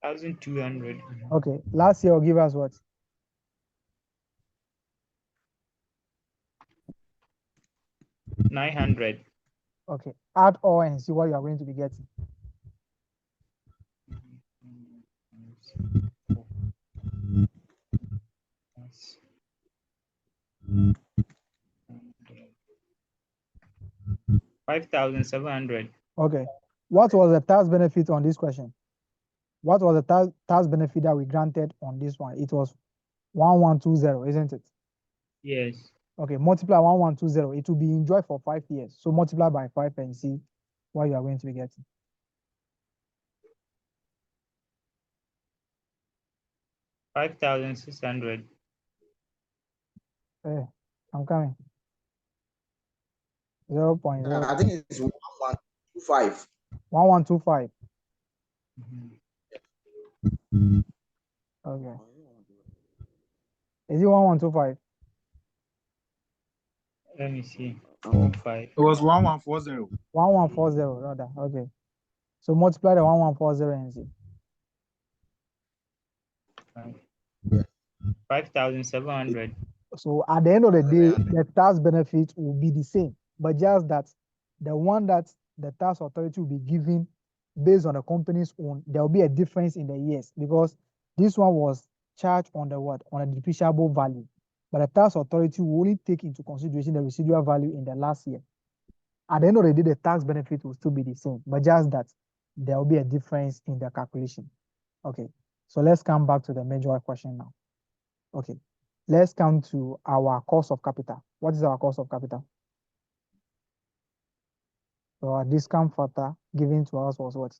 $1,200. Okay, last year will give us what? $900. Okay, add all and see what you are going to be getting. $5,700. Okay, what was the tax benefit on this question? What was the tax benefit that we granted on this one? It was 1120, isn't it? Yes. Okay, multiply 1120. It will be enjoyed for 5 years. So multiply by 5 and see what you are going to be getting. $5,600. Hey, I'm coming. 0.0. I think it's 1125. 1125. Okay. Is it 1125? Let me see. It was 1140. 1140, rather. Okay. So multiply the 1140 and see. 5,700. So at the end of the day, the tax benefit will be the same, but just that the one that the tax authority will be giving based on the company's own, there will be a difference in the years because this one was charged on the what? On a depreciable value. But the tax authority will only take into consideration the residual value in the last year. At the end of the day, the tax benefit will still be the same, but just that there will be a difference in the calculation. Okay, so let's come back to the major question now. Okay, let's come to our cost of capital. What is our cost of capital? So our discount factor given to us was what?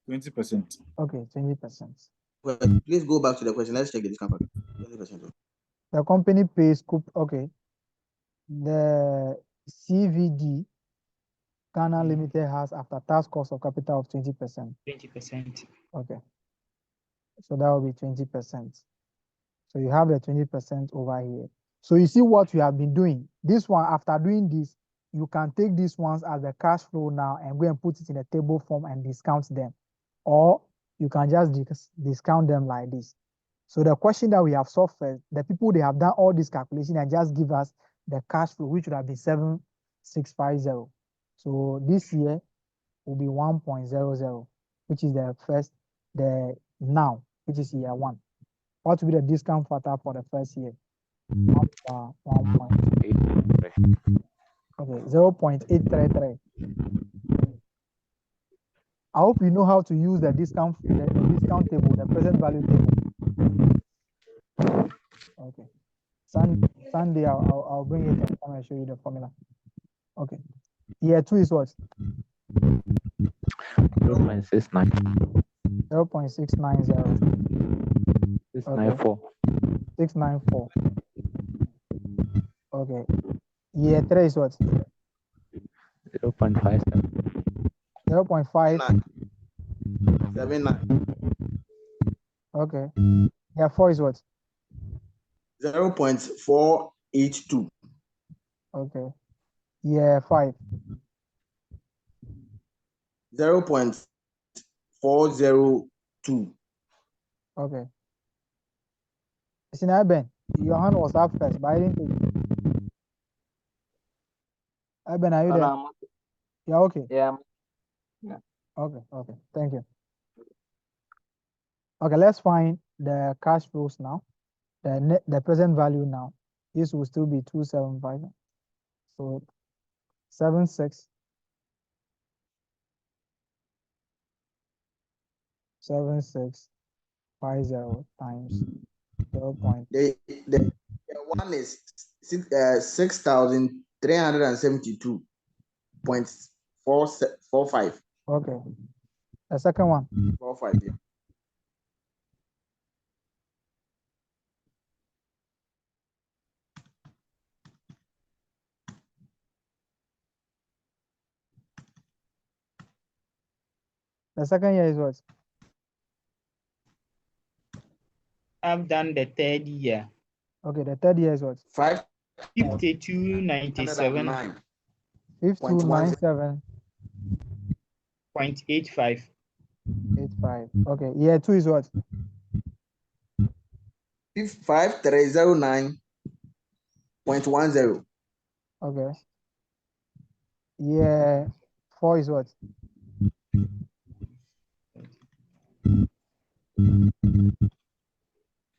%20. Okay, 20%. Well, please go back to the question. Let's check the discount factor. 20%. The company pays okay. The CVD Ghana Limited has after tax cost of capital of 20%. 20%. Okay. So that will be 20%. So you have the 20% over here. So you see what we have been doing. This one, after doing this, you can take these ones as the cash flow now and go and put it in a table form and discount them. Or you can just discount them like this. So the question that we have solved first, the people, they have done all this calculation and just give us the cash flow, which would have been 7,650. So this year will be 1.00, which is the first, now, which is year 1. What will be the discount factor for the first year? 0.833. I hope you know how to use the discount table, the present value table. Okay. Sunday, I'll bring it and come and show you the formula. Okay. Year 2 is what? 0.69. 0.690. 694. 694. Okay. Year 3 is what? 0.57. 0.5. 79. Okay. Year 4 is what? 0.482. Okay. Year 5. 0.402. Okay. Ben, your hand was up first, but I didn't take it. Ben, are you there? Yeah, okay. Yeah. Okay, thank you. Okay, let's find the cash flows now. The present value now. This will still be 275. So 76 7650 times 0. The one is 6,372.445. Okay. The second one. 4.5. Yeah. The second year is what? I've done the third year. Okay, the third year is what? 5297. 5297. 0.85. 85. Okay, year 2 is what? 5309.10. Okay. Year 4 is what?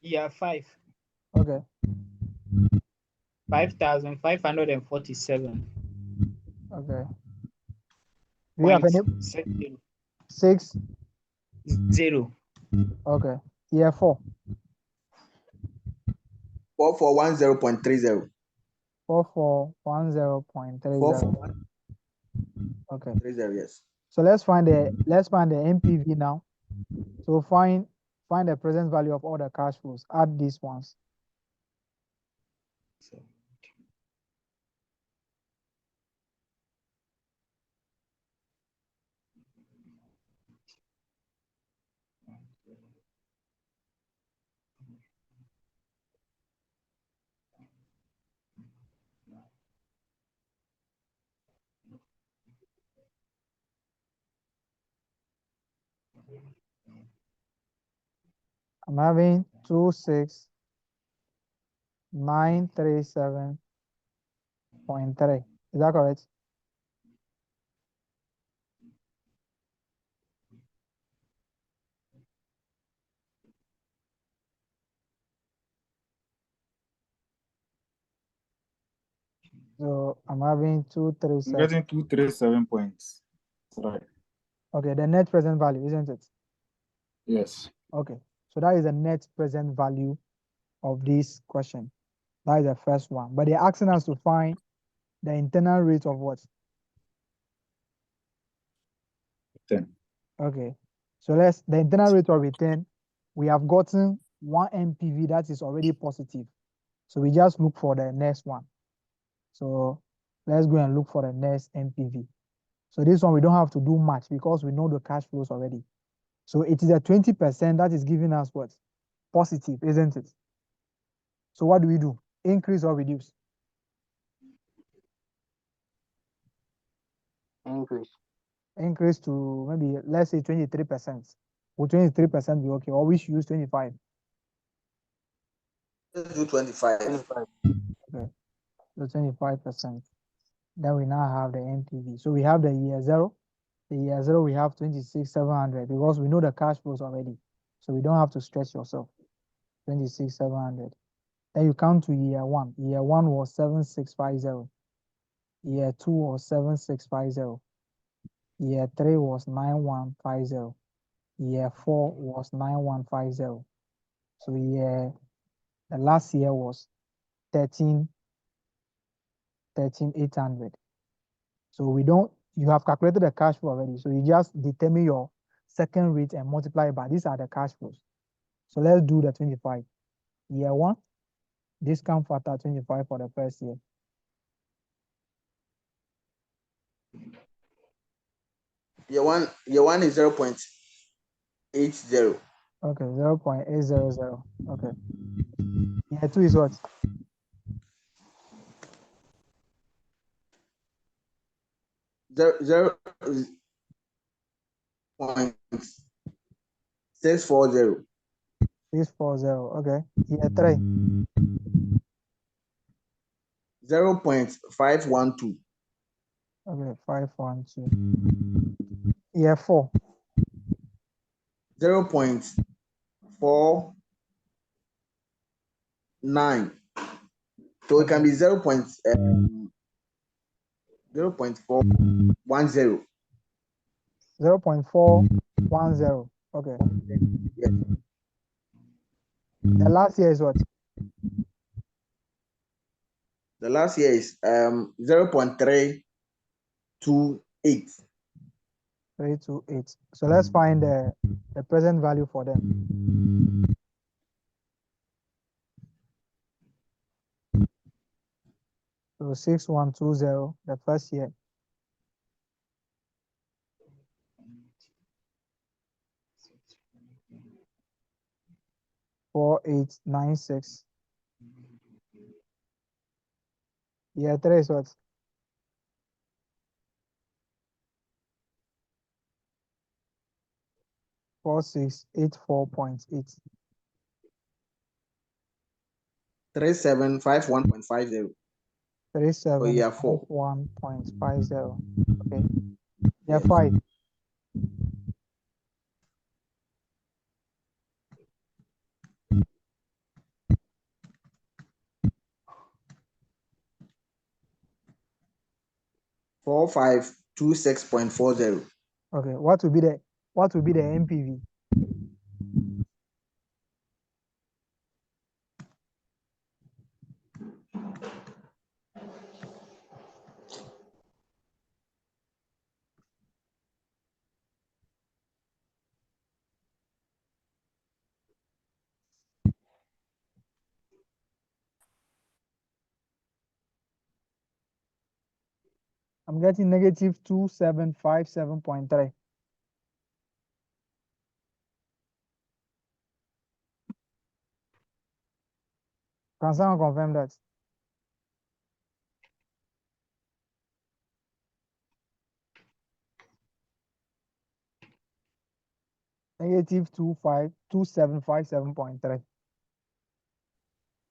Year 5. Okay. 5,547. Okay. Do you have any? 0.60. 6. 0. Okay. Year 4. 4410.30. 4410.30. Okay. 30, yes. So let's find the NPV now. So find the present value of all the cash flows. Add these ones. I'm having 26937.3. Is that correct? So I'm having I'm 237. getting 237 points. Right. Okay, the net present value, isn't it? Yes. Okay, so that is the net present value of this question. That is the first one. But they're asking us to find the internal rate of what? 10. Okay, so the internal rate of return, we have gotten one NPV that is already positive. So we just look for the next one. So let's go and look for the next NPV. So this one, we don't have to do much because we know the cash flows already. So it is a 20% that is giving us what? Positive, isn't it? So what do we do? Increase or reduce? Increase. Increase to maybe, let's say 23%. Will 23% be okay? Or we should use 25? Let's do 25. 25. Okay, so 25%. Then we now have the NPV. So we have the year 0. The year 0, we have 26,700 because we know the cash flows already. So we don't have to stretch yourself. 26,700. Then you come to year 1. Year 1 was 7,650. Year 2 was 7,650. Year 3 was 9,150. Year 4 was 9,150. So the last year was 13,800. So you have calculated the cash flow already. So you just determine your second rate and multiply it by, these are the cash flows. So let's do the 25. Year 1, discount factor 25 for the first year. Year one is 0.80. Okay, 0.800. Okay. Year 2 is what? Zero 0.640. 640. Okay. Year 3. 0.512. Okay, 512. Year 4. 0.49. So it can be 0.410. 0.410. Okay. Yes. The last year is what? The last year is 0.328. 328. So let's find the present value for them. So 6120, the first year. 4896. Year 3 is what? 4684.8. 3751.50. For year 4. 3751.50. Okay. Year Yes. 5. $4526.40. Okay. What will be the NPV? I'm getting negative 2757.3. Can someone confirm that? Negative 2757.3.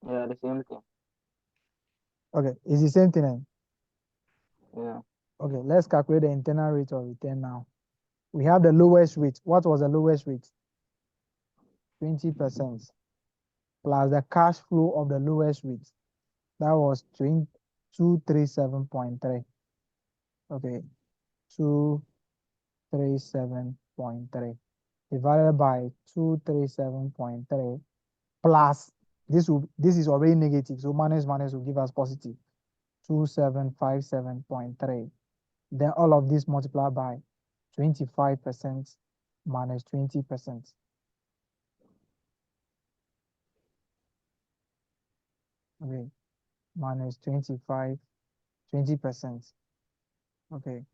Yeah, the same thing. Okay, it's the same thing. Eh? Yeah. Okay, let's calculate the internal rate of return now. We have the lowest rate. What was the lowest rate? 20%. Plus the cash flow of the lowest rate. That was 237.3. Okay, 237.3 divided by 237.3 plus this is already negative, so minus will give us positive 2757.3. Then all of this multiplied by 25% minus 20%. Okay, minus 20%. Okay.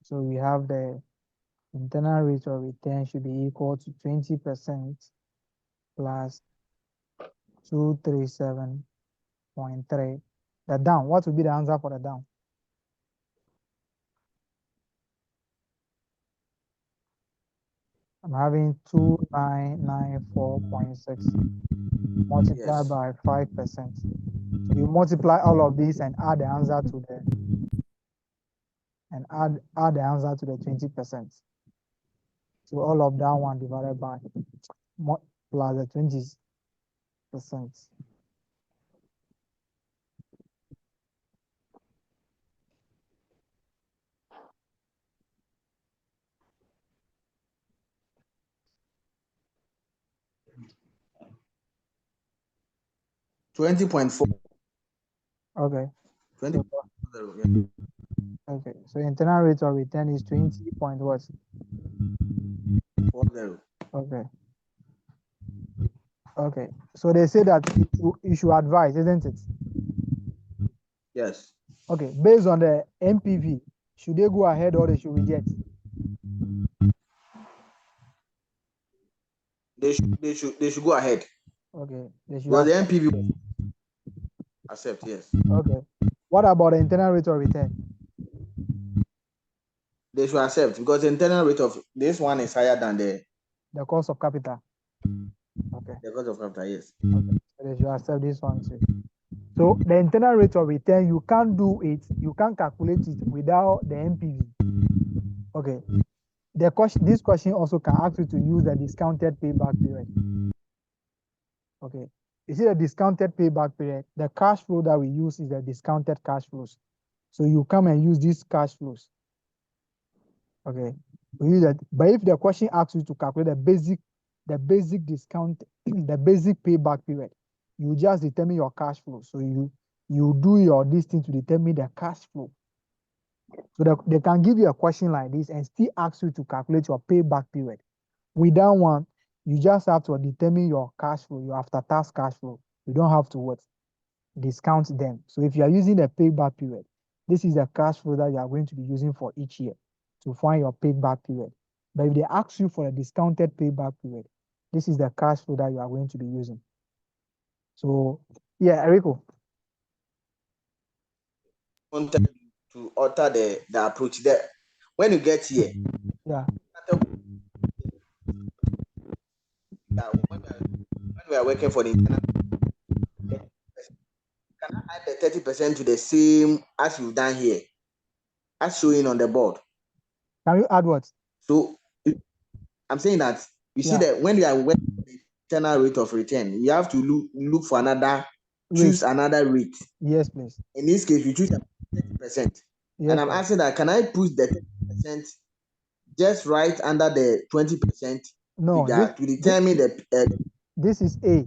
So we have the internal rate of return should be equal to 20% plus 237.3. The down, what will be the answer for the down? I'm having 2994.6 multiplied by 5%. So you multiply all of these and add the answer to the add the answer to the 20%. So all of that one divided by plus the 20%. $20.4. Okay. 20. Okay. So internal rate of return is 20 point what? 40. Okay. Okay. So they say that you should advise, isn't it? Yes. Okay. Based on the NPV, should they go ahead or they should reject? They should go ahead. Okay. They should Because the accept. NPV accept, yes. Okay. What about the internal rate of return? They should accept because the internal rate of this one is higher than the cost of capital. Okay. The cost of capital, yes. Okay. So they should accept this one too. So the internal rate of return, you can't do it, you can't calculate it without the NPV. Okay. This question also can ask you to use the discounted payback period. Okay. You see the discounted payback period, the cash flow that we use is the discounted cash flows. So you come and use these cash flows. Okay. We use that. But if the question asks you to calculate the basic discount, the basic payback period, you just determine your cash flow. So you do your this thing to determine the cash flow. So they can give you a question like this and still ask you to calculate your payback period. With that one, you just have to determine your cash flow, your after-tax cash flow. You don't have to what? Discount them. So if you are using a payback period, this is the cash flow that you are going to be using for each year to find your payback period. But if they ask you for a discounted payback period, this is the cash flow that you are going to be using. So yeah, Eriko. Wanted to alter the approach there. When you get here, Yeah. When we are working for the internal, can I add the 30% to the same as you've done here, as showing on the board? Can you add what? So I'm saying that you see Yeah. that when you are working for the internal rate of return, you have to look for another, choose another rate. Yes, please. In this case, we choose 30%. Yes, and I'm please. asking that, can I put the 30% just right under the 20% No, to determine this is A.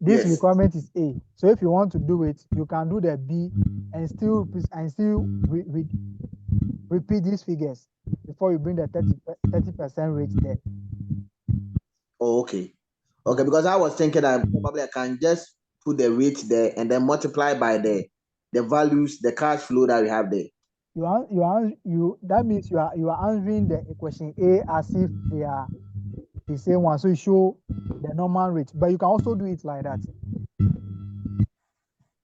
This yes. requirement is A. So if you want to do it, you can do the B and still repeat these figures before you bring the 30% rate there. Oh, okay. Okay, because I was thinking that probably I can just put the rate there and then multiply by the values, the cash flow that we have there. That means you are answering the question A as if they are the same one. So you show the normal rate, but you can also do it like that.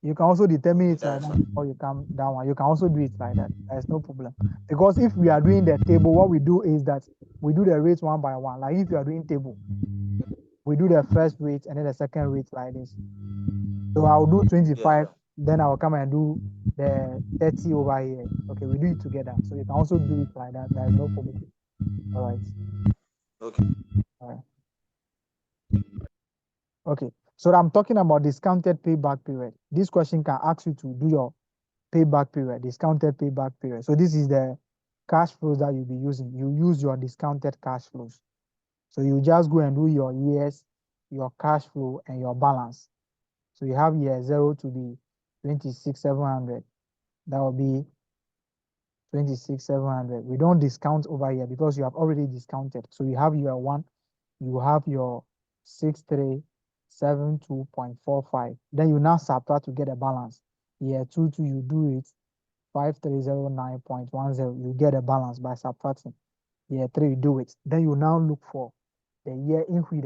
You can also determine it like that before you come down one. You can also do it like that. There's no problem. Because if we are doing the table, what we do is that we do the rates one by one. Like if you are doing table, we do the first rate and then the second rate like this. So I'll do 25, then I'll come and do the 30 over here. Okay, we do it together. So you can also do it like that. There's no problem. All right. Okay. All right. Okay. So I'm talking about discounted payback period. This question can ask you to do your payback period, discounted payback period. So this is the cash flows that you'll be using. You use your discounted cash flows. So you just go and do your years, your cash flow, and your balance. So you have year 0 to be 26,700. That will be 26,700. We don't discount over here because you have already discounted. So you have year 1, you have your 6372.45. Then you now subtract to get a balance. Year 2 you do it 5309.10. You get a balance by subtracting. Year 3 you do it. Then you now look for the year in which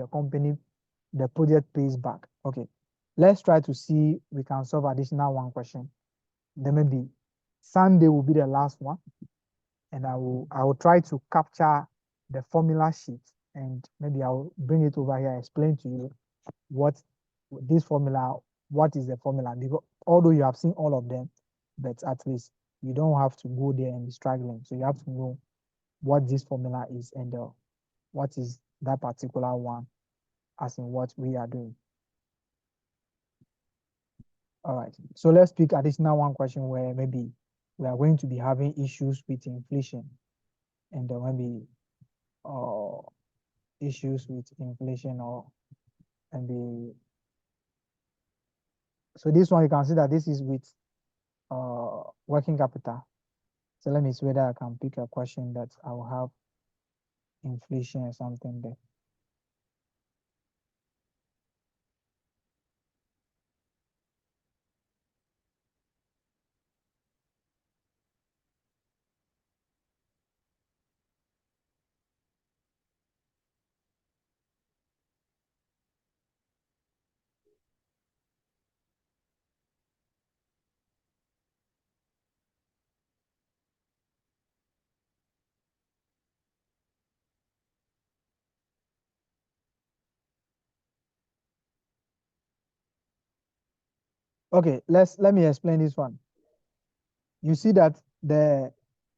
the project pays back. Okay, let's try to see we can solve additional one question. Then maybe Sunday will be the last one, and I will try to capture the formula sheet and maybe I'll bring it over here, explain to you what this formula, what is the formula, because although you have seen all of them, but at least you don't have to go there and be struggling. So you have to know what this formula is and what is that particular one as in what we are doing. All right, so let's pick additional one question where maybe we are going to be having issues with inflation and maybe issues with inflation or maybe. So this one you can see that this is with working capital. So let me see whether I can pick a question that I will have inflation or something there. Okay, let me explain this one. You see that the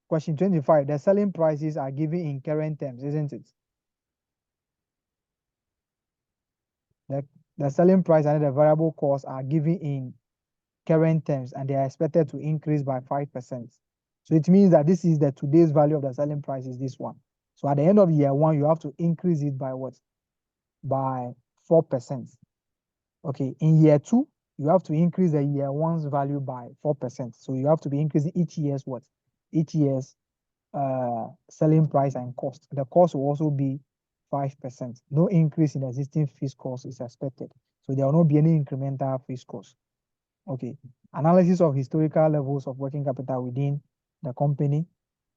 question 25, the selling prices are given in current terms, isn't it? The selling price and the variable costs are given in current terms and they are expected to increase by 5%. So it means that this is the today's value of the selling price is this one. So at the end of year 1, you have to increase it by what? By 4%. Okay, in year 2, you have to increase the year one's value by 4%. So you have to be increasing each year's what? Each year's selling price and cost. The cost will also be 5%. No increase in existing fixed cost is expected. So there will not be any incremental fixed cost. Okay. Analysis of historical levels of working capital within the company.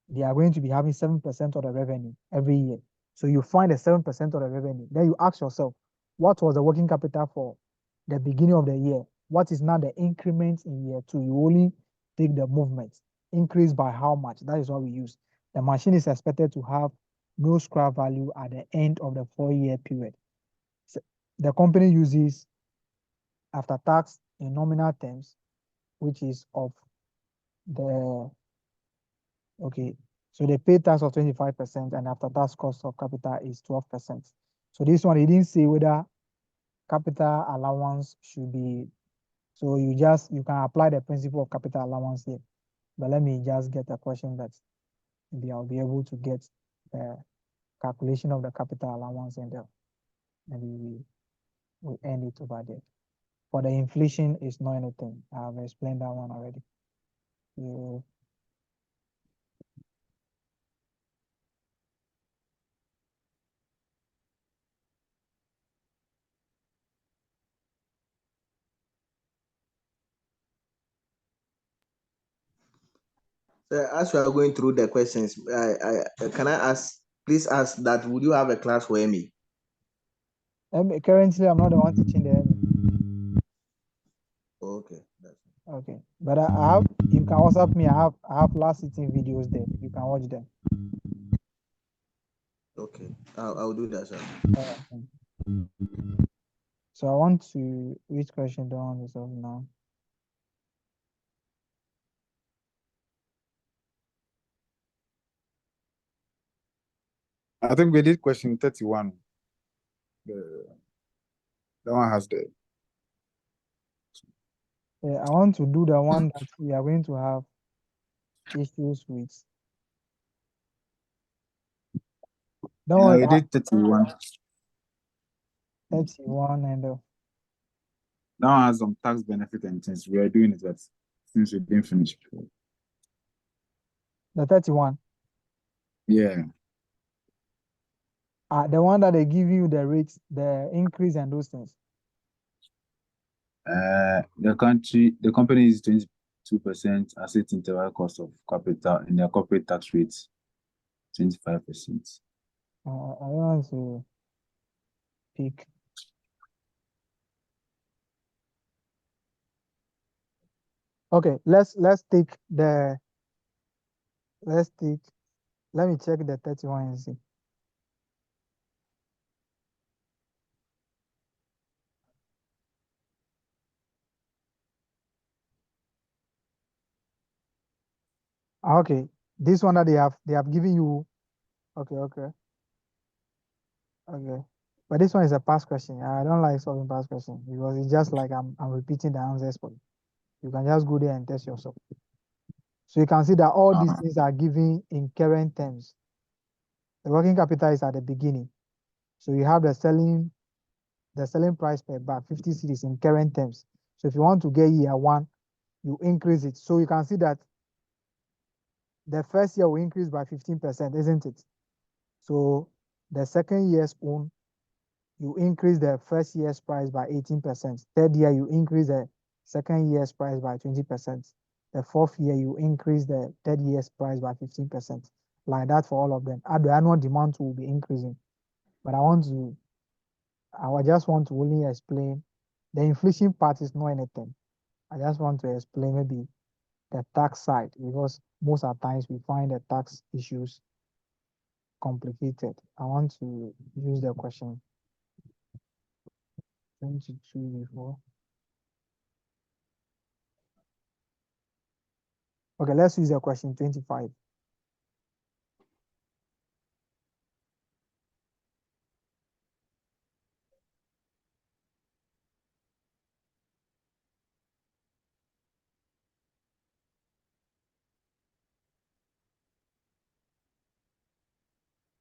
They are going to be having 7% of the revenue every year. So you find the 7% of the revenue. Then you ask yourself, what was the working capital for the beginning of the year? What is now the increment in year two? You only take the movement. Increase by how much? That is what we use. The machine is expected to have no scrap value at the end of the 4-year period. So the company uses after tax in nominal terms, which is of the, okay, so they pay tax of 25% and after tax cost of capital is 12%. So this one, he didn't say whether capital allowance should be, so you can apply the principle of capital allowance here. But let me just get a question that maybe I'll be able to get the calculation of the capital allowance and maybe we end it over there. For the inflation, it's not anything. I've explained that one already. So, As we are going through the questions, can I please ask that, would you have a class for me? currently, I'm not the one teaching the ME. Okay. Okay, but I have, you can WhatsApp me. I have last sitting videos there. You can watch them. Okay, I'll do that, sir. So I want to, which question do I want to solve now? I think we did question 31. That one has the. Yeah, I want to do the one that we are going to have issues with. Don't worry, we did 31. 31 and That one has some tax benefit and things. We are doing it, but since we didn't finish before. the 31. Yeah. The one that they give you the rates, the increase and those things. The company is 22% asset interval cost of capital and their corporate tax rates 25%. I want to pick. Okay, let's take the, let me check the 31 and see. Okay, this one that they have given you. Okay. But this one is a past question. I don't like solving past questions because it's just like I'm repeating the answers for you. You can just go there and test yourself. So you can see that all these things are given in current terms. The working capital is at the beginning. So you have the selling price per bag, 50 cedis in current terms. So if you want to get year one, you increase it. So you can see that the first year will increase by 15%, isn't it? So the second year's own, you increase the first year's price by 18%. Third year, you increase the second year's price by 20%. The fourth year, you increase the third year's price by 15%. Like that for all of them. The annual demand will be increasing. But I just want to only explain the inflation part is not anything. I just want to explain maybe the tax side because most of the times we find the tax issues complicated. I want to use the question 22 before. Okay, let's use the question 25.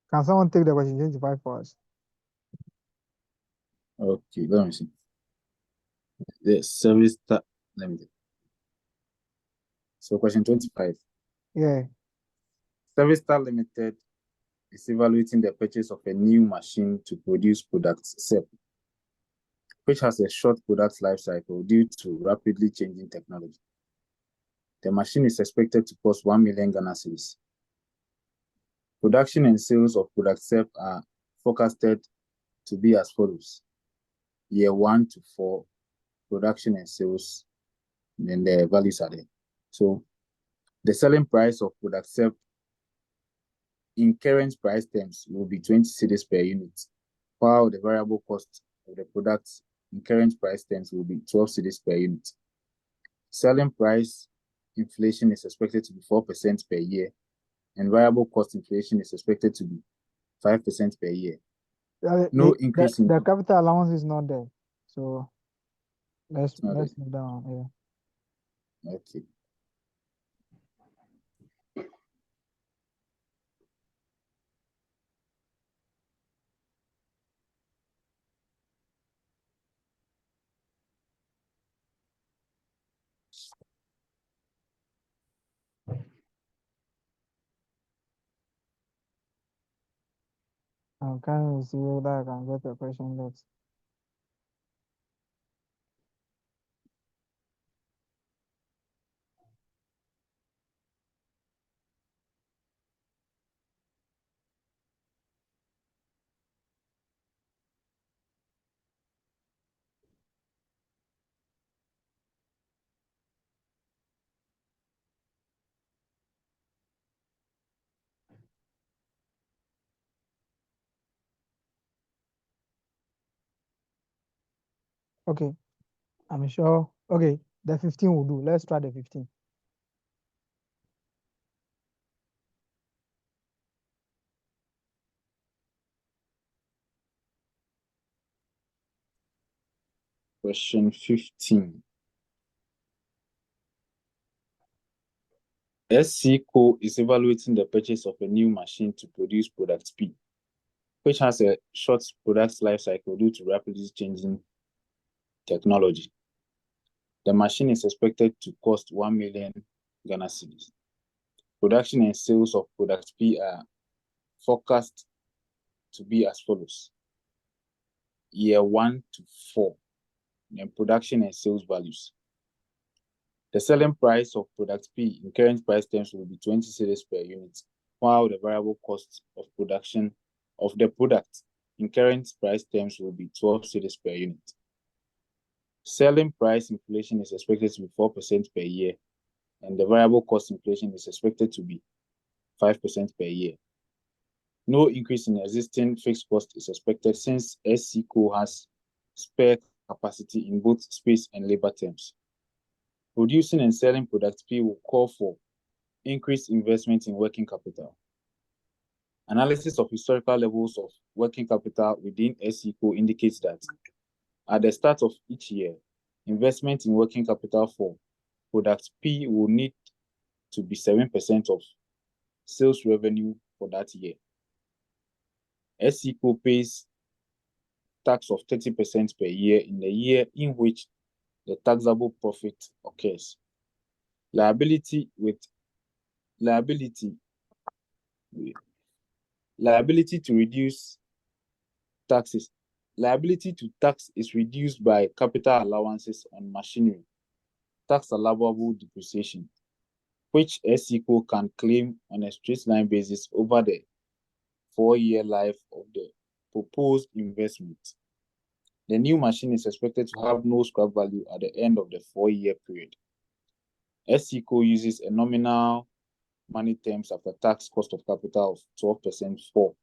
Can someone take the question 25 for us? Okay, let me see. The Service Star Limited. So question 25. Yeah. Service Star Limited is evaluating the purchase of a new machine to produce products SEP, which has a short product life cycle due to rapidly changing technology. The machine is expected to cost 1 million Ghana cedis. Production and sales of product SEP are forecasted to be as follows. Year 1 to 4, production and sales, then the values are there. So the selling price of product SEP in current price terms will be 20 cedis per unit, while the variable cost of the product in current price terms will be 12 cedis per unit. Selling price inflation is expected to be 4% per year, and variable cost inflation is expected to be 5% per year. No increase in the capital allowance is not there. So let's not move down. Yeah. Okay. I'm trying to see whether I can get a question next. Okay, I'm sure. Okay, the 15 will do. Let's try the 15. Question 15. SCCO is evaluating the purchase of a new machine to produce product P, which has a short product life cycle due to rapidly changing technology. The machine is expected to cost 1 million Ghana cedis. Production and sales of product P are forecast to be as follows. Year 1 to 4, and production and sales values. The selling price of product P in current price terms will be 20 cedis per unit, while the variable cost of production of the product in current price terms will be 12 cedis per unit. Selling price inflation is expected to be 4% per year, and the variable cost inflation is expected to be 5% per year. No increase in existing fixed cost is expected since SCCO has spare capacity in both space and labor terms. Producing and selling product P will call for increased investment in working capital. Analysis of historical levels of working capital within SCCO indicates that at the start of each year, investment in working capital for product P will need to be 7% of sales revenue for that year. SCCO pays tax of 30% per year in the year in which the taxable profit occurs. Liability to reduce taxes. Liability to tax is reduced by capital allowances on machinery, tax allowable depreciation, which SCCO can claim on a straight line basis over the 4-year life of the proposed investment. The new machine is expected to have no scrap value at the end of the 4-year period. SCCO uses a nominal money terms after tax cost of capital of 12% for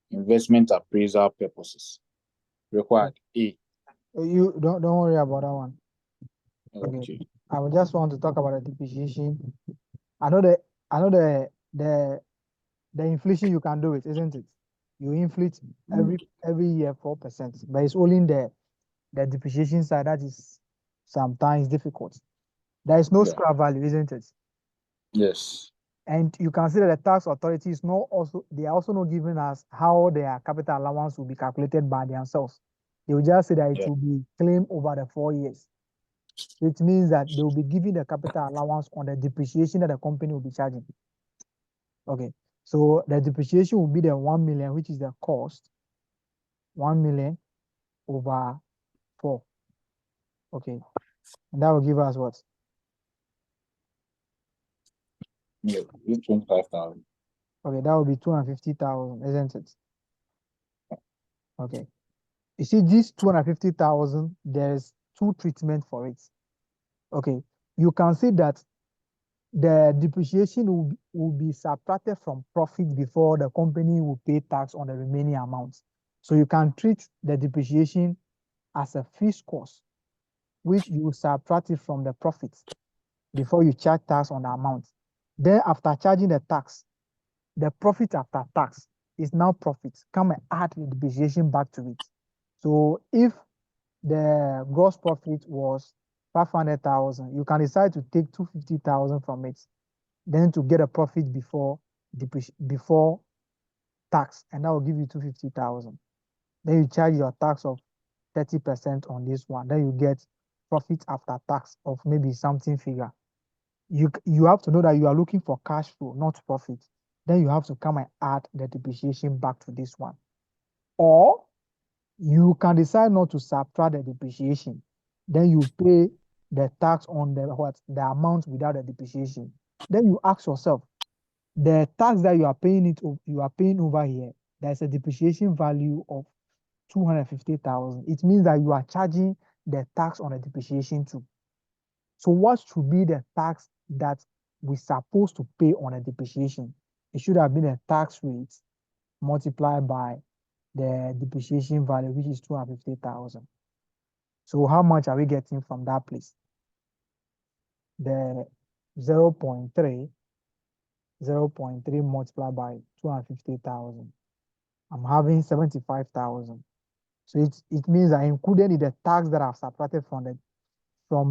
investment appraisal purposes. Required A. You don't worry about that one. Okay. I would just want to talk about the depreciation. I know the inflation you can do it, isn't it? You inflate every year 4%, but it's only in the depreciation side that is sometimes difficult. There is no scrap value, isn't it? Yes. And you can see that the tax authorities they are also not giving us how their capital allowance will be calculated by themselves. They will just say that it will be claimed over the 4 years. So it means that they will be giving the capital allowance on the depreciation that the company will be charging. Okay, so the depreciation will be the 1 million, which is the cost, 1 million over 4. Okay, and that will give us what? Yeah, 25,000. Okay, that will be 250,000, isn't it? Okay. You see, this 250,000, there's 2 treatments for it. Okay, you can see that the depreciation will be subtracted from profit before the company will pay tax on the remaining amounts. So you can treat the depreciation as a fixed cost, which you subtract it from the profits before you charge tax on the amount. Then after charging the tax, the profit after tax is now profit. Come and add the depreciation back to it. So if the gross profit was 500,000, you can decide to take 250,000 from it, then to get a profit before tax, and that will give you 250,000. Then you charge your tax of 30% on this one. Then you get profit after tax of maybe something figure. You have to know that you are looking for cash flow, not profit. Then you have to come and add the depreciation back to this one. Or you can decide not to subtract the depreciation. Then you pay the tax on the amount without the depreciation. Then you ask yourself, the tax that you are paying over here, there's a depreciation value of 250,000. It means that you are charging the tax on the depreciation too. So what should be the tax that we're supposed to pay on a depreciation? It should have been a tax rate multiplied by the depreciation value, which is 250,000. So how much are we getting from that place? The 0.3 multiplied by 250,000. I'm having 75,000. So it means that included in the tax that I've subtracted from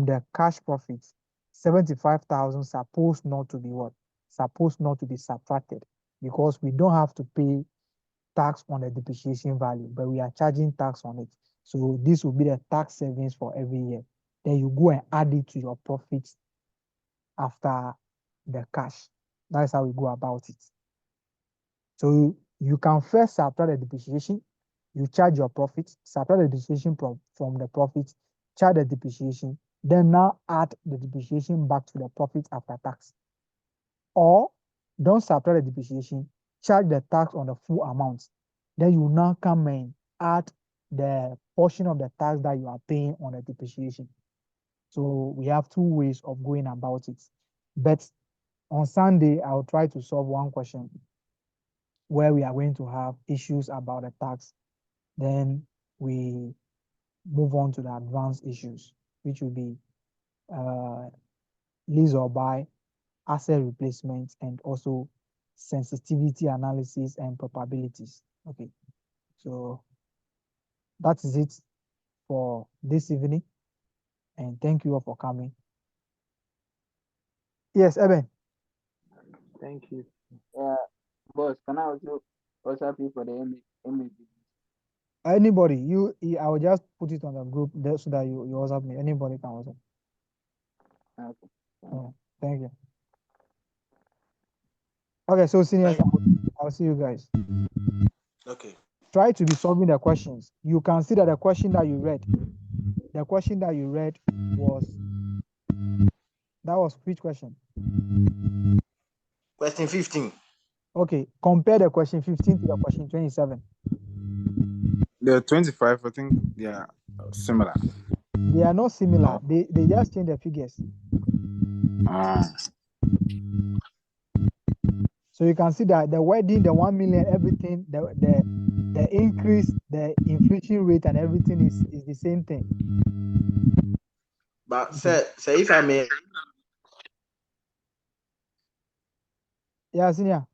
the cash profits, 75,000 supposed not to be what? Supposed not to be subtracted, because we don't have to pay tax on the depreciation value, but we are charging tax on it. So this will be the tax savings for every year. Then you go and add it to your profits after the cash. That's how we go about it. So you can first subtract the depreciation, you charge your profits, subtract the depreciation from the profits, charge the depreciation, then now add the depreciation back to the profit after tax. Or don't subtract the depreciation, charge the tax on the full amount. Then you now come and add the portion of the tax that you are paying on the depreciation. So we have 2 ways of going about it. But on Sunday, I'll try to solve one question where we are going to have issues about the tax. Then we move on to the advanced issues, which will be lease or buy, asset replacement, and also sensitivity analysis and probabilities. Okay, so that is it for this evening, and thank you all for coming. Yes, Eben. Thank you. Boss, can I also WhatsApp you for the MAB? Anybody, I will just put it on the group there so that you WhatsApp me. Anybody can WhatsApp. Okay. Oh, thank you. Okay, so seniors, I'll see you guys. Okay. Try to be solving the questions. You can see that the question that you read was which question? Question 15. Okay, compare the question 15 to the question 27. The 25, I think they are similar. They are not similar. They just change the figures. So you can see that the wording, the 1 million, everything, the increase, the inflation rate and everything is the same thing. But sir, if I may. Yeah, senior.